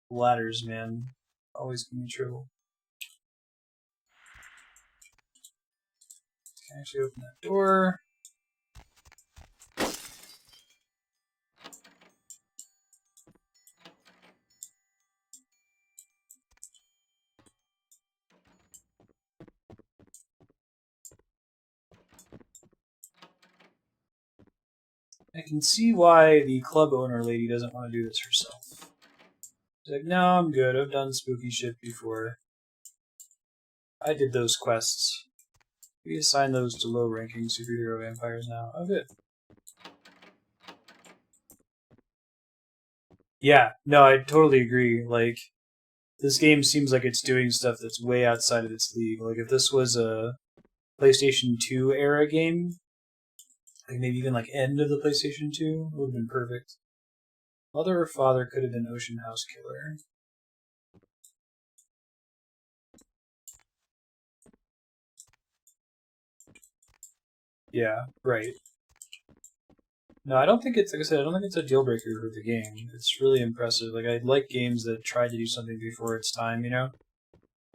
Ladders, man. Always give me trouble. Actually, open that door. I can see why the club owner lady doesn't want to do this herself. She's like, no, I'm good. I've done spooky shit before. I did those quests. We assign those to low-ranking superhero vampires now. Oh, good. Yeah, no, I totally agree. Like, this game seems like it's doing stuff that's way outside of its league. Like, if this was a PlayStation 2 era game, like maybe even like end of the PlayStation 2, it would have been perfect. Mother or father could have been Ocean House Killer. Yeah, right. No, I don't think it's, like I said, I don't think it's a deal breaker for the game. It's really impressive. Like, I like games that try to do something before its time, you know?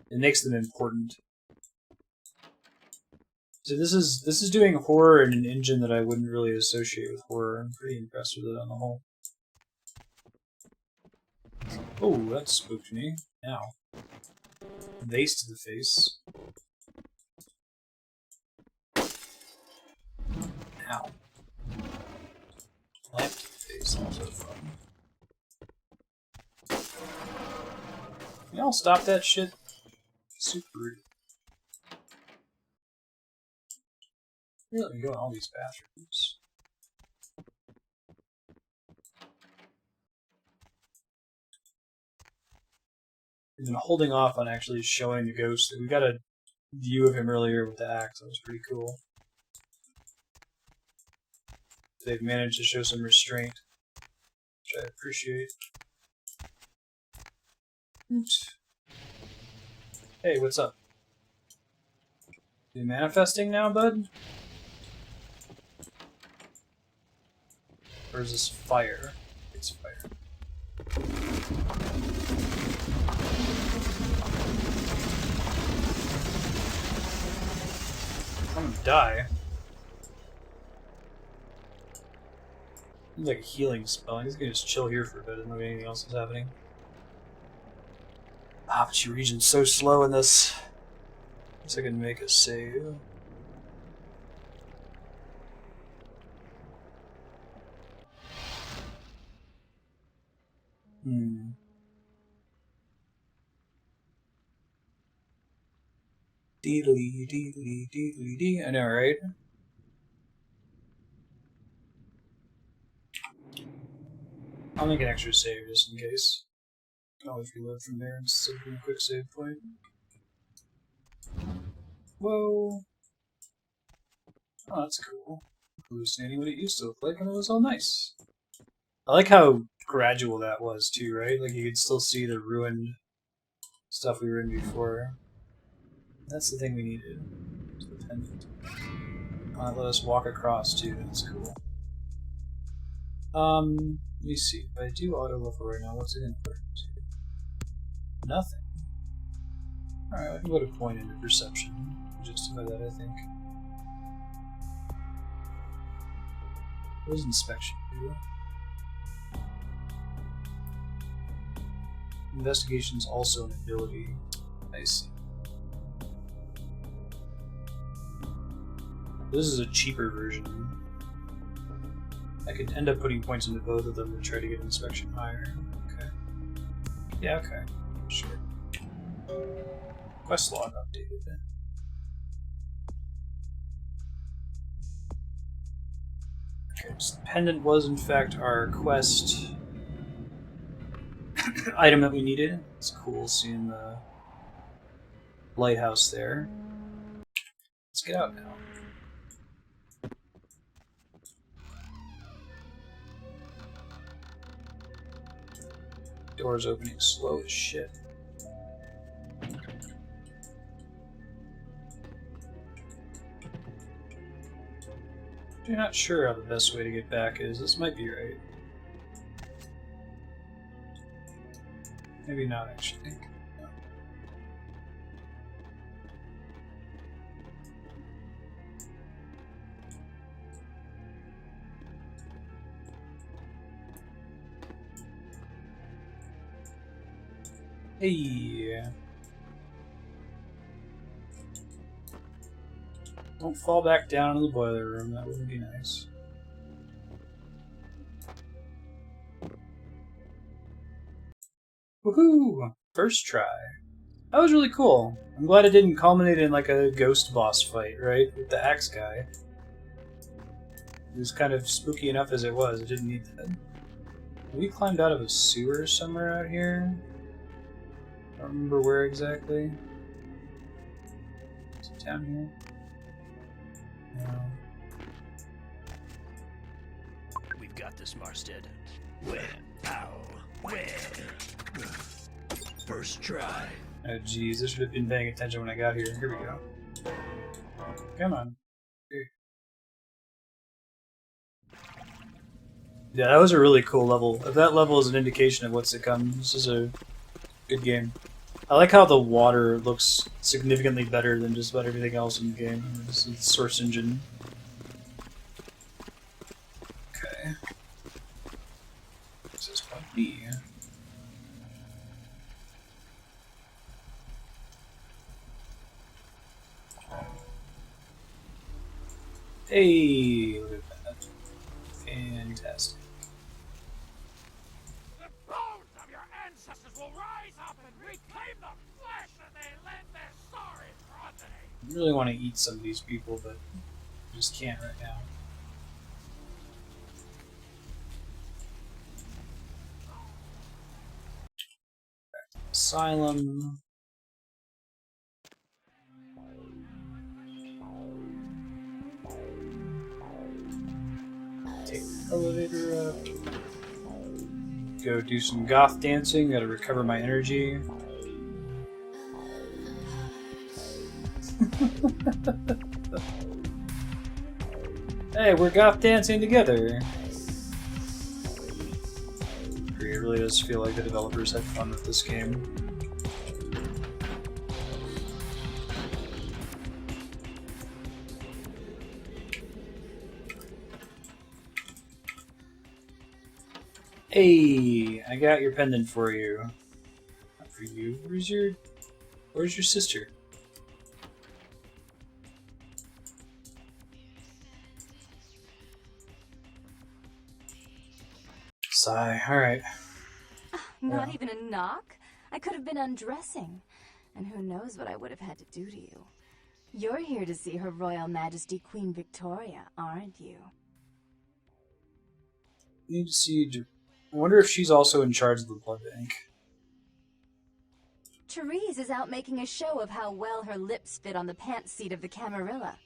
It makes them important. So this is doing horror in an engine that I wouldn't really associate with horror. I'm pretty impressed with it on the whole. Oh, that spooked me. Ow. Vase to the face. Ow. Lamp to the face, also fun. Can y'all stop that shit? Super rude. You let me go in all these bathrooms. I've been holding off on actually showing the ghost. We got a view of him earlier with the axe. That was pretty cool. They've managed to show some restraint, which I appreciate. Oops. Hey, what's up? You manifesting now, bud? Or is this fire? It's fire. I'm gonna die. It's like a healing spell. I'm just gonna chill here for a bit and know anything else is happening. Ah, but your region's so slow in this. Guess I can make a save. Deedly, deedly, deedly, dee. I know, right? I'll make an extra save just in case. I'll always reload from there instead of doing a quick save point. Whoa. Oh, that's cool. Hallucinating what it used to look like, and it was all nice. I like how gradual that was, too, right? Like, you could still see the ruined stuff we were in before. That's the thing we needed. The pendant. Let us walk across, too. That's cool. Let me see. If I do auto-level right now, what's it going to to? Nothing. Alright, I can put a point into perception to justify that, I think. What does inspection do? Investigation's also an ability. I see. This is a cheaper version. I could end up putting points into both of them to try to get inspection higher. Okay. Yeah, okay. Sure. Quest log updated then. Okay, so the pendant was in fact our quest item that we needed. It's cool seeing the lighthouse there. Let's get out now. Door's opening slow as shit. I'm not sure how the best way to get back is. This might be right. Maybe not, actually. No. Hey. Don't fall back down in the boiler room. That wouldn't be nice. Woohoo! First try. That was really cool. I'm glad it didn't culminate in like a ghost boss fight, right? With the axe guy. It was kind of spooky enough as it was. It didn't need that. We climbed out of a sewer somewhere out here. I don't remember where exactly. Is it down here? No. We've got this, Marsted. Where? How? Where? First try. Oh jeez, I should have been paying attention when I got here. Here we go. Come on. Here. Yeah, that was a really cool level. If that level is an indication of what's to come, this is a good game. I like how the water looks significantly better than just about everything else in the game. This is the source engine. Okay. This is point B. Hey, look at that. Fantastic. The bones of your ancestors will rise up and reclaim the flesh that they lent their sorry progeny. I really want to eat some of these people, but I just can't right now. Back to Asylum. Take the elevator up. Go do some goth dancing. Gotta recover my energy. Hey, we're goth dancing together. It really does feel like the developers had fun with this game. Hey, I got your pendant for you. Not for you. Where's your sister? Sigh. Alright. Not even a knock? I could have been undressing. And who knows what I would have had to do to you. You're here to see Her Royal Majesty Queen Victoria, aren't you? Need to see. I wonder if she's also in charge of the blood bank. Therese is out making a show of how well her lips fit on the pants seat of the Camarilla.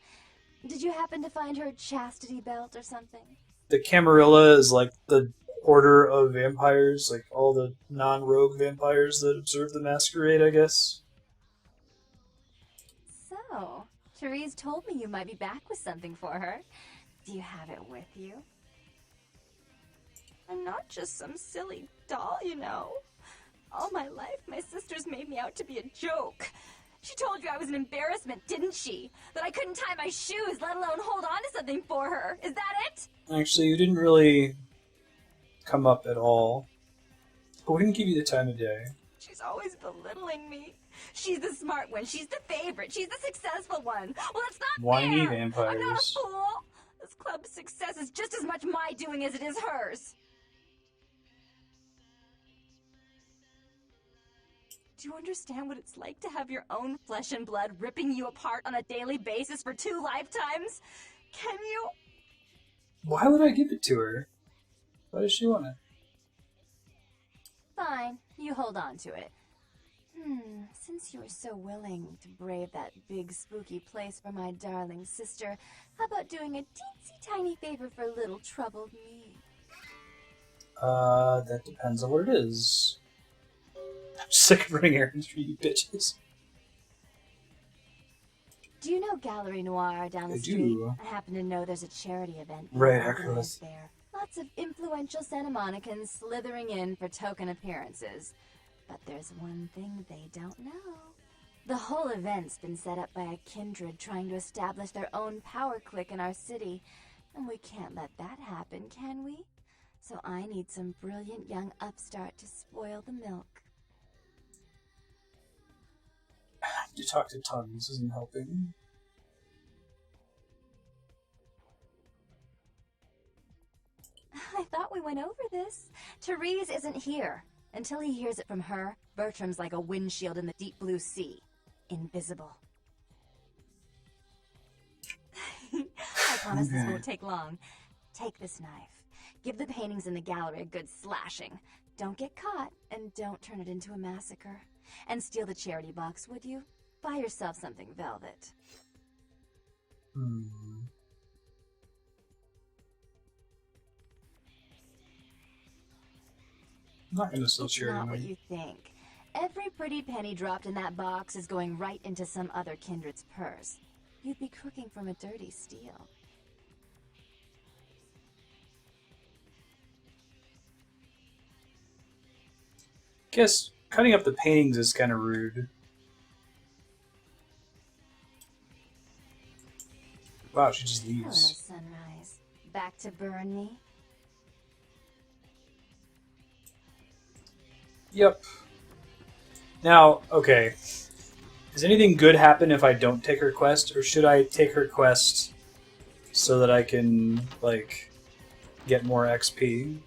Did you happen to find her chastity belt or something? The Camarilla is like the order of vampires, like all the non-rogue vampires that observe the Masquerade, I guess. So, Therese told me you might be back with something for her. Do you have it with you? I'm not just some silly doll, you know. All my life, my sisters made me out to be a joke. She told you I was an embarrassment, didn't she? That I couldn't tie my shoes, let alone hold on to something for her. Is that it? Actually, you didn't really come up at all. I wouldn't give you the time of day. She's always belittling me. She's the smart one. She's the favorite. She's the successful one. Well, it's not Whiny fair. vampires. I'm not a fool. This club's success is just as much my doing as it is hers. Do you understand what it's like to have your own flesh and blood ripping you apart on a daily basis for 2 lifetimes? Can you? Why would I give it to her? Why does she want it? Fine, you hold on to it. Since you're so willing to brave that big spooky place for my darling sister, how about doing a teensy tiny favor for little troubled me? That depends on what it is. I'm sick of running errands for you bitches. Do you know Gallery Noir down the I street? do. I happen to know there's a charity event Right, organized there. Lots of influential Santa Monicans slithering in for token appearances. But there's one thing they don't know. The whole event's been set up by a kindred trying to establish their own power clique in our city. And we can't let that happen, can we? So I need some brilliant young upstart to spoil the milk. to talk to Tung. This isn't helping. I thought we went over this. Therese isn't here. Until he hears it from her, Bertram's like a windshield in the deep blue sea. Invisible. I promise this won't take long. Take this knife. Give the paintings in the gallery a good slashing. Don't get caught, and don't turn it into a massacre. And steal the charity box, would you? Buy yourself something velvet. Hmm. I'm not gonna steal charity Not what money. you think. Every pretty penny dropped in that box is going right into some other kindred's purse. You'd be cooking from a dirty steal. Guess cutting up the paintings is kind of rude. Wow, she just Hello, leaves. sunrise. Back to burn me? Yep. Now, okay. Does anything good happen if I don't take her quest, or should I take her quest so that I can, like, get more XP?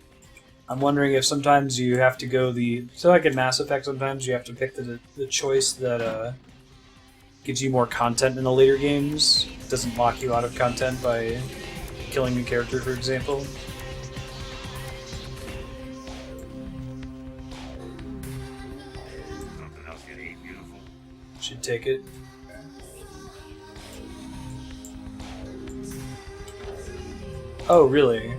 I'm wondering if sometimes you have to go the... So like in Mass Effect, sometimes you have to pick the choice that gives you more content in the later games. It doesn't lock you out of content by killing a character, for example. Something else you need, beautiful. Should take it. Oh, really?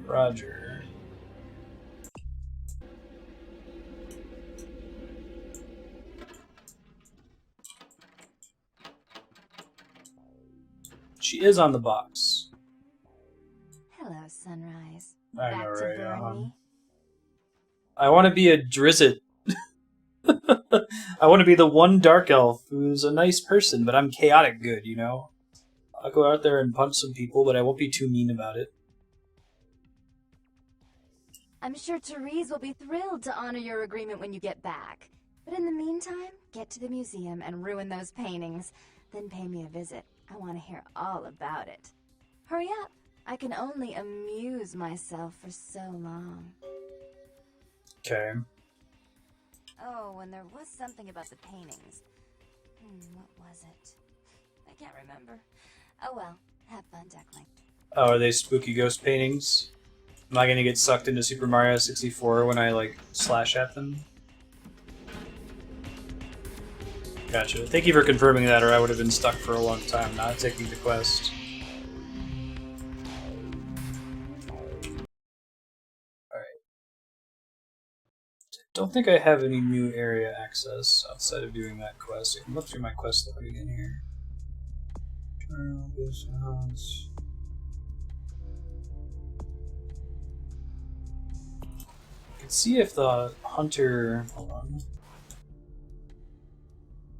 Roger. She is on the box. Hello, sunrise. I Back know, to right? burn me? I want to be a Drizzt. I want to be the one dark elf who's a nice person, but I'm chaotic good, you know? I'll go out there and punch some people, but I won't be too mean about it. I'm sure Therese will be thrilled to honor your agreement when you get back. But in the meantime, get to the museum and ruin those paintings. Then pay me a visit. I want to hear all about it. Hurry up. I can only amuse myself for so long. Okay. Oh, and there was something about the paintings. What was it? I can't remember. Oh well, have fun, Duckling. Oh, are they spooky ghost paintings? Am I gonna get sucked into Super Mario 64 when I, like, slash at them? Gotcha. Thank you for confirming that, or I would have been stuck for a long time not taking the quest. Alright. Don't think I have any new area access outside of doing that quest. I can look through my quest log again here. I can see if the hunter... Hold on.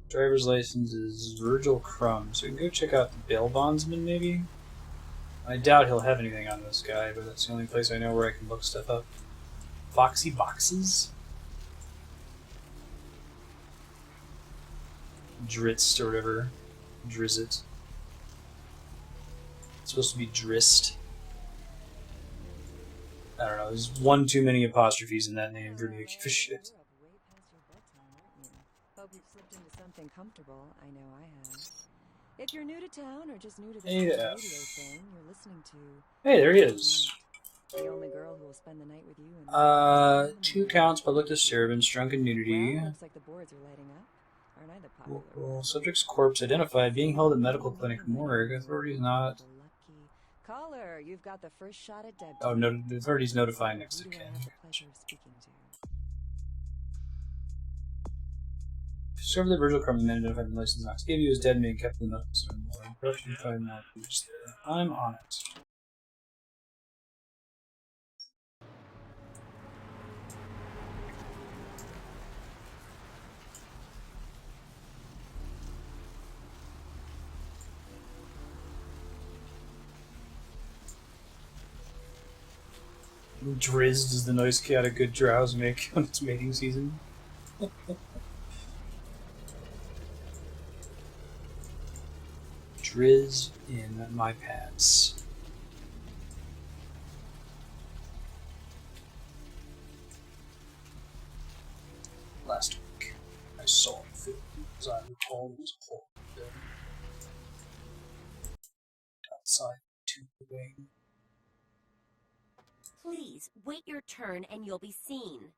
Driver's license is Virgil Crumb, so we can go check out the bail bondsman, maybe? I doubt he'll have anything on this guy, but that's the only place I know where I can look stuff up. Foxy Boxes? Dritzt or whatever. Drizzit. It's supposed to be Drist. I don't know, there's one too many apostrophes in that name for me to give a shit. Hope you've slipped into something comfortable. I know I have. If you're new to town or just new to this Yeah. radio thing, you're listening to... Hey, there he is. The only girl who will spend the night with you and 2 counts, public disturbance, drunken nudity. Well, looks like the boards are lighting up. Aren't I the popular one? Subject's corpse identified, being held at medical clinic morgue. Authorities not. Caller, you've got the first shot at dead. Oh, no, the authorities notifying next Who of do I kin. have the pleasure of speaking to? Discovered the Virgil Crumb man identified in the license Knox gave you as dead and being kept in the medical center morgue. Production 5 not reached there. I'm on it. Drizzed is the noise chaotic good drows make when it's mating season. Drizz in my pants. Last week, I saw him film as I recall was horrible. Outside to the wing. Please, wait your turn and you'll be seen.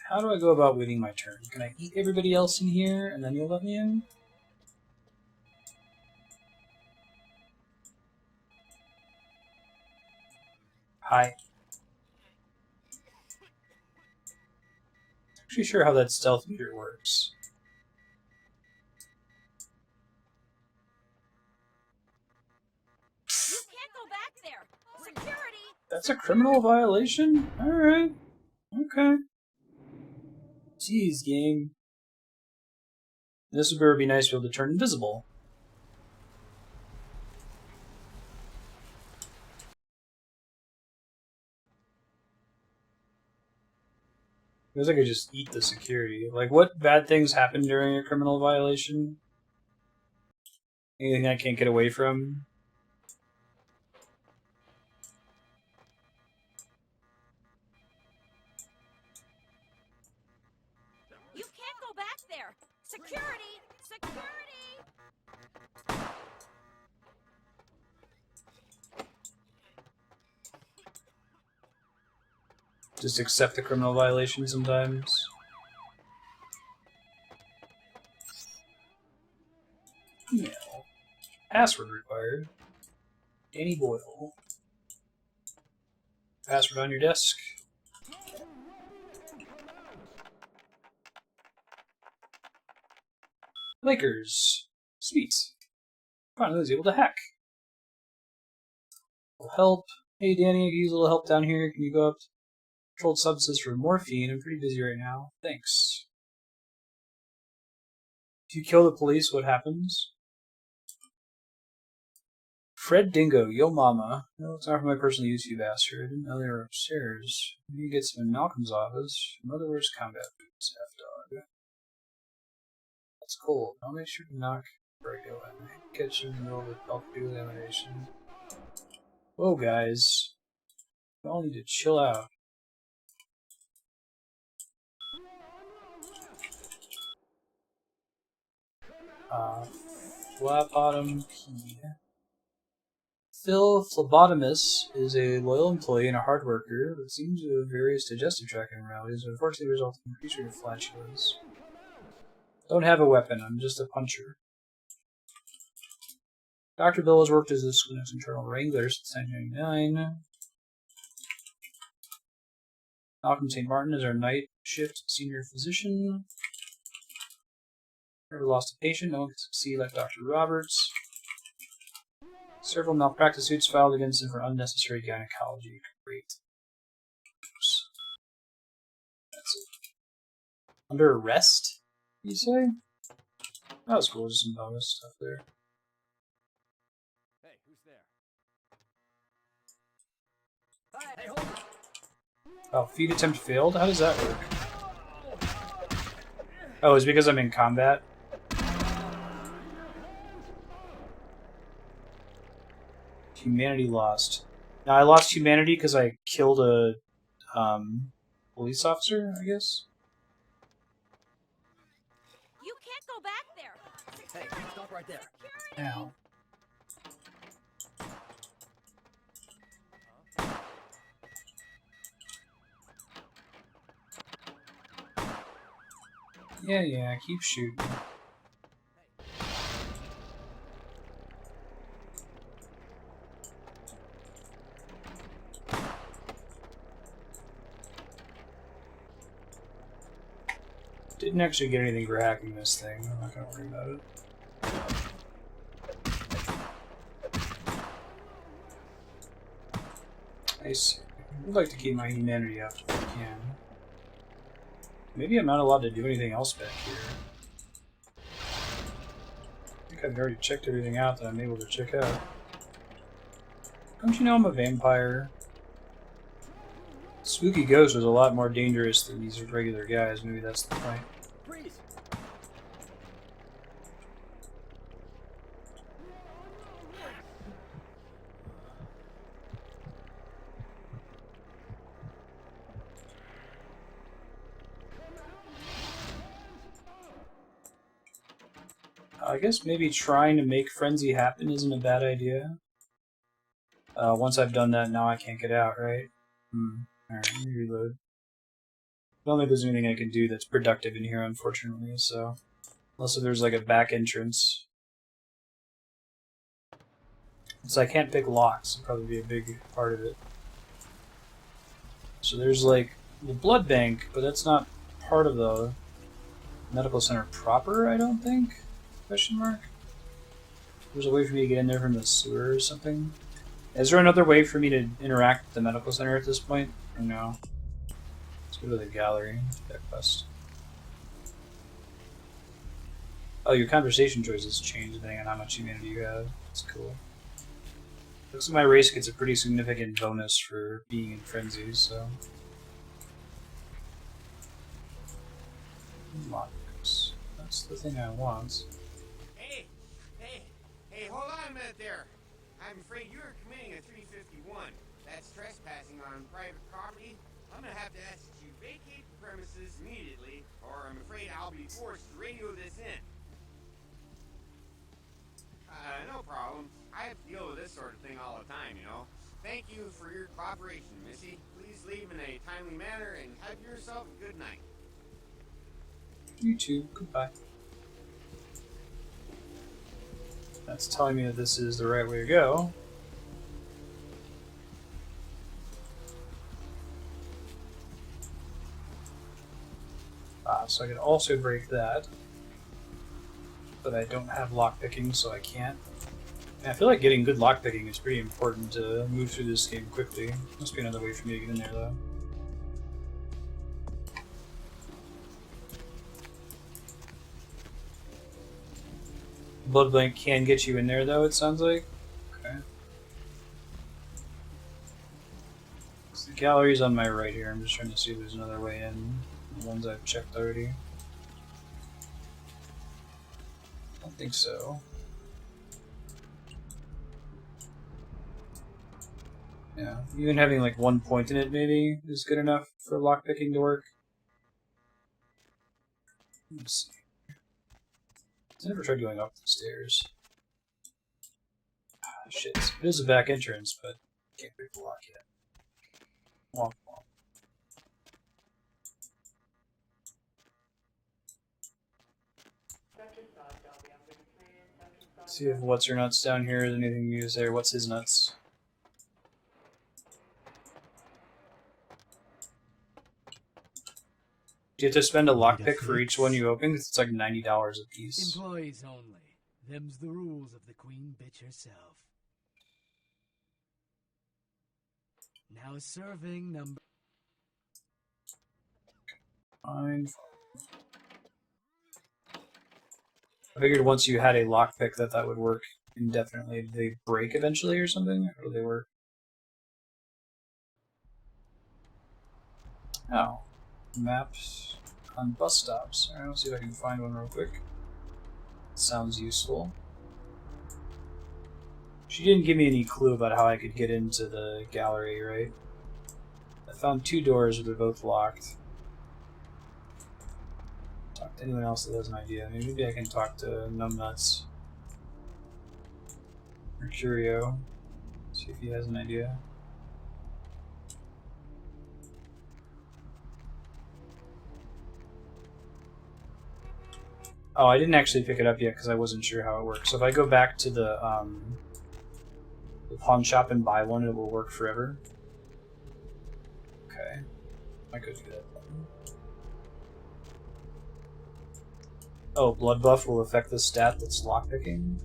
How do I go about waiting my turn? Can I eat everybody else in here and then you'll let me in? Hi. Actually sure how that stealth meter works. You can't go back there! Security! That's a criminal violation? Alright. Okay. Jeez, game. This would be nice to be able to turn invisible. I guess I could just eat the security. Like, what bad things happen during a criminal violation? Anything I can't get away from? You can't go back there! Security! Security! Just accept the criminal violation sometimes. Email. Password required. Danny Boyle. Password on your desk. Lakers. Sweet. Finally was able to hack. Help. Hey Danny, I could use a little help down here. Can you go up? Controlled substances for morphine. I'm pretty busy right now. Thanks. If you kill the police, what happens? Fred Dingo, yo mama. No, it's not for my personal use, you bastard. I didn't know they were upstairs. Maybe you get some in Malcolm's office. Your mother wears combat boots, F-dog. That's cool. I'll make sure to knock radio at night. Catch you in the middle of the examination. Whoa, guys. We all need to chill out. Flat bottom P. Phil Phlebotomus is a loyal employee and a hard worker, but seems to have various digestive tract abnormalities, unfortunately resulting in increased flatulence. Don't have a weapon, I'm just a puncher. Dr. Bill has worked as a school's internal wrangler since 1999. Malcolm St. Martin is our night shift senior physician. Never lost a patient, no one can succeed like Dr. Roberts. Several malpractice suits filed against him for unnecessary gynecology. Great. Oops. That's it. Under arrest, you say? That was cool, just some bonus stuff there. Hey, who's there? Hey, hold on. Oh, feed attempt failed? How does that work? Oh, it's because I'm in combat? Humanity lost. Now, I lost humanity because I killed a police officer, I guess? You can't go back there! Hey, stop right there. Ow. Yeah, keep shooting. Didn't actually get anything for hacking this thing. I'm not gonna worry about it. Nice. I'd like to keep my humanity up if I can. Maybe I'm not allowed to do anything else back here. I think I've already checked everything out that I'm able to check out. Don't you know I'm a vampire? Spooky Ghost was a lot more dangerous than these regular guys. Maybe that's the point. Freeze! I guess maybe trying to make frenzy happen isn't a bad idea. Once I've done that, now I can't get out, right? Alright, let me reload. I don't think there's anything I can do that's productive in here, unfortunately, so... Unless there's like a back entrance. So I can't pick locks, would probably be a big part of it. So there's like the blood bank, but that's not part of the medical center proper, I don't think? Question mark? There's a way for me to get in there from the sewer or something? Is there another way for me to interact with the medical center at this point? Or no? Let's go to the gallery. That quest. Oh, your conversation choices change depending on how much humanity you have. That's cool. Looks like my race gets a pretty significant bonus for being in frenzies, so... Unlocks. That's the thing I want. Hey, hold on a minute there. I'm afraid you're committing a 351. That's trespassing on private property. I'm gonna have to ask that you vacate the premises immediately, or I'm afraid I'll be forced to radio this in. No problem. I have to deal with this sort of thing all the time, you know. Thank you for your cooperation, Missy. Please leave in a timely manner and have yourself a good night. You too. Goodbye. That's telling me that this is the right way to go. So I could also break that. But I don't have lockpicking, so I can't. And I feel like getting good lockpicking is pretty important to move through this game quickly. Must be another way for me to get in there, though. Blood Blank can get you in there, though, it sounds like. Okay. So the gallery's on my right here. I'm just trying to see if there's another way in. The ones I've checked already. I don't think so. Yeah, even having like one point in it maybe is good enough for lockpicking to work. Let's see. I've never tried going up the stairs. Ah, shit. It is a back entrance, but can't break the lock yet. Womp womp. See if what's her nuts down here is anything new to say, or what's his nuts. Do you have to spend a lockpick for each one you open? It's like $90 a piece. Employees only. Them's the rules of the queen bitch herself. Now serving number... Fine. I figured once you had a lockpick that would work indefinitely. Do they break eventually or something? Or do they work? Oh. Maps on bus stops. Alright, let's see if I can find one real quick. Sounds useful. She didn't give me any clue about how I could get into the gallery, right? I found 2 doors, but they're both locked. Talk to anyone else that has an idea. Maybe I can talk to Numbnuts. Mercurio. See if he has an idea. Oh, I didn't actually pick it up yet because I wasn't sure how it works. So if I go back to the pawn shop and buy one, it will work forever. Okay. I could do that. Oh, blood buff will affect the stat that's lockpicking?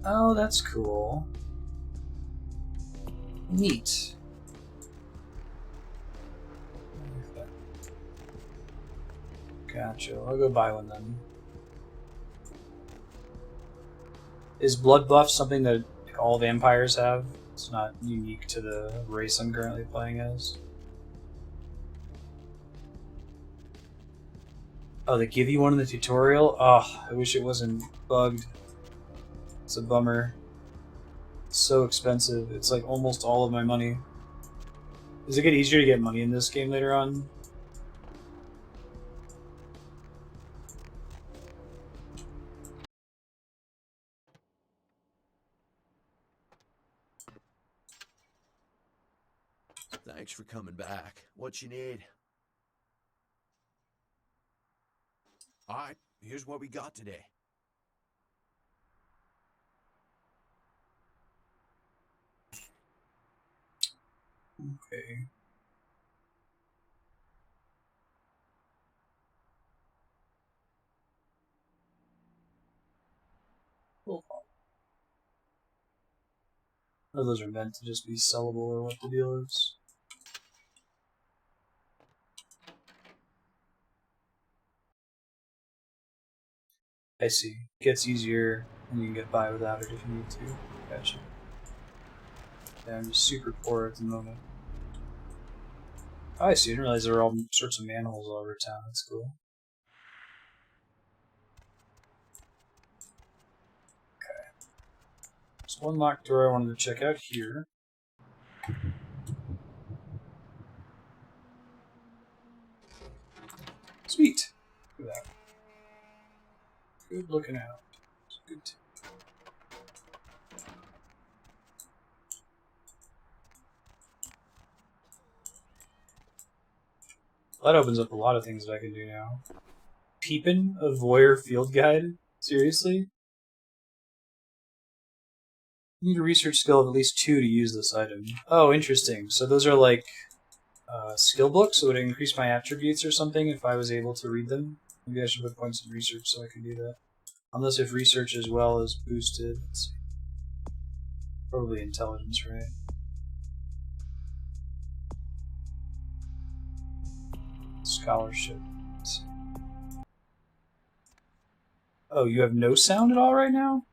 Oh, that's cool. Neat. Gotcha. I'll go buy one then. Is blood buff something that all vampires have? It's not unique to the race I'm currently playing as. Oh, they give you one in the tutorial? Oh, I wish it wasn't bugged. It's a bummer. It's so expensive. It's like almost all of my money. Does it get easier to get money in this game later on? Thanks for coming back. What you need? Alright, here's what we got today. Okay. Cool. Oh, those are meant to just be sellable or what the deal is. I see. Gets easier and you can get by without it if you need to. Gotcha. Yeah, I'm just super poor at the moment. Oh, I see. I didn't realize there were all sorts of manholes all over town. That's cool. Okay. There's one locked door I wanted to check out here. Sweet. Look at that. Good looking out. It's good too. That opens up a lot of things that I can do now. Peepin', a voyeur field guide? Seriously? You need a research skill of at least 2 to use this item. Oh, interesting. So those are like skill books, so it would increase my attributes or something if I was able to read them. Maybe I should put points in research so I can do that. Unless if research as well is boosted. Let's see. Probably intelligence, right? Scholarship. Let's see. Oh, you have no sound at all right now?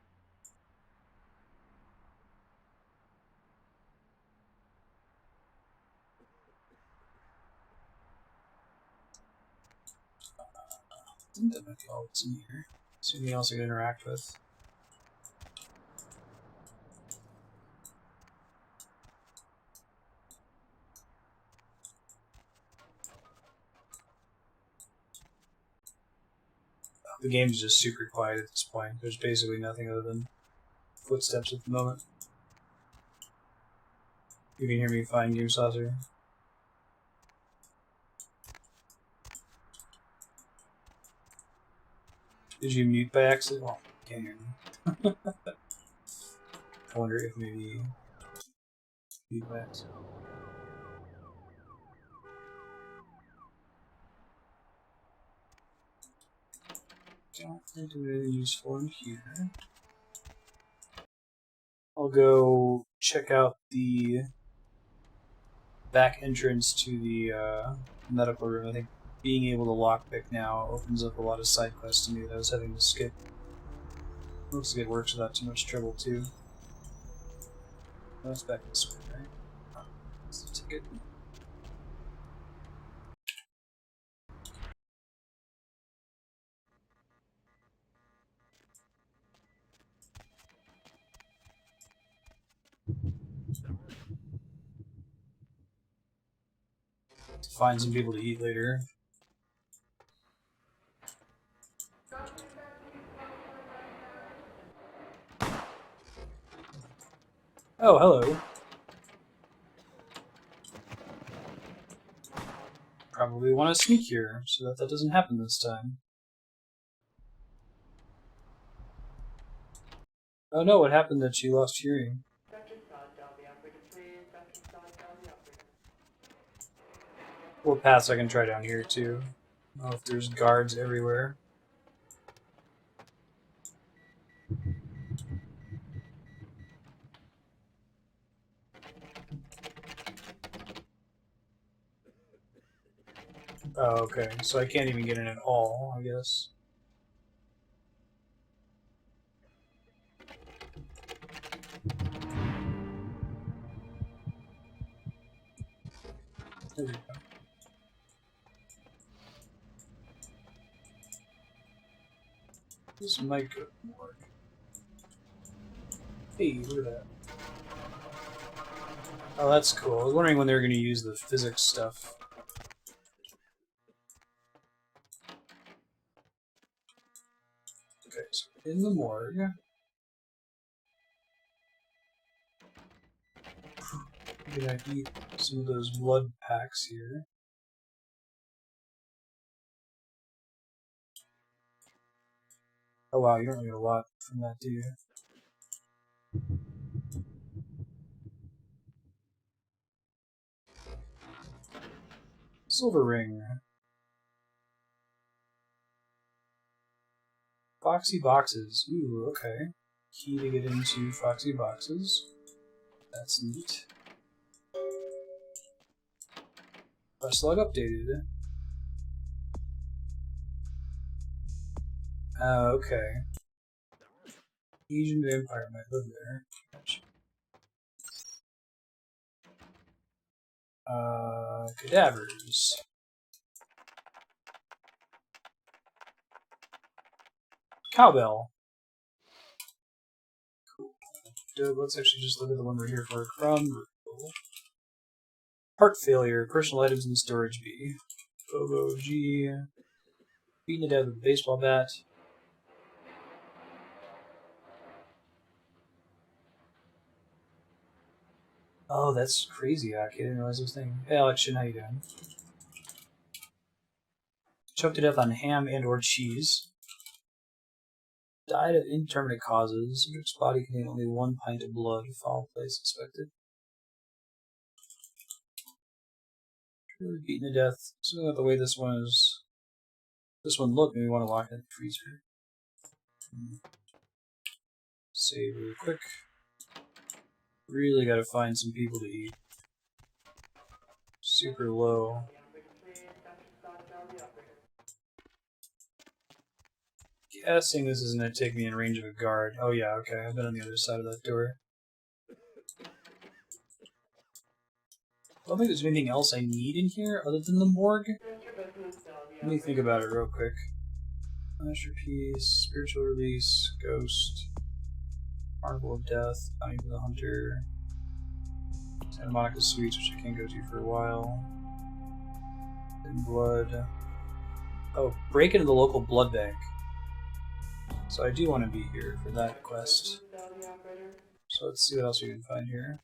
I think that might be all that's in here. Is there anything else I can interact with? The game's just super quiet at this point. There's basically nothing other than footsteps at the moment. You can hear me fine, Game Saucer. Did you mute by accident? Well, can't hear me. I wonder if maybe mute by accident. Don't think there's anything useful in here. I'll go check out the back entrance to the medical room. I think being able to lockpick now opens up a lot of side quests to me that I was having to skip. Looks like it works without too much trouble too. That's back this way, right? Oh, that's the ticket. To find some people to eat later. Oh, hello. Probably want to sneak here so that that doesn't happen this time. Oh no, what happened that she lost hearing? Or paths I can try down here too. Oh, if there's guards everywhere. Oh, okay. So I can't even get in at all, I guess. There we go. This might go to the morgue. Hey, look at that. Oh, that's cool. I was wondering when they were going to use the physics stuff. Okay, so in the morgue. I'm gonna eat some of those blood packs here. Oh wow, you don't get a lot from that, do you? Silver ring. Foxy boxes. Ooh, okay. Key to get into foxy boxes. That's neat. Quest log updated. Okay. Asian vampire might live there. Cadavers. Cowbell. Cool. Let's actually just look at the one we're here for. Crumb. Cool. Heart failure. Personal items in storage B. Bobo G. Beating it out with a baseball bat. Oh, that's crazy, Aki. I didn't realize this thing. Hey, Alex, how you doing? Choked to death on ham and or cheese. Died of indeterminate causes. Subject's body contained only 1 pint of blood. Foul play suspected. Really beaten to death. So about the way this one is. This one looked, maybe want to lock it in the freezer. Save real quick. Really gotta find some people to eat. Super low. Guessing this isn't gonna take me in range of a guard. Oh yeah, okay, I've been on the other side of that door. I don't think there's anything else I need in here other than the morgue. Let me think about it real quick. Slasherpiece, spiritual release, ghost, Carnival of Death, Bounty for the Hunter, Santa Monica Suites, which I can't go to for a while. In blood. Oh, break into the local blood bank. So I do want to be here for that quest. So let's see what else we can find here.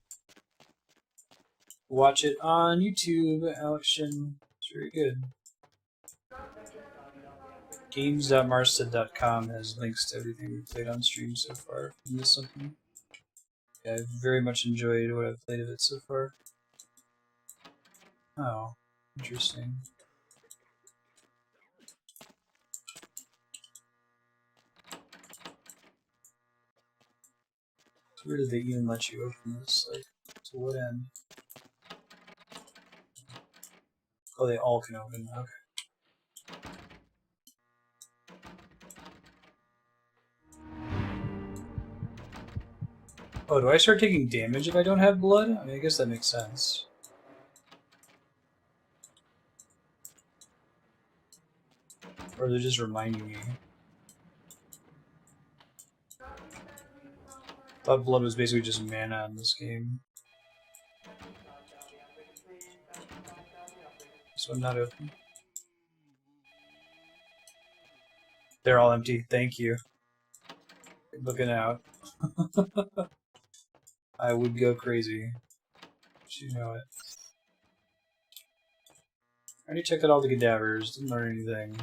Watch it on YouTube, Alex Shin. It's very good. Games.marsted.com has links to everything we've played on stream so far. If you missed something. Yeah, I've very much enjoyed what I've played of it so far. Oh, interesting. Where did they even let you open this? Like, to what end? Oh, they all can open. Okay. Oh, do I start taking damage if I don't have blood? I mean, I guess that makes sense. Or they're just reminding me. Thought blood was basically just mana in this game. This one not open. They're all empty. Thank you. Looking out. I would go crazy. You know it. I already checked out all the cadavers. Didn't learn anything.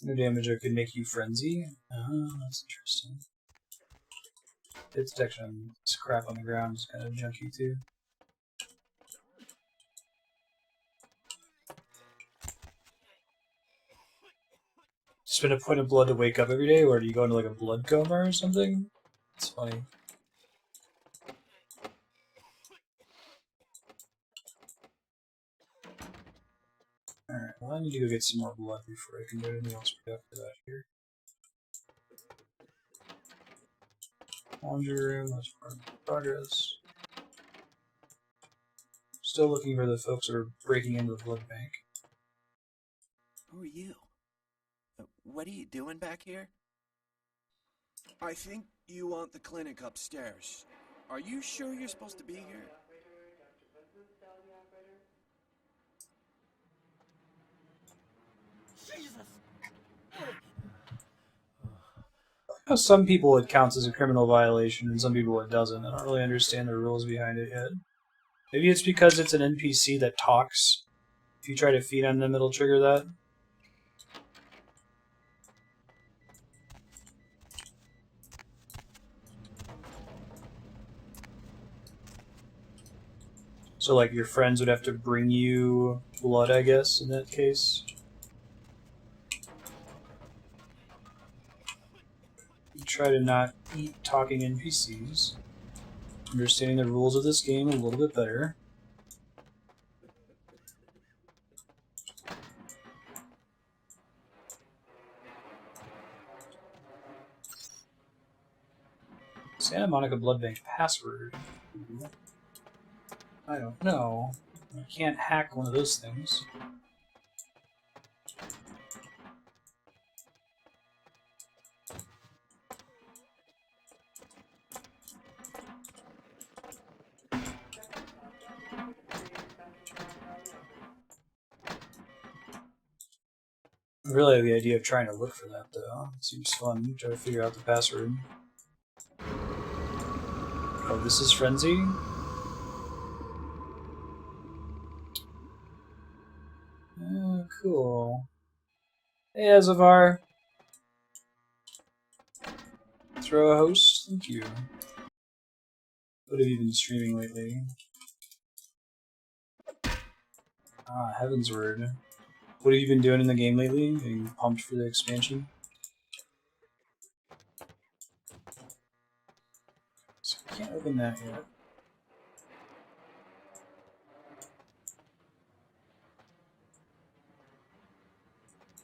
No damage or could make you frenzy? Oh, that's interesting. Its detection, this crap on the ground is kind of junky too. Spend a point of blood to wake up every day, or do you go into like a blood coma or something? It's funny. Alright, well I need to go get some more blood before I can do anything else productive out here. Laundry room, that's part of progress. Still looking for the folks that are breaking into the blood bank. Who are you? What are you doing back here? I think you want the clinic upstairs. Are you sure you're supposed to be here? How some people it counts as a criminal violation and some people it doesn't. I don't really understand the rules behind it yet. Maybe it's because it's an NPC that talks. If you try to feed on them, it'll trigger that. So, like, your friends would have to bring you blood, I guess, in that case. You try to not eat talking NPCs. Understanding the rules of this game a little bit better. Santa Monica Blood Bank password. I don't know. I can't hack one of those things. I really like the idea of trying to look for that, though. It seems fun. Try to figure out the password. Oh, this is Frenzy? Oh, cool. Hey, Azavar. Throw a host? Thank you. What have you been streaming lately? Ah, Heaven's Word. What have you been doing in the game lately? Getting pumped for the expansion? So I can't open that yet.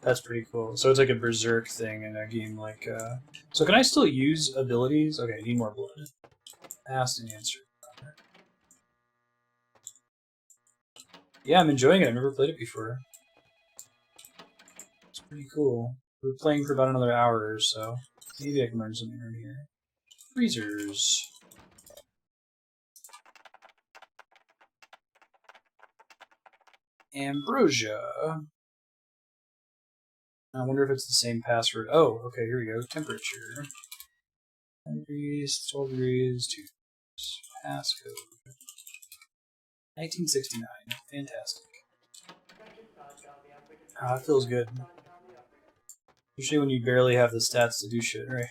That's pretty cool. So it's like a berserk thing in a game like, So can I still use abilities? Okay, I need more blood. Asked and answered. Yeah, I'm enjoying it. I've never played it before. It's pretty cool. We're playing for about another hour or so. Maybe I can learn something right here. Freezers. Ambrosia. I wonder if it's the same password. Oh, okay, here we go. Temperature. 10 degrees, 12 degrees, 2 degrees. Passcode. 1969. Fantastic. Ah, it feels good. Especially when you barely have the stats to do shit, right?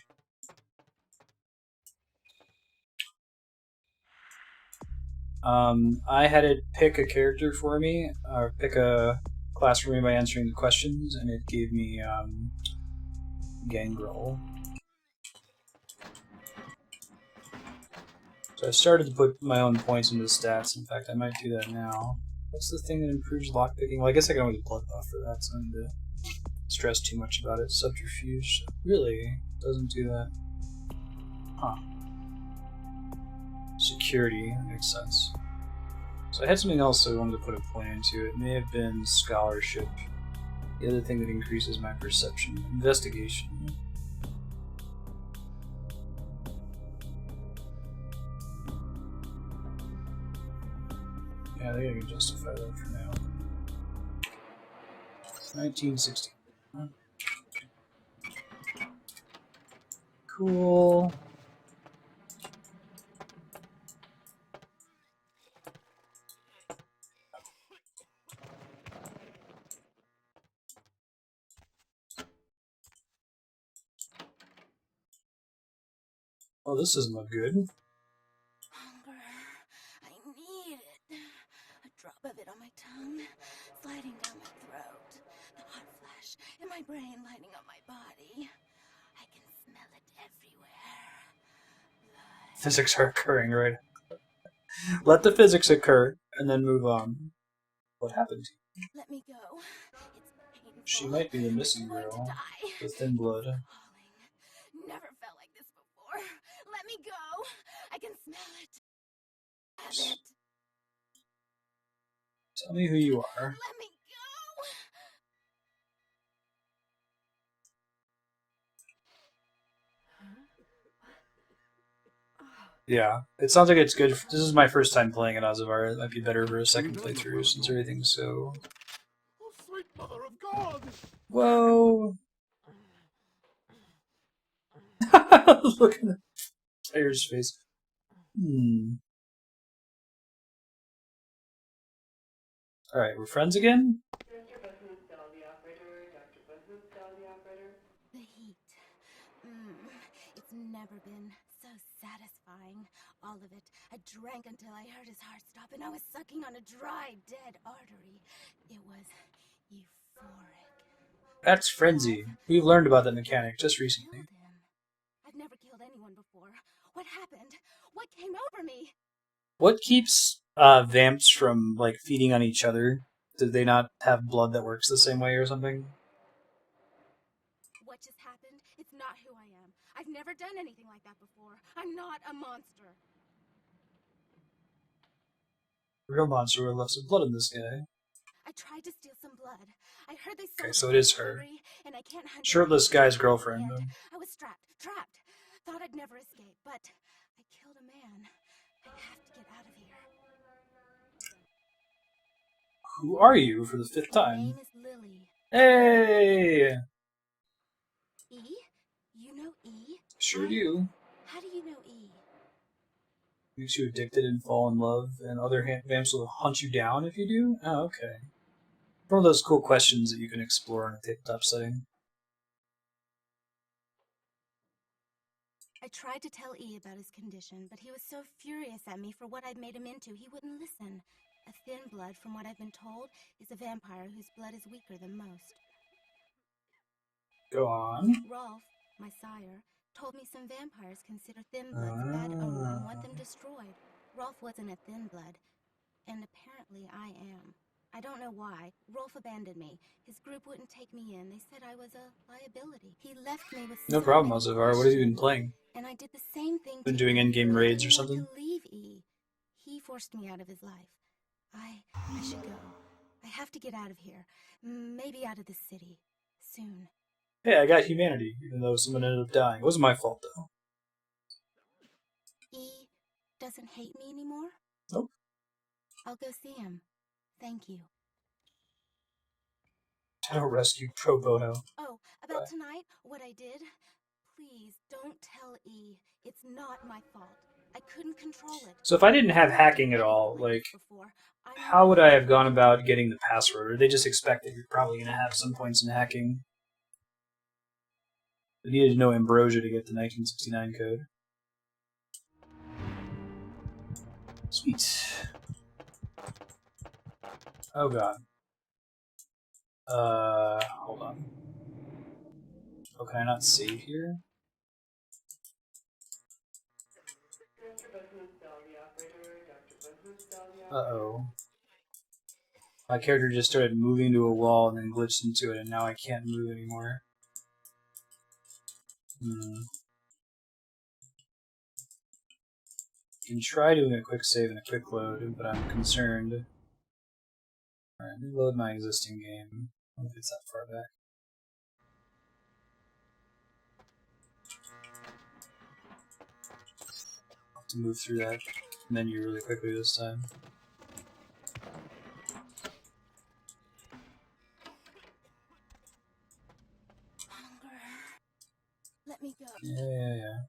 I had it pick a character for me, or pick a class for me by answering the questions, and it gave me, Gangrel. So I started to put my own points into the stats. In fact, I might do that now. What's the thing that improves lockpicking? Well, I guess I can only do blood buff for that, so I don't need to stress too much about it. Subterfuge really doesn't do that. Huh. Security, that makes sense. So I had something else I wanted to put a point into. It may have been scholarship. The other thing that increases my perception. Investigation. Yeah, I think I can justify that for now. 1960. Cool. Oh, this doesn't look good. Hunger. I need it. A drop of it on my tongue, sliding down my throat. The hot flash in my brain lighting up my body. I can smell it everywhere. Physics are occurring, right? Let the physics occur, and then move on. What happened to you? Let me go. It's painful. She might be the missing girl. The thin blood. Never felt like this before. Let me go. I can smell it. Have it. Tell me who you are. Let me Yeah, it sounds like it's good. This is my first time playing it, Ozavar. It might be better for a second playthrough since everything's so... Oh, sweet mother of God! Whoa! Look at the player's face. Alright, we're friends again? The heat. It's never been so satisfying. All of it. I drank until I heard his heart stop, and I was sucking on a dry, dead artery. It was euphoric. That's frenzy. We've learned about that mechanic just recently. I've never killed anyone before. What happened? What came over me? What keeps vamps from like feeding on each other? Did they not have blood that works the same way or something? What just happened? It's not who I am. I've never done anything like that before. I'm not a monster. Real monster with lots of blood in this guy. I tried to steal some blood. I heard they sold Okay, so it is her. and I can't hunt Shirtless guy's girlfriend. I was trapped. Thought I'd never escape, but I killed a man. I have to get out of here. Who are you for the 5th time? My name is Lily. Hey! E? You know E? Sure do. How do you know E? Makes you addicted and fall in love, and other vamps will hunt you down if you do? Oh, okay. One of those cool questions that you can explore in a tabletop setting. I tried to tell E about his condition, but he was so furious at me for what I'd made him into, he wouldn't listen. A thin blood, from what I've been told, is a vampire whose blood is weaker than most. Go on. Rolf, my sire, told me some vampires consider thin bloods bad omen and want them destroyed. Rolf wasn't a thin blood, and apparently I am. I don't know why. Rolf abandoned me. His group wouldn't take me in. They said I was a liability. He left me with No problem, Ozavar. What have you been playing? And I did the same thing. Been doing endgame raids or to something? leave E. He forced me out of his life. I should go. I have to get out of here. Maybe out of the city. Soon. Hey, I got humanity, even though someone ended up dying. It wasn't my fault, though. E doesn't hate me anymore? Nope. I'll go see him. Thank you. Shadow rescue pro bono. Oh, about tonight, what I did? Please, don't tell E. It's not my fault. I couldn't control it. So if I didn't have hacking at all, like, how would I have gone about getting the password? Or they just expect that you're probably going to have some points in hacking? I needed to know Ambrosia to get the 1969 code. Sweet. Oh god. Hold on. Oh, can I not save here? Uh-oh. My character just started moving to a wall and then glitched into it, and now I can't move anymore. I can try doing a quick save and a quick load, but I'm concerned. Alright, let me load my existing game. I don't think it's that far back. I'll have to move through that menu really quickly this time. Let me go. Yeah.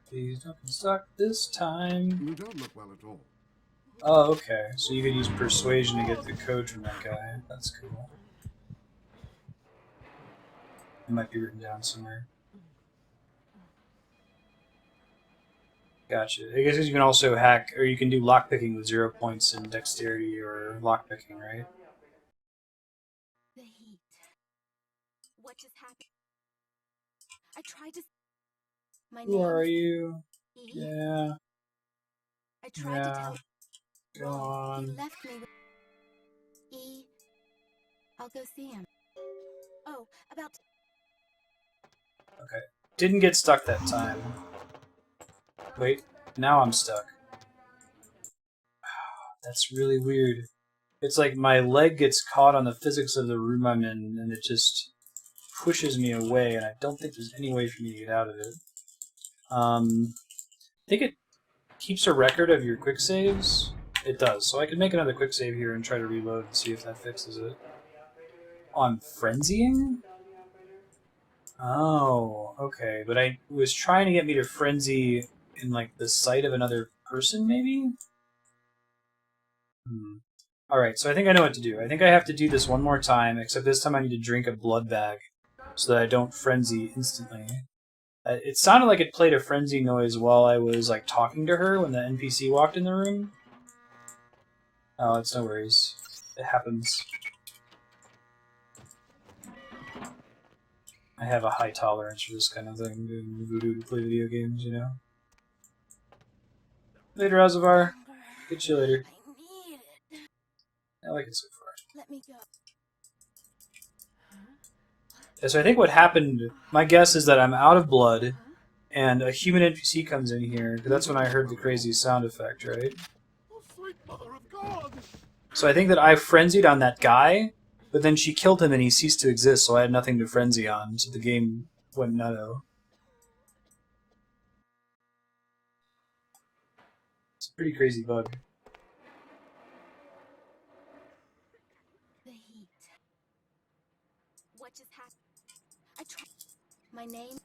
Please don't get stuck this time. You don't look well at all. Oh, okay. So you could use persuasion to get the code from that guy. That's cool. It might be written down somewhere. Gotcha. I guess you can also hack, or you can do lockpicking with 0 points in dexterity or lockpicking, right? The heat. What just happened? I tried to... Who are you? E? Yeah. I tried to tell. Go on. He left me with... I'll go see him. Oh, about... Okay. Didn't get stuck that time. Wait, now I'm stuck. That's really weird. It's like my leg gets caught on the physics of the room I'm in, and it just pushes me away, and I don't think there's any way for me to get out of it. I think it keeps a record of your quick saves. It does, so I can make another quick save here and try to reload and see if that fixes it. Oh, I'm frenzying? Oh, okay, but I was trying to get me to frenzy in, like, the sight of another person, maybe? Alright, so I think I know what to do. I think I have to do this one more time, except this time I need to drink a blood bag so that I don't frenzy instantly. It sounded like it played a frenzy noise while I was, like, talking to her when the NPC walked in the room. Oh, it's no worries. It happens. I have a high tolerance for this kind of thing, doing voodoo to play video games, you know? Later, Azavar. Get you later. I like it so far. Let me go. Yeah, so I think what happened, my guess is that I'm out of blood, and a human NPC comes in here, because that's when I heard the crazy sound effect, right? So I think that I frenzied on that guy, but then she killed him and he ceased to exist, so I had nothing to frenzy on, so the game went nutto. It's a pretty crazy bug. The heat. What just happened? I tried. My name,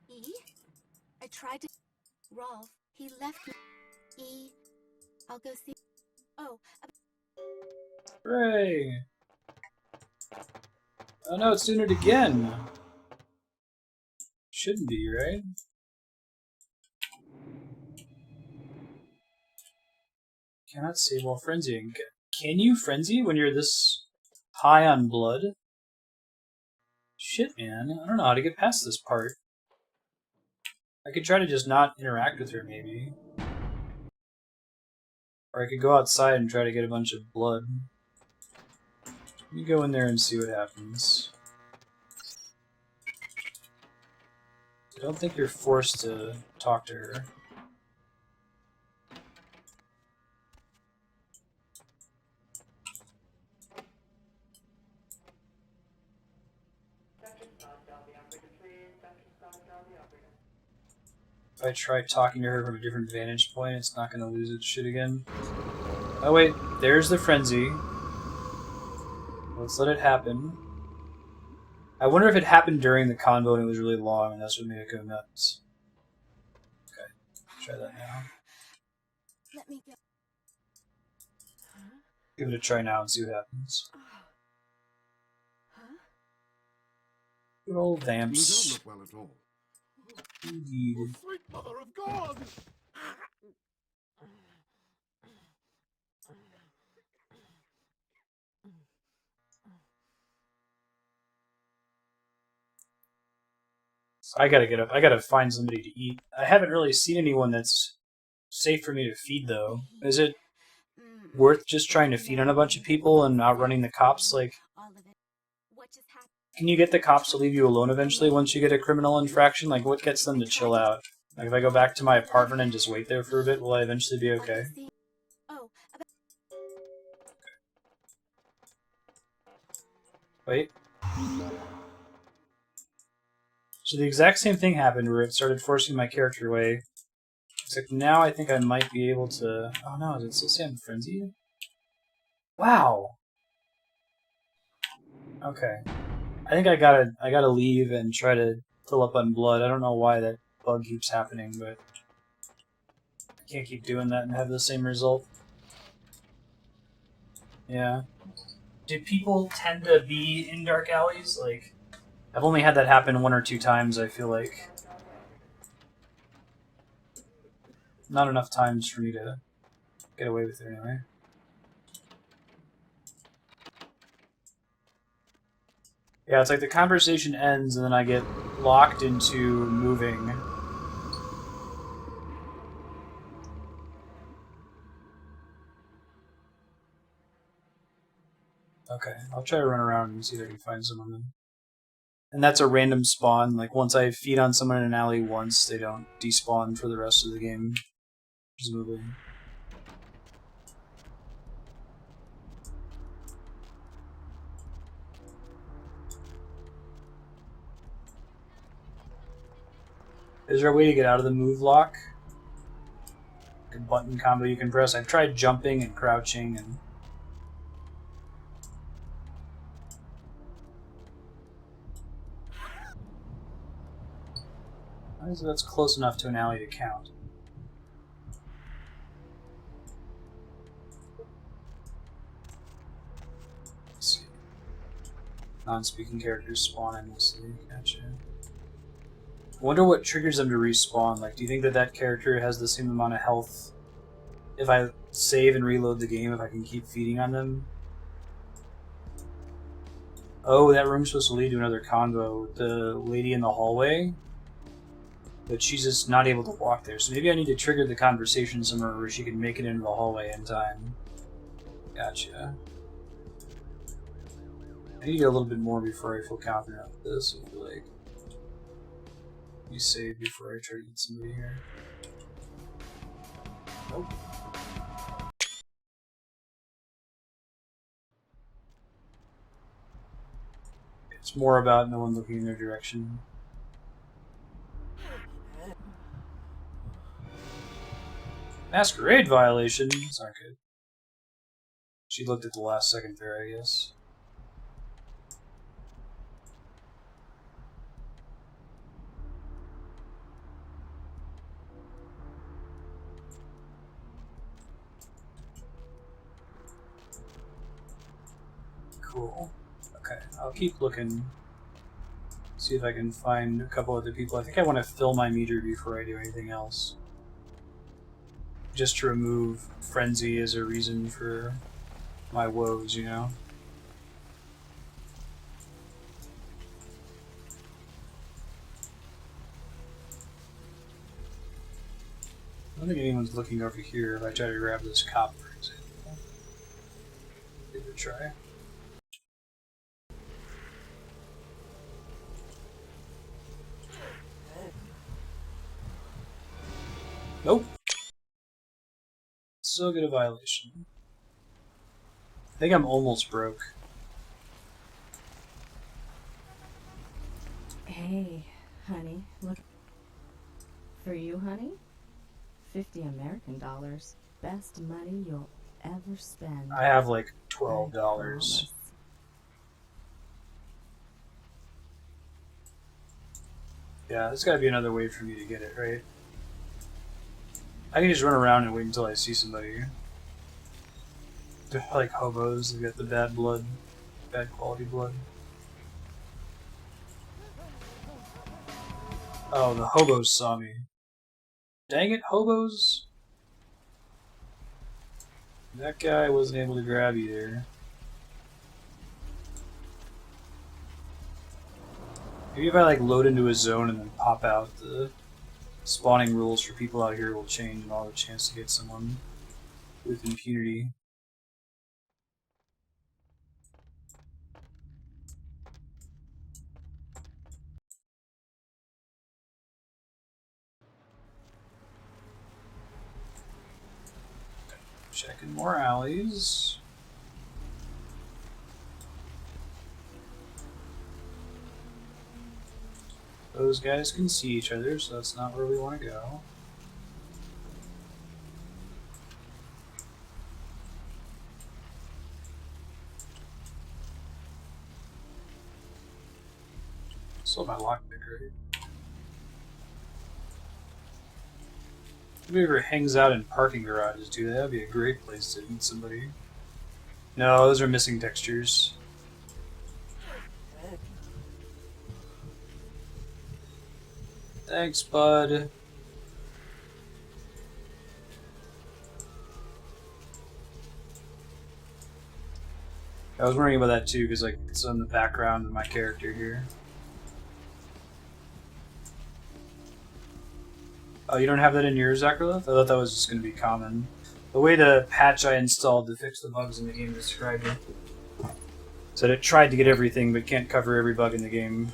E. I tried to. Rolf. He left me. E. I'll go see. Oh. Hooray! Oh no, it's doing it again! Shouldn't be, right? Cannot save while frenzying. Can you frenzy when you're this high on blood? Shit, man. I don't know how to get past this part. I could try to just not interact with her, maybe. Or I could go outside and try to get a bunch of blood. Let me go in there and see what happens. I don't think you're forced to talk to her. If I try talking to her from a different vantage point, it's not going to lose its shit again. Oh wait, there's the frenzy. Let's let it happen. I wonder if it happened during the convo and it was really long and that's what made it go nuts. Okay, try that now. Let me go. Give it a try now and see what happens. Good old vamps. You don't look well at all. Indeed. Sweet mother of God! I gotta get up. I gotta find somebody to eat. I haven't really seen anyone that's safe for me to feed, though. Is it worth just trying to feed on a bunch of people and outrunning the cops? Like, can you get the cops to leave you alone eventually once you get a criminal infraction? Like, what gets them to chill out? Like, if I go back to my apartment and just wait there for a bit, will I eventually be okay? Wait. So the exact same thing happened where it started forcing my character away. Except now I think I might be able to... Oh no, does it still say I'm frenzied? Wow! Okay. I think I gotta leave and try to fill up on blood. I don't know why that bug keeps happening, but... I can't keep doing that and have the same result. Yeah. Do people tend to be in dark alleys? Like... I've only had that happen 1 or 2 times, I feel like. Not enough times for me to get away with it anyway. Yeah, it's like the conversation ends and then I get locked into moving. Okay, I'll try to run around and see if I can find someone then. And that's a random spawn. Like, once I feed on someone in an alley once, they don't despawn for the rest of the game. Presumably. Is there a way to get out of the move lock? Like a button combo you can press? I've tried jumping and crouching and... That's close enough to an alley to count. Let's see. Non-speaking characters spawn endlessly. Gotcha. I wonder what triggers them to respawn. Like, do you think that that character has the same amount of health if I save and reload the game, if I can keep feeding on them? Oh, that room's supposed to lead to another convo with the lady in the hallway, but she's just not able to walk there. So maybe I need to trigger the conversation somewhere where she can make it into the hallway in time. Gotcha. I need to get a little bit more before I feel confident with this, I feel like. You save before I try to get somebody here. Nope. It's more about no one looking in their direction. Masquerade violation? These aren't good. She looked at the last second there, I guess. Cool. Okay, I'll keep looking. See if I can find a couple other people. I think I want to fill my meter before I do anything else. Just to remove frenzy as a reason for my woes, you know? I don't think anyone's looking over here if I try to grab this cop, for example. Give it a try. Nope. Still get a violation. I think I'm almost broke. Hey, honey, look. For you, honey? 50 American dollars. Best money you'll ever spend. I have like $12. Yeah, there's gotta be another way for me to get it, right? I can just run around and wait until I see somebody. They're like hobos, they got the bad blood, bad quality blood. Oh, the hobos saw me. Dang it, hobos! That guy wasn't able to grab you there. Maybe if I like load into a zone and then pop out, the spawning rules for people out here will change and I'll have a chance to get someone with impunity. Checking more alleys. Those guys can see each other, so that's not where we want to go. Still my lockpick, right? Nobody ever hangs out in parking garages, do they? That'd be a great place to meet somebody. No, those are missing textures. Thanks, bud. I was worrying about that too, because like it's on the background of my character here. Oh, you don't have that in your Zachrolith? I thought that was just going to be common. The way the patch I installed to fix the bugs in the game described it. So it tried to get everything, but can't cover every bug in the game.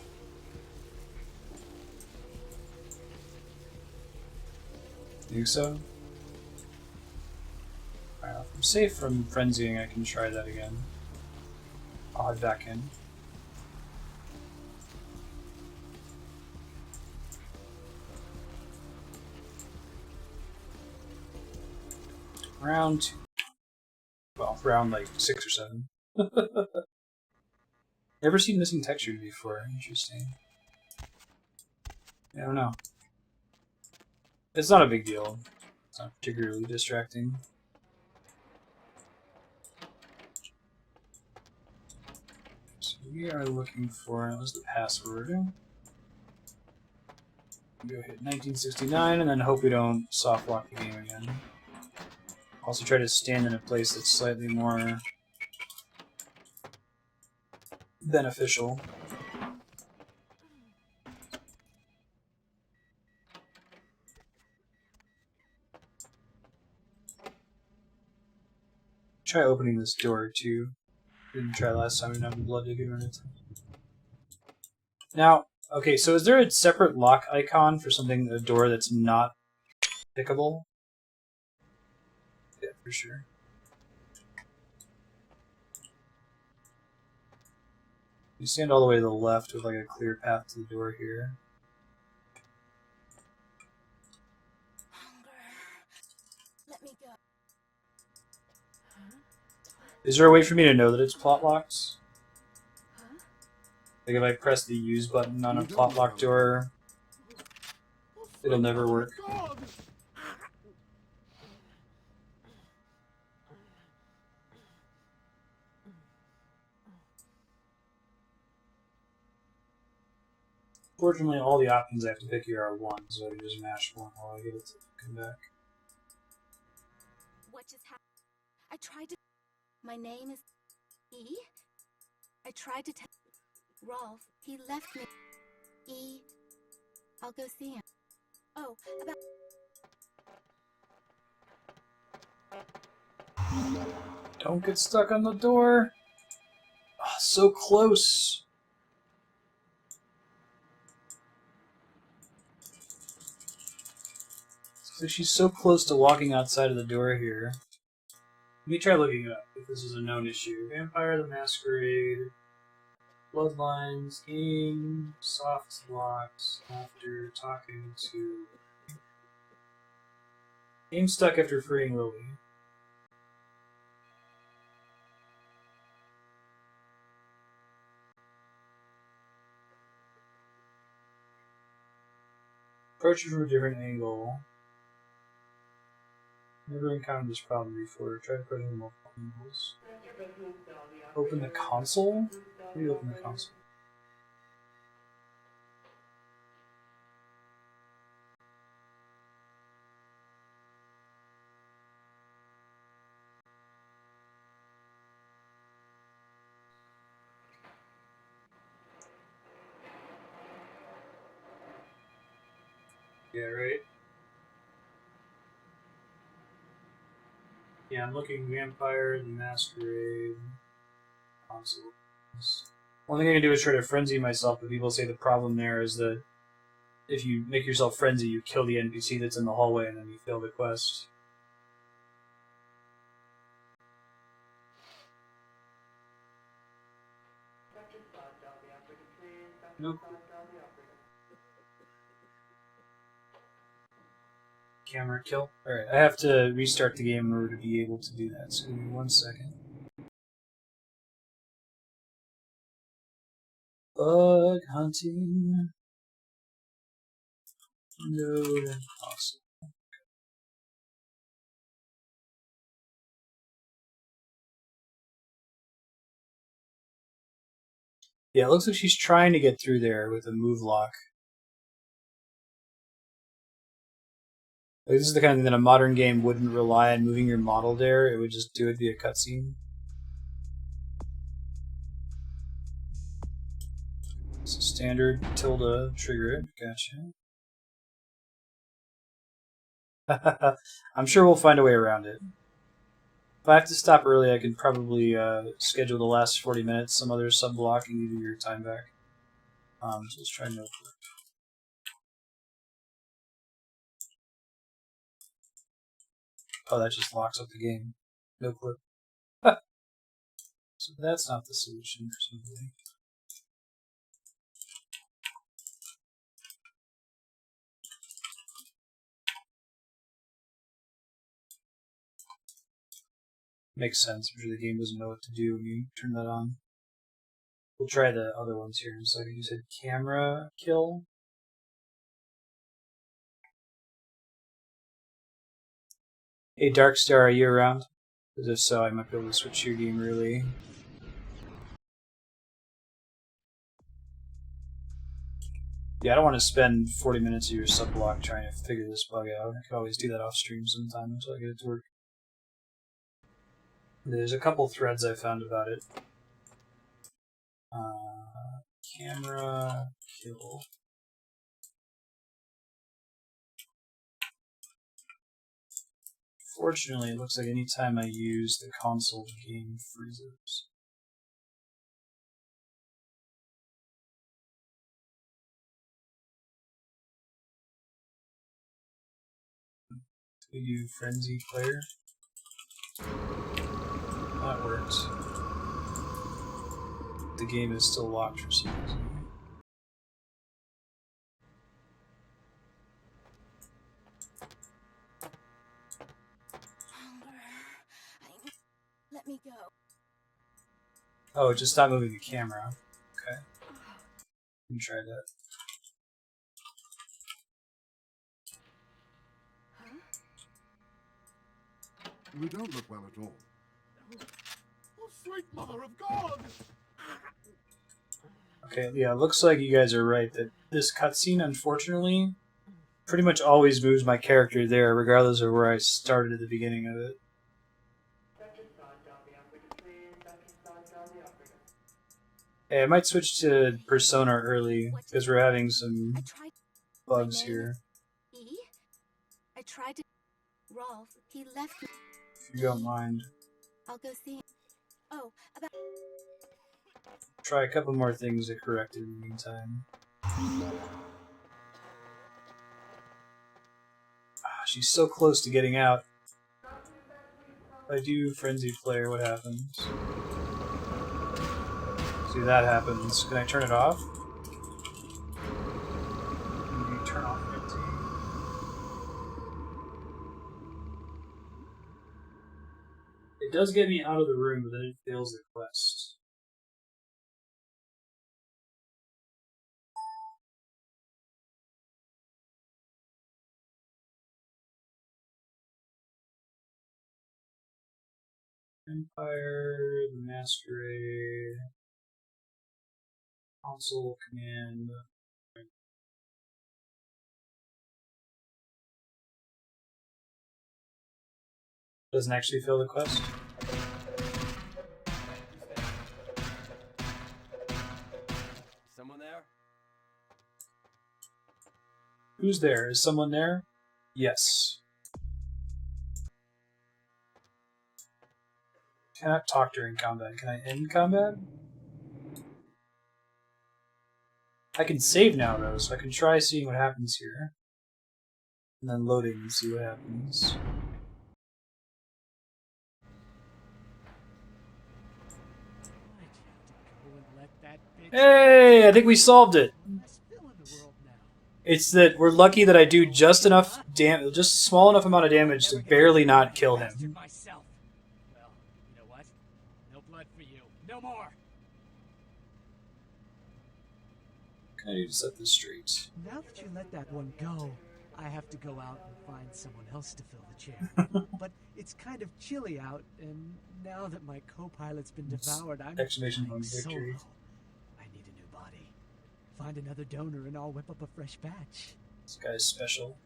Think so? Alright, if I'm safe from frenzying, I can try that again. I'll head back in. Round 2. Well, round like 6 or 7. Never seen missing textures before. Interesting. I don't know. It's not a big deal. It's not particularly distracting. So we are looking for, what was the password? Go hit 1969 and then hope we don't soft lock the game again. Also try to stand in a place that's slightly more beneficial. Try opening this door too. Didn't try last time, we didn't have the blood to give it. Now, okay, so is there a separate lock icon for something, a door that's not pickable? Yeah, for sure. You stand all the way to the left with like a clear path to the door here. Let me go. Is there a way for me to know that it's plot locked? Like if I press the use button on a plot locked door, it'll never work. Fortunately, all the options I have to pick here are 1, so I can just mash 1 while I get it to come back. What just happened? I tried to... My name is... E? I tried to tell... Rolf, he left me... E... I'll go see him. Oh, about... Don't get stuck on the door! Oh, so close! So she's so close to walking outside of the door here. Let me try looking it up, if this is a known issue. Vampire the Masquerade, Bloodlines, game, soft locks, after talking to... Game stuck after freeing Lily. Approach it from a different angle. Never encountered this problem before. Try to put in multiple angles. Open the console? How do you open the console? Yeah, right? Yeah, I'm looking Vampire, the Masquerade, console. One thing I can do is try to frenzy myself, but people say the problem there is that if you make yourself frenzy, you kill the NPC that's in the hallway and then you fail the quest. Nope. Camera kill. Alright, I have to restart the game in order to be able to do that, so give me 1 second. Bug hunting. Node and awesome. Yeah, it looks like she's trying to get through there with a move lock. Like, this is the kind of thing that a modern game wouldn't rely on moving your model there, it would just do it via cutscene. So standard tilde trigger it, gotcha. I'm sure we'll find a way around it. If I have to stop early, I can probably schedule the last 40 minutes, some other sub-block, and give you your time back. So let's try no clip. Oh, that just locks up the game. No clip. So that's not the solution, presumably. Makes sense. Usually the game doesn't know what to do when you turn that on. We'll try the other ones here in a second. You said camera kill. Hey, Darkstar, are you around? Because if so, I might be able to switch your game really. Yeah, I don't want to spend 40 minutes of your sub-block trying to figure this bug out. I could always do that off stream sometime until I get it to work. There's a couple threads I found about it. Camera kill. Fortunately, it looks like any time I use the console, the game freezes. We do frenzy player. That works. The game is still locked for some reason. Let me go. Oh, it just stopped moving the camera. Okay. Let me try that. You don't look well at all. Oh, sweet mother of God! Okay, yeah, it looks like you guys are right that this cutscene, unfortunately, pretty much always moves my character there, regardless of where I started at the beginning of it. Hey, I might switch to Persona early, because we're having some bugs here. I tried to... Rolf, he left me. If you don't mind. I'll go see him. Oh, about... Try a couple more things to correct it in the meantime. She's so close to getting out. If I do frenzy player, what happens? See, that happens. Can I turn it off? Maybe turn off frenzy. It does get me out of the room, but then it fails the quest. Empire, Masquerade, console command. Doesn't actually fill the quest. Someone there? Who's there? Is someone there? Yes. Cannot talk during combat. Can I end combat? I can save now though, so I can try seeing what happens here. And then loading and see what happens. Hey, I think we solved it. It's that we're lucky that I do just enough damage, just small enough amount of damage to barely not kill him. Myself. Well, you know what? No blood for you. No more. Can I set this straight? Now that you let that one go, I have to go out and find someone else to fill the chair. But it's kind of chilly out, and now that my co-pilot's been devoured, I'm exclamation point solo. victory. I need a new body. Find another donor, and I'll whip up a fresh batch. This guy's special.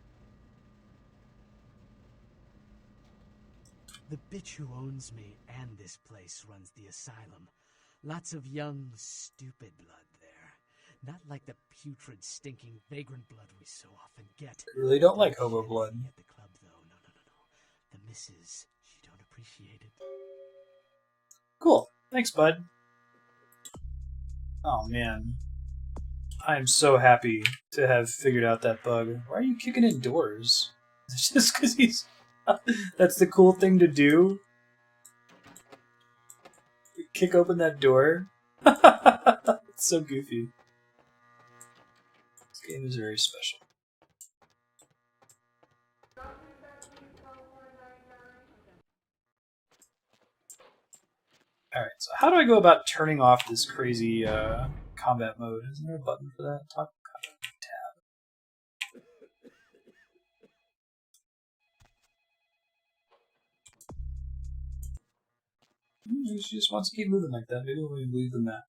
The bitch who owns me and this place runs the asylum. Lots of young, stupid blood there. Not like the putrid, stinking, vagrant blood we so often get. I really don't like hobo blood. At the club, though. No. The missus, she don't appreciate appreciate it. Cool. Thanks, bud. Oh, man. I'm so happy to have figured out that bug. Why are you kicking in doors? It's just because he's... That's the cool thing to do? Kick open that door? It's so goofy. This game is very special. Alright, so how do I go about turning off this crazy combat mode? Isn't there a button for that? Top tab. She just wants to keep moving like that. Maybe we leave the map.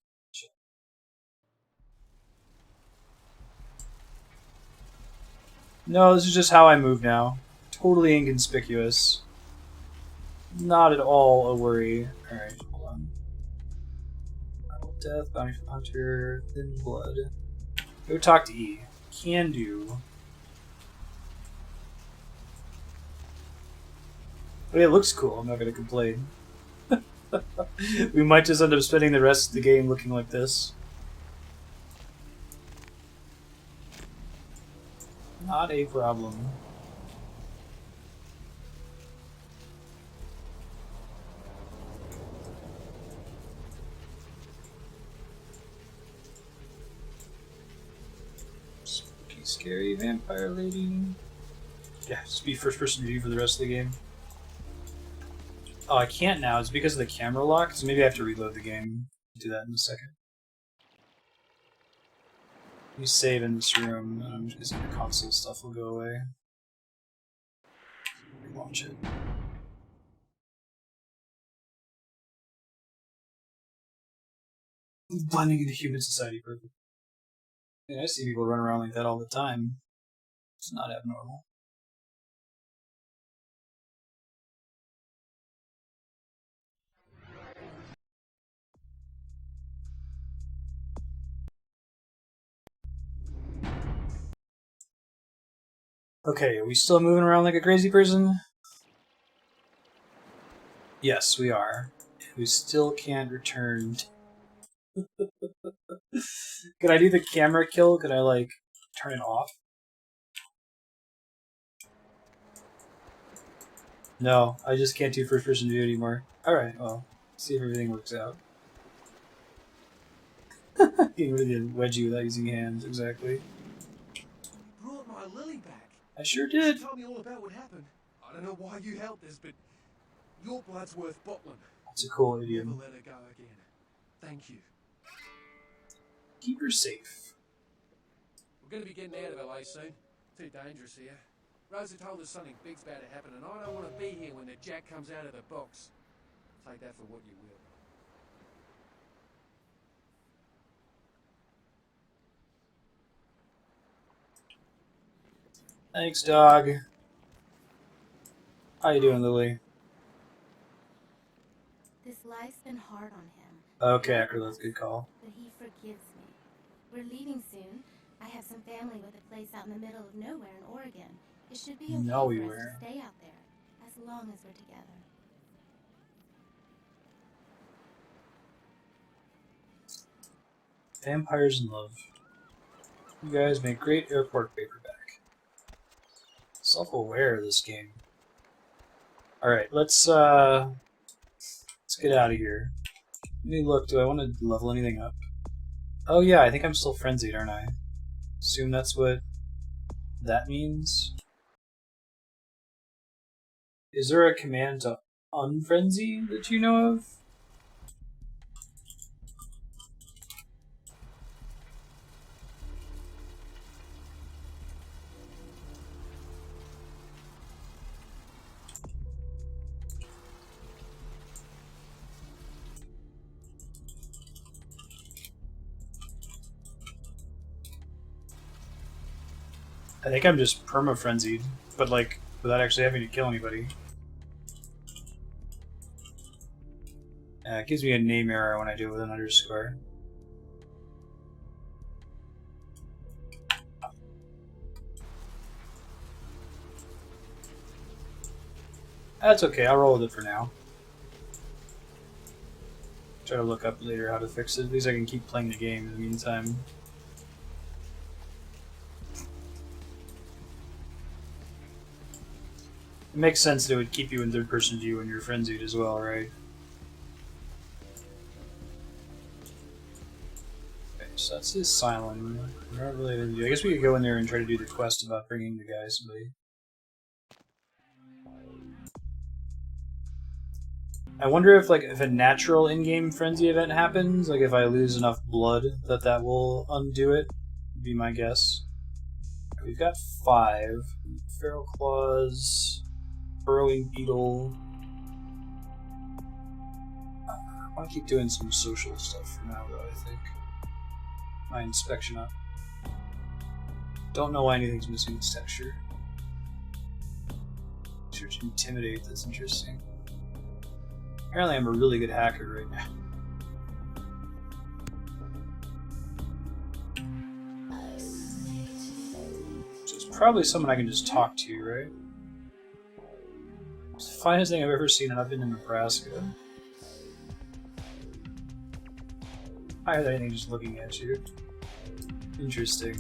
No, this is just how I move now. Totally inconspicuous. Not at all a worry. Alright, hold on. Death, bounty from hunter, thin blood. Go talk to E. Can do. But it looks cool, I'm not gonna complain. We might just end up spending the rest of the game looking like this. Not a problem. Spooky, scary vampire lady. Yeah, just be first person view for the rest of the game. Oh, I can't now. It's because of the camera lock, so maybe I have to reload the game. I'll do that in a second. Let me save in this room. I'm just gonna the console stuff will go away. Launch it. Blending into human society, perfect. Yeah, I see people run around like that all the time. It's not abnormal. Okay, are we still moving around like a crazy person? Yes, we are. We still can't return. Could I do the camera kill? Could I, like, turn it off? No, I just can't do first person view anymore. Alright, well, see if everything works out. Getting rid of the wedgie without using hands, exactly. Brought my Lily back. I sure did. She told me all about what happened. I don't know why you held this, but your blood's worth bottling. That's a cool idiom. Never let her go again. Thank you. Keep her safe. We're going to be getting out of LA soon. Too dangerous here. Rosa told us something big's about to happen, and I don't want to be here when the jack comes out of the box. Take that for what you will. Thanks, dog. How you doing, Lily? This life's been hard on him. Okay, Acrolith's good call. But he forgives me. We're leaving soon. I have some family with a place out in the middle of nowhere in Oregon. It should be okay for us to stay out there, as long as we're together. Vampires in love. You guys make great airport paperback. Self-aware of this game. Alright, let's get out of here. Let me look, do I want to level anything up? Oh yeah, I think I'm still frenzied, aren't I? Assume that's what that means? Is there a command to unfrenzy that you know of? I think I'm just perma-frenzied, but like, without actually having to kill anybody. It gives me a name error when I do it with an underscore. That's okay, I'll roll with it for now. Try to look up later how to fix it. At least I can keep playing the game in the meantime. It makes sense that it would keep you in third-person view when you're frenzied as well, right? Okay, so that's the Asylum. We're not really gonna do. I guess we could go in there and try to do the quest about bringing the guy somebody. I wonder if, like, if a natural in-game frenzy event happens, like if I lose enough blood, that will undo it. Would be my guess. We've got 5. Feral Claws, Burrowing Beetle. I want to keep doing some social stuff for now, though, I think. My inspection up. Don't know why anything's missing this texture. Search Intimidate, that's interesting. Apparently I'm a really good hacker right now. So it's probably someone I can just talk to, right? It's the finest thing I've ever seen, and I've been in Nebraska. Higher than anything just looking at you. Interesting.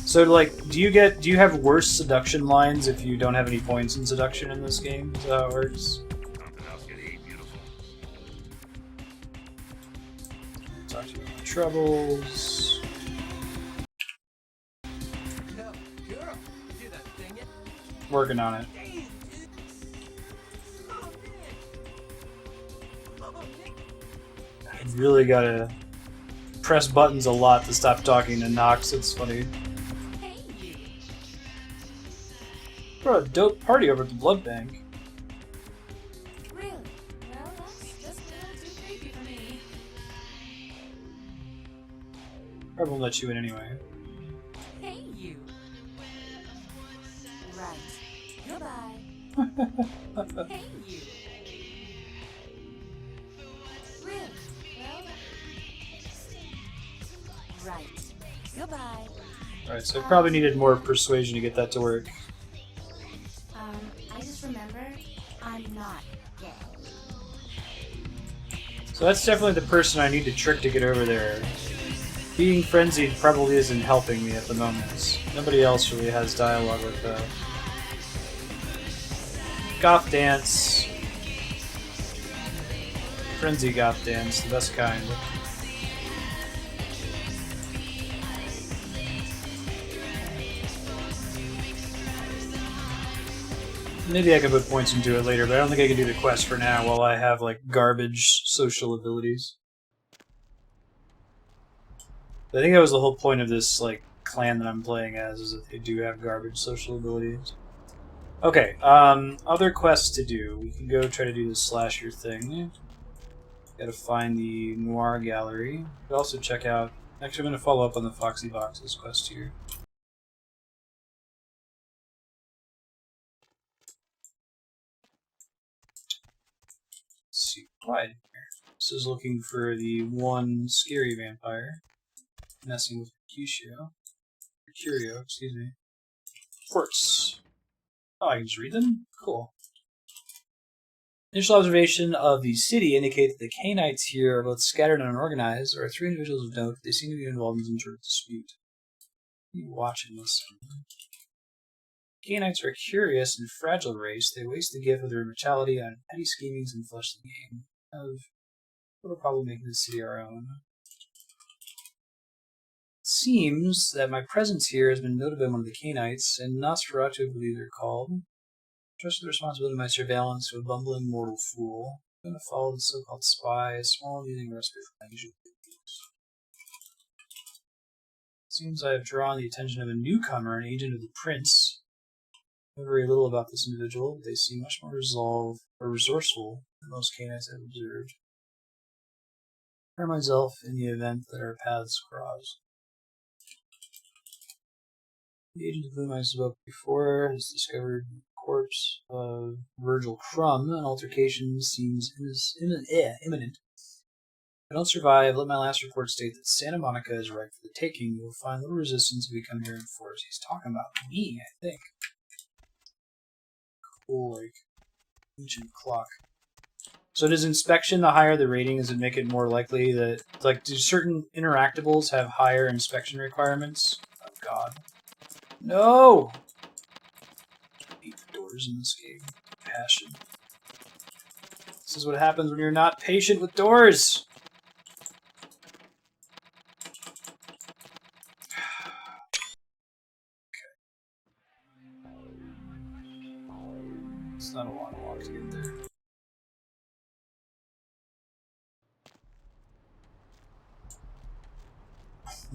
So, like, do you have worse seduction lines if you don't have any points in seduction in this game? Is that how it works? Talk to you about my troubles. Working on it. I really gotta press buttons a lot to stop talking to Knox. It's funny. Bro, a dope party over at the blood bank. Really? Well, that's just a little too creepy for me. Probably won't let you in anyway. Hey, you. Right. Goodbye. Hey, you. Really? Well, right. Goodbye. Alright, so I probably needed more persuasion to get that to work. I just remembered I'm not gay. So that's definitely the person I need to trick to get over there. Being frenzied probably isn't helping me at the moment. Nobody else really has dialogue like that. Goth dance. Frenzy goth dance, the best kind. Maybe I can put points into it later, but I don't think I can do the quest for now while I have, like, garbage social abilities. I think that was the whole point of this, like, clan that I'm playing as, is that they do have garbage social abilities. Okay, other quests to do. We can go try to do the slasher thing. Gotta find the Noir gallery. But also check out... Actually, I'm gonna follow up on the Foxy Boxes quest here. Let's see, quiet in here. This is looking for the one scary vampire. Messing with Mercurio, excuse me. Quartz. Oh, I can just read them? Cool. Initial observation of the city indicate that the Canites here are both scattered and unorganized. There are 3 individuals of note. They seem to be involved in some sort of dispute. What are you watching this? Canites are a curious and fragile race. They waste the gift of their brutality on petty schemings and flesh the game. We'll probably make this city our own. It seems that my presence here has been noted by one of the Canites, and Nosferatu, I believe they're called. Trust the responsibility of my surveillance to a bumbling mortal fool. I'm going to follow the so-called spy, a small and amusing respite from my usual duties. Seems I have drawn the attention of a newcomer, an agent of the prince. I know very little about this individual, but they seem much more resolved or resourceful than most Canites I've observed. Prepare myself in the event that our paths cross. The agent of whom I spoke before has discovered the corpse of Virgil Crumb. An altercation seems imminent. If I don't survive, let my last report state that Santa Monica is ripe for the taking. You will find little resistance if we come here in force. He's talking about me, I think. Cool, like, ancient clock. So does inspection, the higher the rating, does it make it more likely that, like, do certain interactables have higher inspection requirements? Oh god. No! I hate the doors in this game. Passion. This is what happens when you're not patient with doors! It's not a long walk to get there.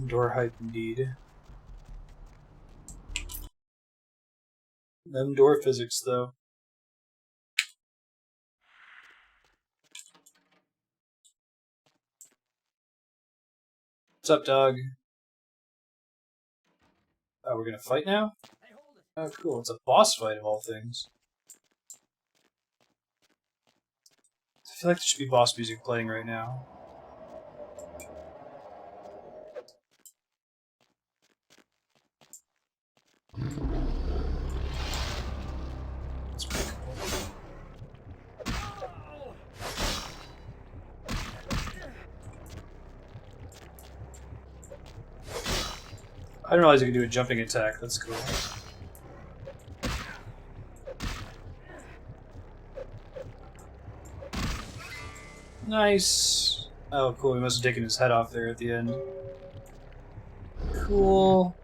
Door height indeed. Them door physics though. What's up, dog? Oh, we're gonna fight now? Oh, cool. It's a boss fight of all things. I feel like there should be boss music playing right now. That's pretty cool. I didn't realize you could do a jumping attack. That's cool. Nice. Oh, cool. He must have taken his head off there at the end. Cool.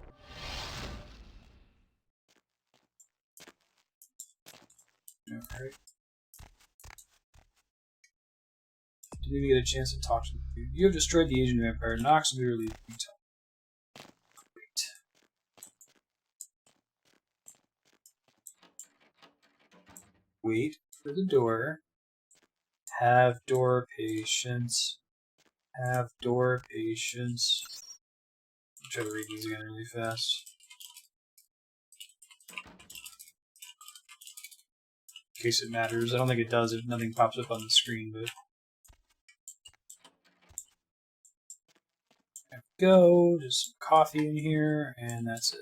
Alright. Didn't even get a chance to talk to the dude. You have destroyed the Asian vampire. Knox and we relieve you. Great. Wait for the door. Have door patience. Have door patience. I'll try to read these again really fast. In case it matters. I don't think it does if nothing pops up on the screen, but... There we go. Just some coffee in here, and that's it.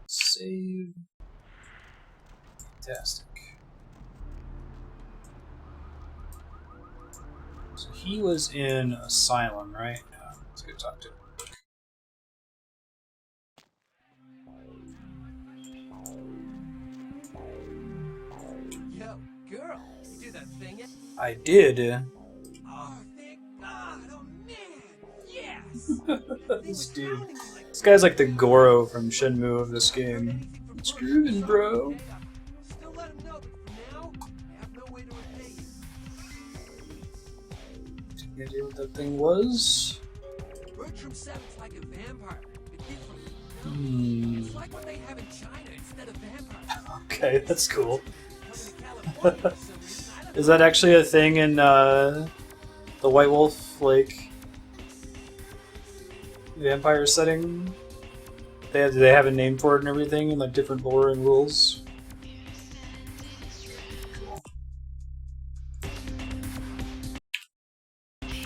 Save. Fantastic. So he was in Asylum, right? Let's go talk to him. Yo, girl, you do that thing yet? I did. Oh, thank God! Oh man, yes! This guy's like the Goro from Shenmue of this game. It's groovin', bro. Still let him know, but for now, I have no way to repay you. Any idea what that thing was? Bertram said it's like a vampire. It different. It's like what they have in China instead of vampires. Okay, that's cool. Is that actually a thing in the White Wolf, like, vampire setting? Do they have a name for it and everything, and like different lore and rules?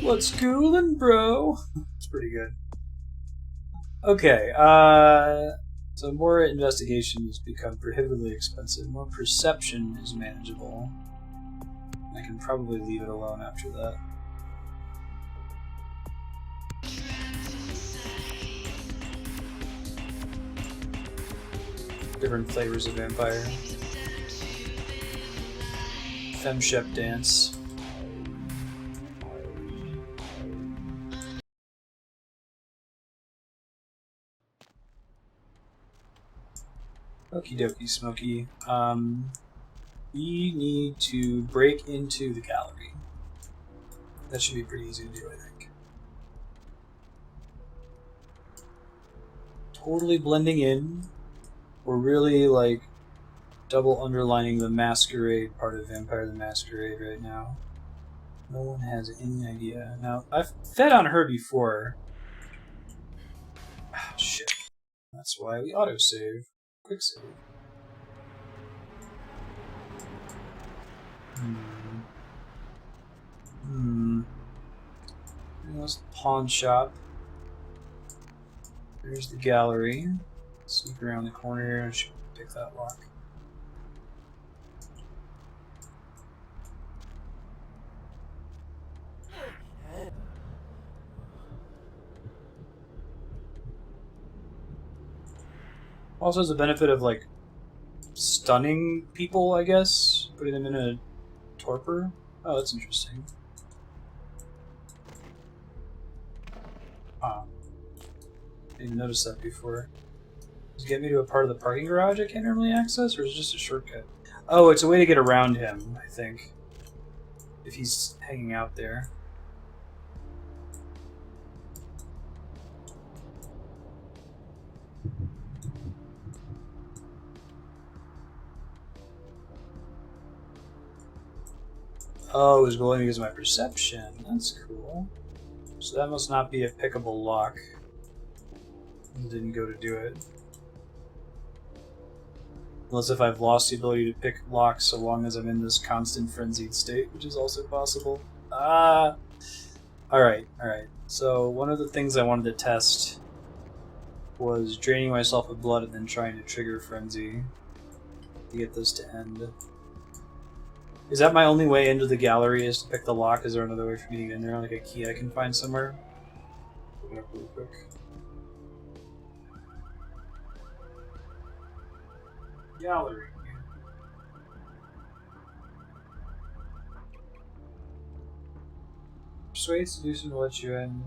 What's coolin', bro? It's pretty good. Okay, so more investigation has become prohibitively expensive. More perception is manageable. I can probably leave it alone after that. Different flavors of vampire. Femshep dance. Okie dokie, Smokey. We need to break into the gallery. That should be pretty easy to do, I think. Totally blending in. We're really, like, double underlining the Masquerade part of Vampire the Masquerade right now. No one has any idea. Now, I've fed on her before. Ah, shit. That's why we autosave. Quick save. There's the Pawnshop. There's the gallery. Sneak around the corner here and should pick that lock. Also has the benefit of like stunning people, I guess, putting them in a torpor. Oh, that's interesting. Ah, didn't notice that before. Does it get me to a part of the parking garage I can't normally access, or is it just a shortcut? Oh, it's a way to get around him, I think. If he's hanging out there. Oh, it was glowing because of my perception. That's cool. So that must not be a pickable lock. Didn't go to do it. Unless if I've lost the ability to pick locks so long as I'm in this constant frenzied state, which is also possible. Ah! Alright, alright. So one of the things I wanted to test was draining myself of blood and then trying to trigger frenzy to get this to end. Is that my only way into the gallery, is to pick the lock? Is there another way for me to get in there, like a key I can find somewhere? Open up really quick. Gallery. Persuade seducer to let you in.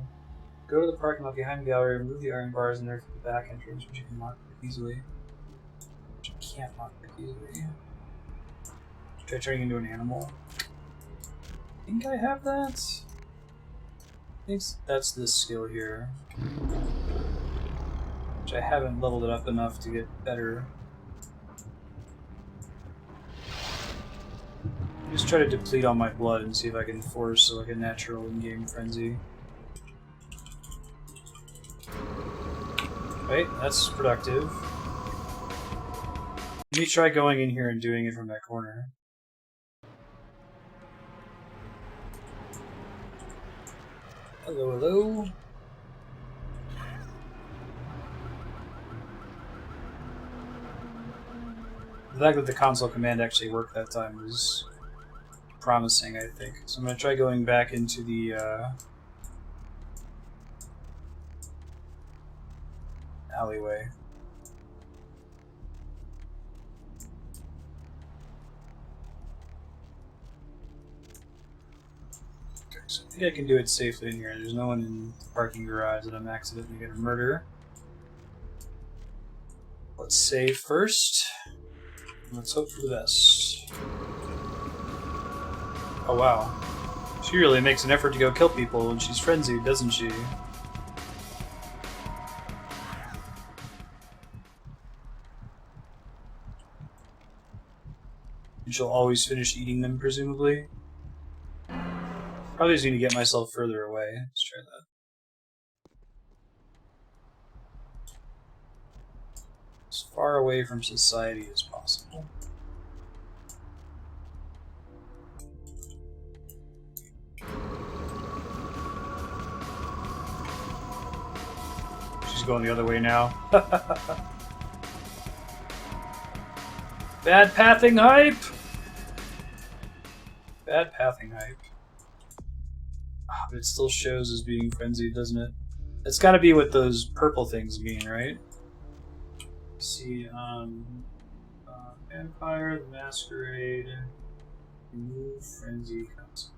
Go to the parking lot behind the gallery, remove the iron bars and there for the back entrance, which you can lock easily. Which you can't lock easily. Try turning into an animal. I think I have that? I think that's this skill here. Which I haven't leveled it up enough to get better. Just try to deplete all my blood and see if I can force like a natural in-game frenzy. Right, that's productive. Let me try going in here and doing it from that corner. Hello, hello. The fact that the console command actually worked that time was promising, I think. So I'm going to try going back into the alleyway. So I think I can do it safely in here. There's no one in the parking garage that I'm accidentally going to murder. Let's save first. Let's hope for the best. Oh wow. She really makes an effort to go kill people when she's frenzied, doesn't she? And she'll always finish eating them, presumably. Probably just need to get myself further away. Let's try that. As far away from society as possible. She's going the other way now. Bad pathing hype! Bad pathing hype. Oh, but it still shows as being frenzied, doesn't it? It's gotta be what those purple things mean, right? Let's see, Vampire, the Masquerade, remove frenzy console.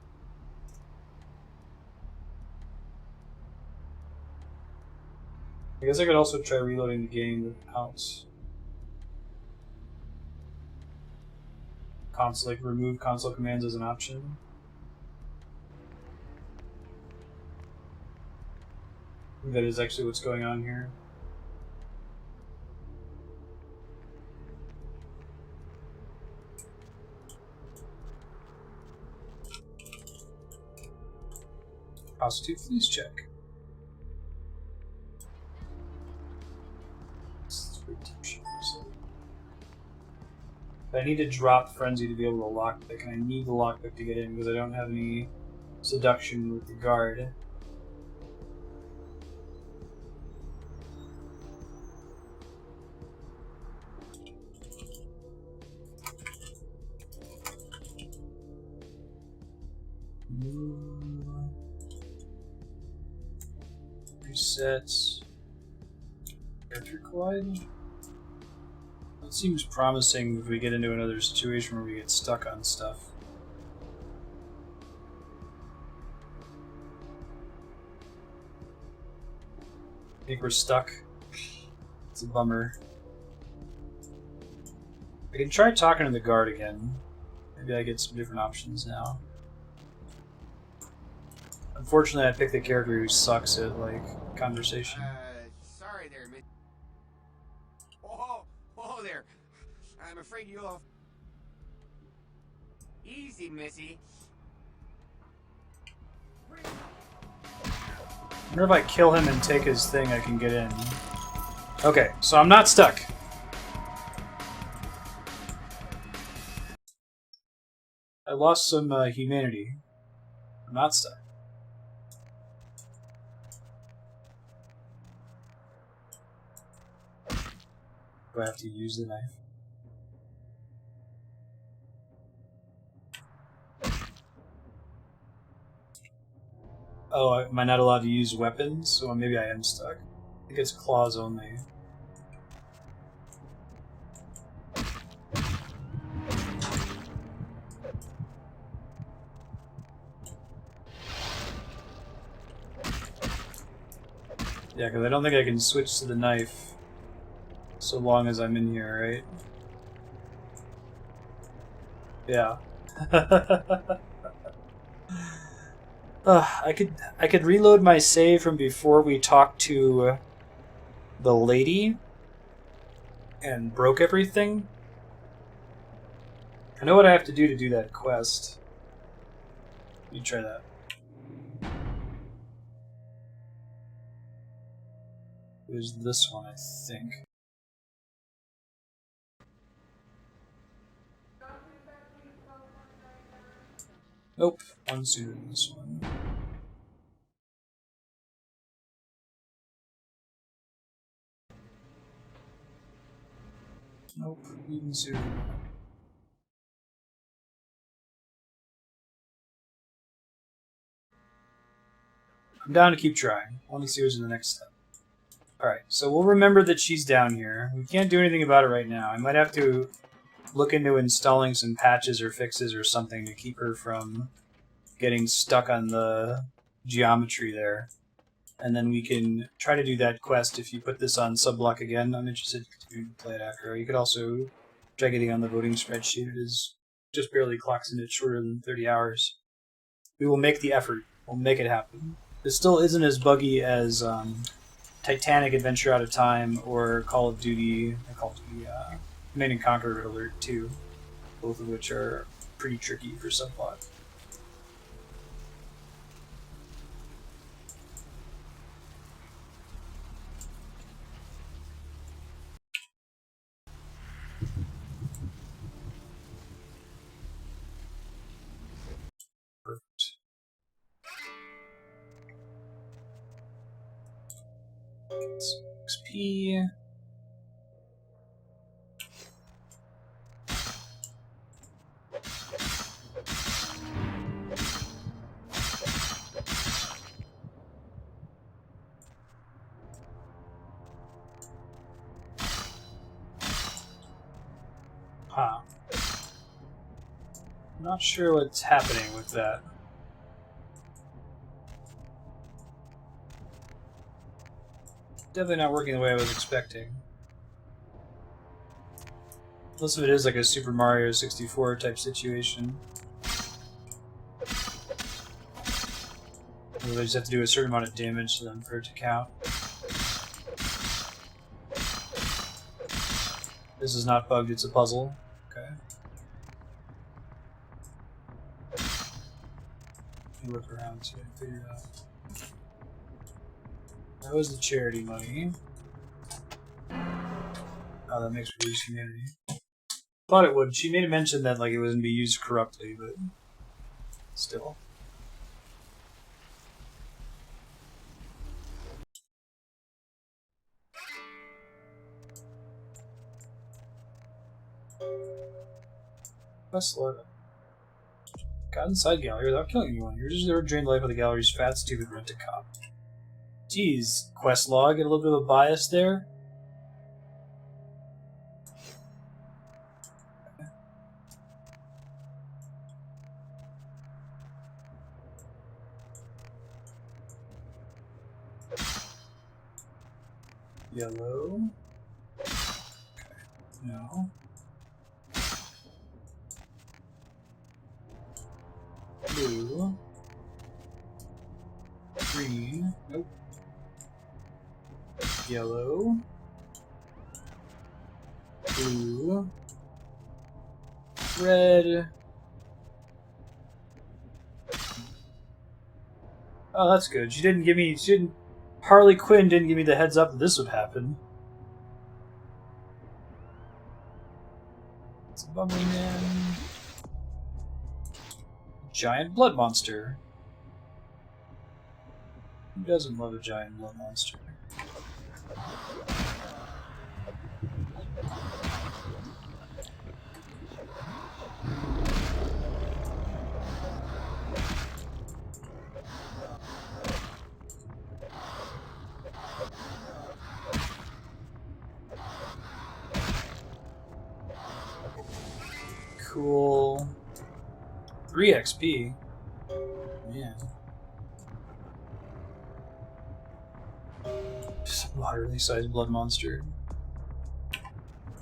I guess I could also try reloading the game without console, like remove console commands as an option. That is actually what's going on here. Prostitute fleece check. I need to drop frenzy to be able to lockpick, and I need the lockpick to get in because I don't have any seduction with the guard. Reset. Character collide? It seems promising if we get into another situation where we get stuck on stuff. I think we're stuck. It's a bummer. I can try talking to the guard again. Maybe I get some different options now. Unfortunately, I picked the character who sucks at, like, conversation. Sorry there, Miss. Whoa there. I'm afraid you'll... Easy, Missy. I wonder if I kill him and take his thing, I can get in. Okay, so I'm not stuck. I lost some humanity. I'm not stuck. Do I have to use the knife? Oh, am I not allowed to use weapons? So maybe I am stuck. I think it's claws only. Yeah, because I don't think I can switch to the knife so long as I'm in here, right? Yeah. I could reload my save from before we talked to the lady and broke everything. I know what I have to do that quest. You try that. It was this one, I think. Nope, unsuited this one. Nope, even suited. I'm down to keep trying. I want to see what's in the next step. Alright, so we'll remember that she's down here. We can't do anything about it right now. I might have to look into installing some patches or fixes or something to keep her from getting stuck on the geometry there. And then we can try to do that quest if you put this on subblock again. I'm interested to play it after. You could also try getting on the voting spreadsheet. It is just barely clocks in it shorter than 30 hours. We will make the effort. We'll make it happen. This still isn't as buggy as Titanic Adventure Out of Time or Call of Duty Command & Conquer Alert 2, both of which are pretty tricky for subplot. Perfect. XP. Huh. I'm not sure what's happening with that. Definitely not working the way I was expecting. Most of it is like a Super Mario 64 type situation. Where they just have to do a certain amount of damage to them for it to count. This is not bugged, it's a puzzle. Okay. Let me look around to figure it out. That was the charity money. Oh, that makes me lose humanity. Thought it would. She made a mention that like it wouldn't be used corruptly, but still. Quest load. Got inside gallery without killing anyone. You're just there to drain life of the gallery's fat, stupid rent-a-cop. Geez, quest log, get a little bit of a bias there. Yellow. Okay. No. Blue. Green. Nope. Yellow. Blue. Red. Oh, that's good. Harley Quinn didn't give me the heads up that this would happen. It's a bubbling man. Giant blood monster. Who doesn't love a giant blood monster? Cool. 3 XP. Man. Just a moderately sized blood monster.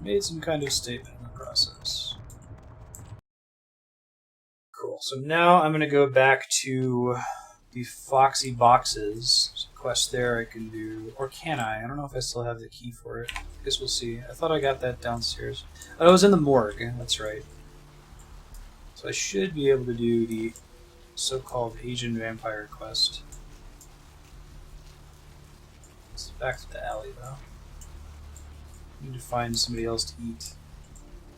Made some kind of statement in the process. Cool. So now I'm going to go back to the Foxy boxes. There's a quest there I can do. Or can I? I don't know if I still have the key for it. I guess we'll see. I thought I got that downstairs. Oh, it was in the morgue. That's right. So I should be able to do the so-called Asian vampire quest. It's back to the alley, though. I need to find somebody else to eat.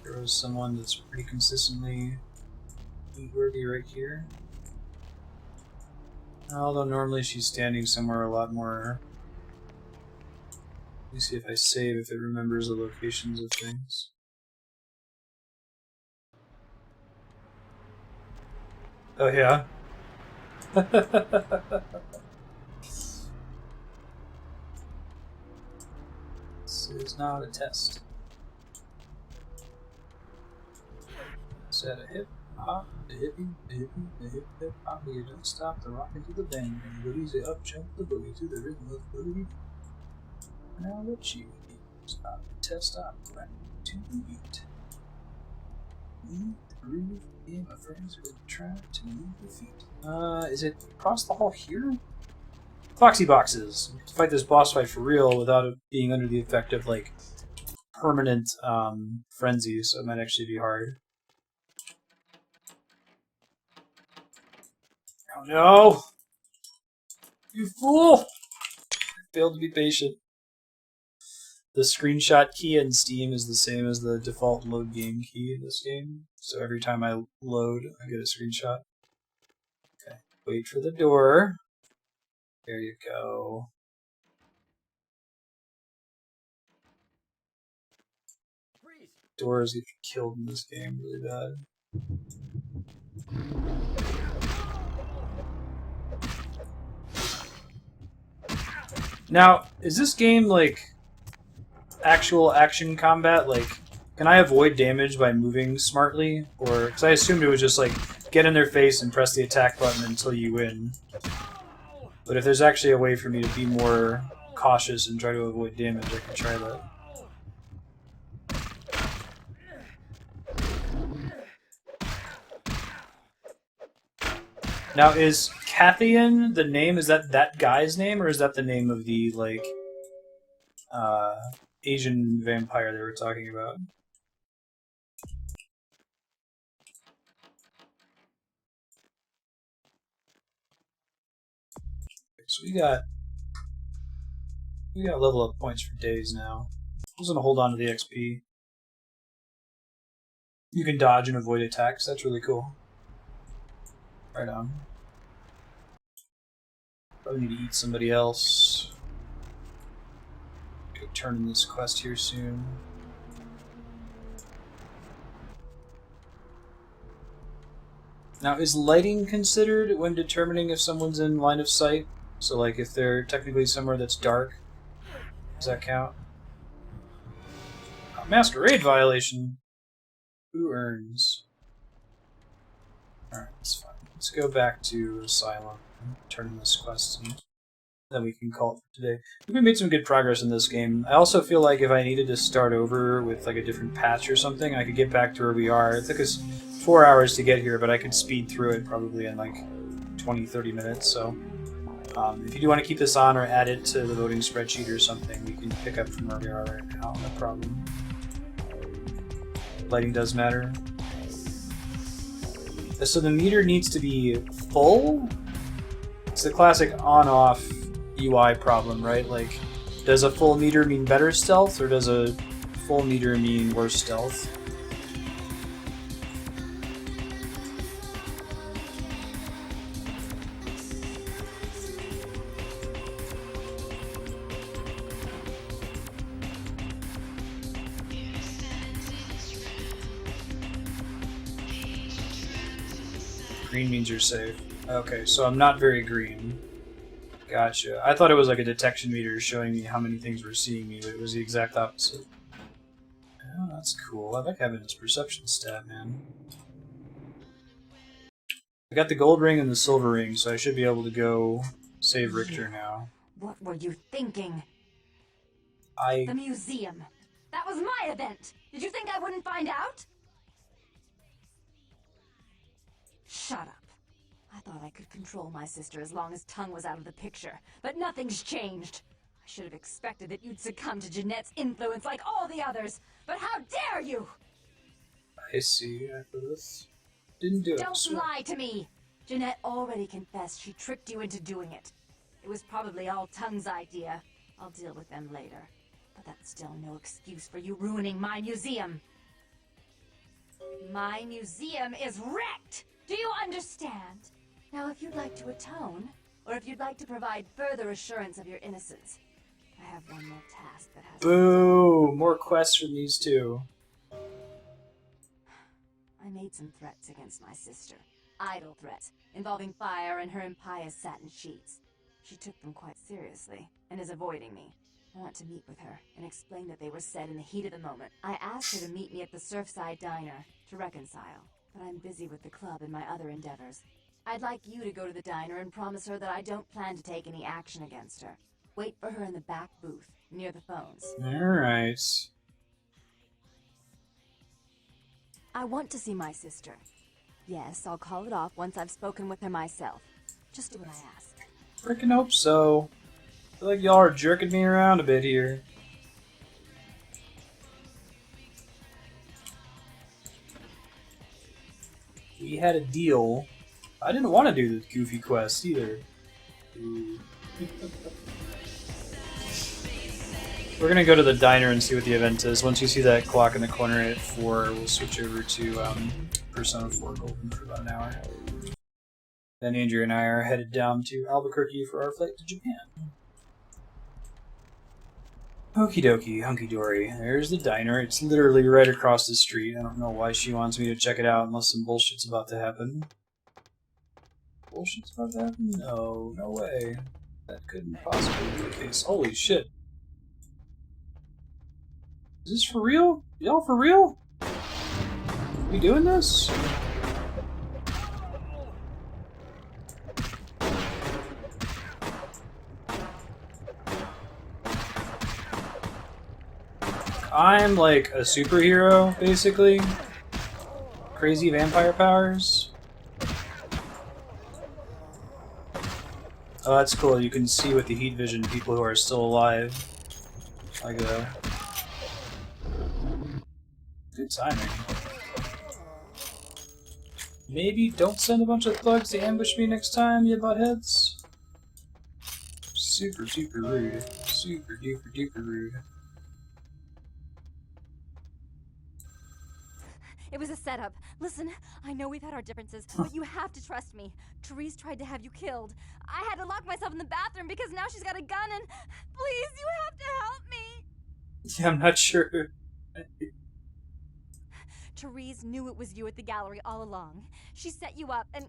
There was someone that's pretty consistently eat-worthy right here. Although normally she's standing somewhere a lot more... Let me see if I save, if it remembers the locations of things. Oh, yeah? This is not a test. Set a hip hop, a hippie, a hippie, a hip hip hop. You don't stop the rockin' to the bang bang. Booties it up, jump the boogie to the rhythm of boogie. Now what you eat? Stop the test, stop right to the beat. Eat the groove. Yeah, my friends are gonna try to move the feet. Is it across the hall here? Foxy boxes. To fight this boss fight for real without it being under the effect of, like, permanent, frenzy, so it might actually be hard. Oh no! You fool! I failed to be patient. The screenshot key in Steam is the same as the default load game key in this game. So every time I load, I get a screenshot. Okay, wait for the door. There you go. Doors get killed in this game really bad. Now, is this game like actual action combat? Like, can I avoid damage by moving smartly? Or, because I assumed it was just like, get in their face and press the attack button until you win. But if there's actually a way for me to be more cautious and try to avoid damage, I can try that. Now, is Cathayan the name? Is that guy's name, or is that the name of the, like, Asian vampire they were talking about? So we got level up points for days now. I'm just gonna hold on to the XP. You can dodge and avoid attacks. That's really cool. Right on. Probably need to eat somebody else. Go turn in this quest here soon. Now, is lighting considered when determining if someone's in line of sight? So, like, if they're technically somewhere that's dark, does that count? Masquerade violation. Who earns? Alright, that's fine. Let's go back to Asylum and turn in this quest, and then we can call it for today. We've made some good progress in this game. I also feel like if I needed to start over with like a different patch or something, I could get back to where we are. It took us 4 hours to get here, but I could speed through it probably in like 20-30 minutes, so if you do want to keep this on or add it to the voting spreadsheet or something, we can pick up from where we are right now, no problem. Lighting does matter. So the meter needs to be full? It's the classic on-off UI problem, right? Like, does a full meter mean better stealth, or does a full meter mean worse stealth? Green means you're safe. Okay, so I'm not very green. Gotcha. I thought it was like a detection meter showing me how many things were seeing me, but it was the exact opposite. Oh, that's cool. I like having this perception stat, man. I got the gold ring and the silver ring, so I should be able to go save Richter now. What were you thinking? The museum. That was my event. Did you think I wouldn't find out? Shut up. I thought I could control my sister as long as Tung was out of the picture, but nothing's changed. I should have expected that you'd succumb to Jeanette's influence like all the others, but how dare you! I see. After this, didn't do it. Don't lie to me! Jeanette already confessed she tricked you into doing it. It was probably all Tung's idea. I'll deal with them later. But that's still no excuse for you ruining my museum. My museum is wrecked! Do you understand? Now, if you'd like to atone, or if you'd like to provide further assurance of your innocence, I have one more task that has... Boo! More quests from these two. I made some threats against my sister. Idle threats, involving fire and her impious satin sheets. She took them quite seriously, and is avoiding me. I want to meet with her, and explain that they were said in the heat of the moment. I asked her to meet me at the Surfside diner, to reconcile. But I'm busy with the club and my other endeavors. I'd like you to go to the diner and promise her that I don't plan to take any action against her. Wait for her in the back booth, near the phones. Alright. I want to see my sister. Yes, I'll call it off once I've spoken with her myself. Just do what I ask. Frickin' hope so. I feel like y'all are jerking me around a bit here. We had a deal. I didn't want to do the goofy quest either. We're gonna go to the diner and see what the event is. Once you see that clock in the corner at 4, we'll switch over to Persona 4 Golden for about an hour. Then Andrew and I are headed down to Albuquerque for our flight to Japan. Okie dokie, hunky dory. There's the diner. It's literally right across the street. I don't know why she wants me to check it out unless some bullshit's about to happen. Bullshit's about to happen? No, no way. That couldn't possibly be the case. Holy shit. Is this for real? Y'all for real? We doing this? I'm like a superhero, basically. Crazy vampire powers. Oh, that's cool. You can see with the heat vision people who are still alive. Like that. Good timing. Maybe don't send a bunch of thugs to ambush me next time, you buttheads. Super duper rude. Super duper duper rude. It was a setup. Listen, I know we've had our differences, but you have to trust me. Therese tried to have you killed. I had to lock myself in the bathroom because now she's got a gun and... Please, you have to help me! Yeah, I'm not sure. Therese knew it was you at the gallery all along. She set you up and...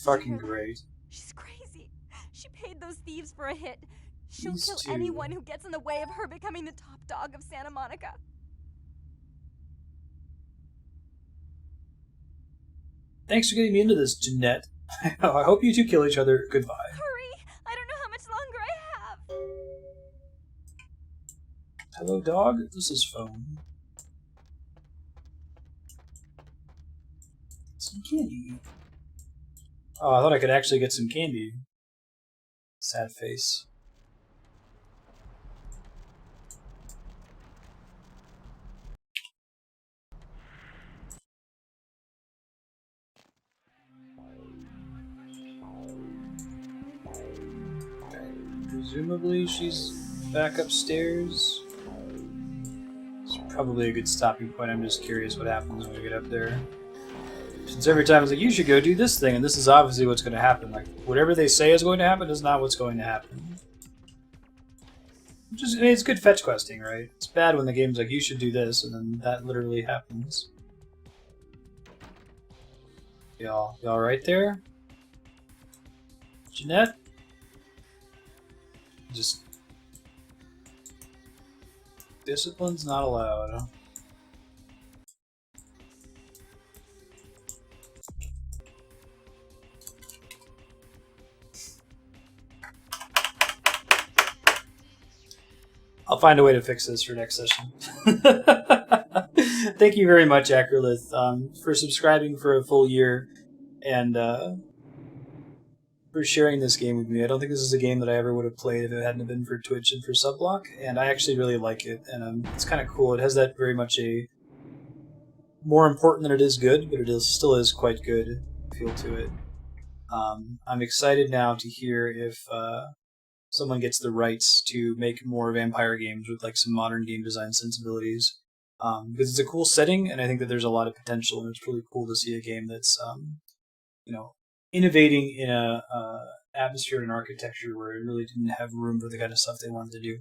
Fucking great. She's crazy. She paid those thieves for a hit. She'll These kill two. anyone who gets in the way of her becoming the top dog of Santa Monica. Thanks for getting me into this, Jeanette. I hope you two kill each other. Goodbye. Hurry! I don't know how much longer I have. Hello, dog. This is phone. Some candy. Oh, I thought I could actually get some candy. Sad face. Presumably she's back upstairs. It's probably a good stopping point. I'm just curious what happens when we get up there. Since every time it's like, you should go do this thing, and this is obviously what's going to happen. Like, whatever they say is going to happen is not what's going to happen. Which is, I mean, it's good fetch questing, right? It's bad when the game's like, you should do this, and then that literally happens. Y'all right there? Jeanette? Just... discipline's not allowed. I'll find a way to fix this for next session. Thank you very much, Acrolith, for subscribing for a full year and for sharing this game with me. I don't think this is a game that I ever would have played if it hadn't been for Twitch and for Subblock, and I actually really like it, and it's kind of cool. It has that very much a more important than it is good, but still is quite good feel to it. I'm excited now to hear if someone gets the rights to make more vampire games with like some modern game design sensibilities, because it's a cool setting, and I think that there's a lot of potential, and it's really cool to see a game that's innovating in a atmosphere and architecture where it really didn't have room for the kind of stuff they wanted to do.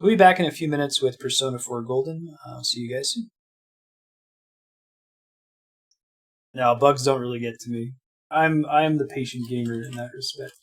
We'll be back in a few minutes with Persona 4 Golden. I'll see you guys soon. No, bugs don't really get to me. I'm the patient gamer in that respect.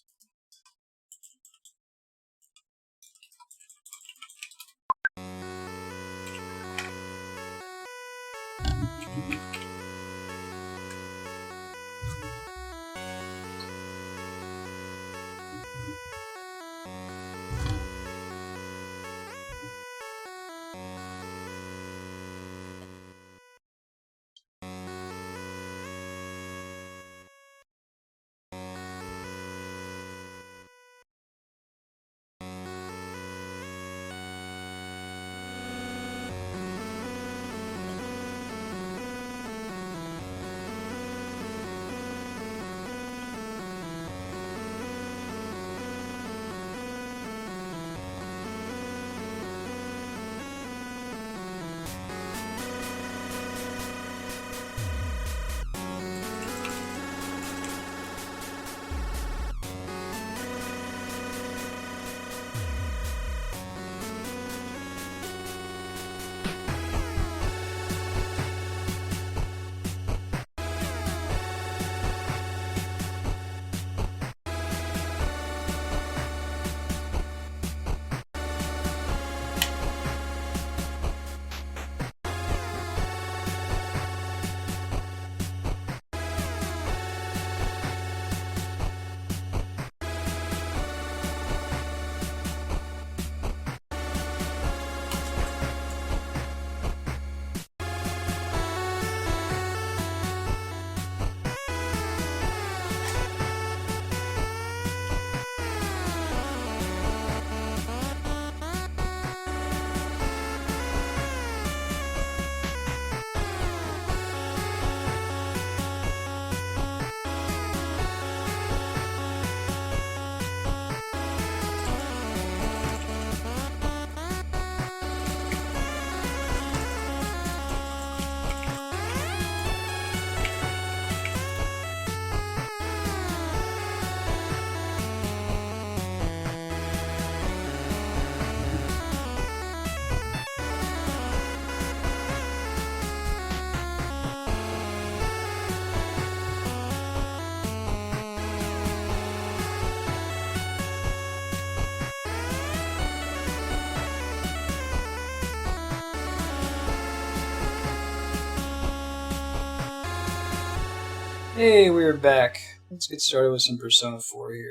Hey, we're back. Let's get started with some Persona 4 here.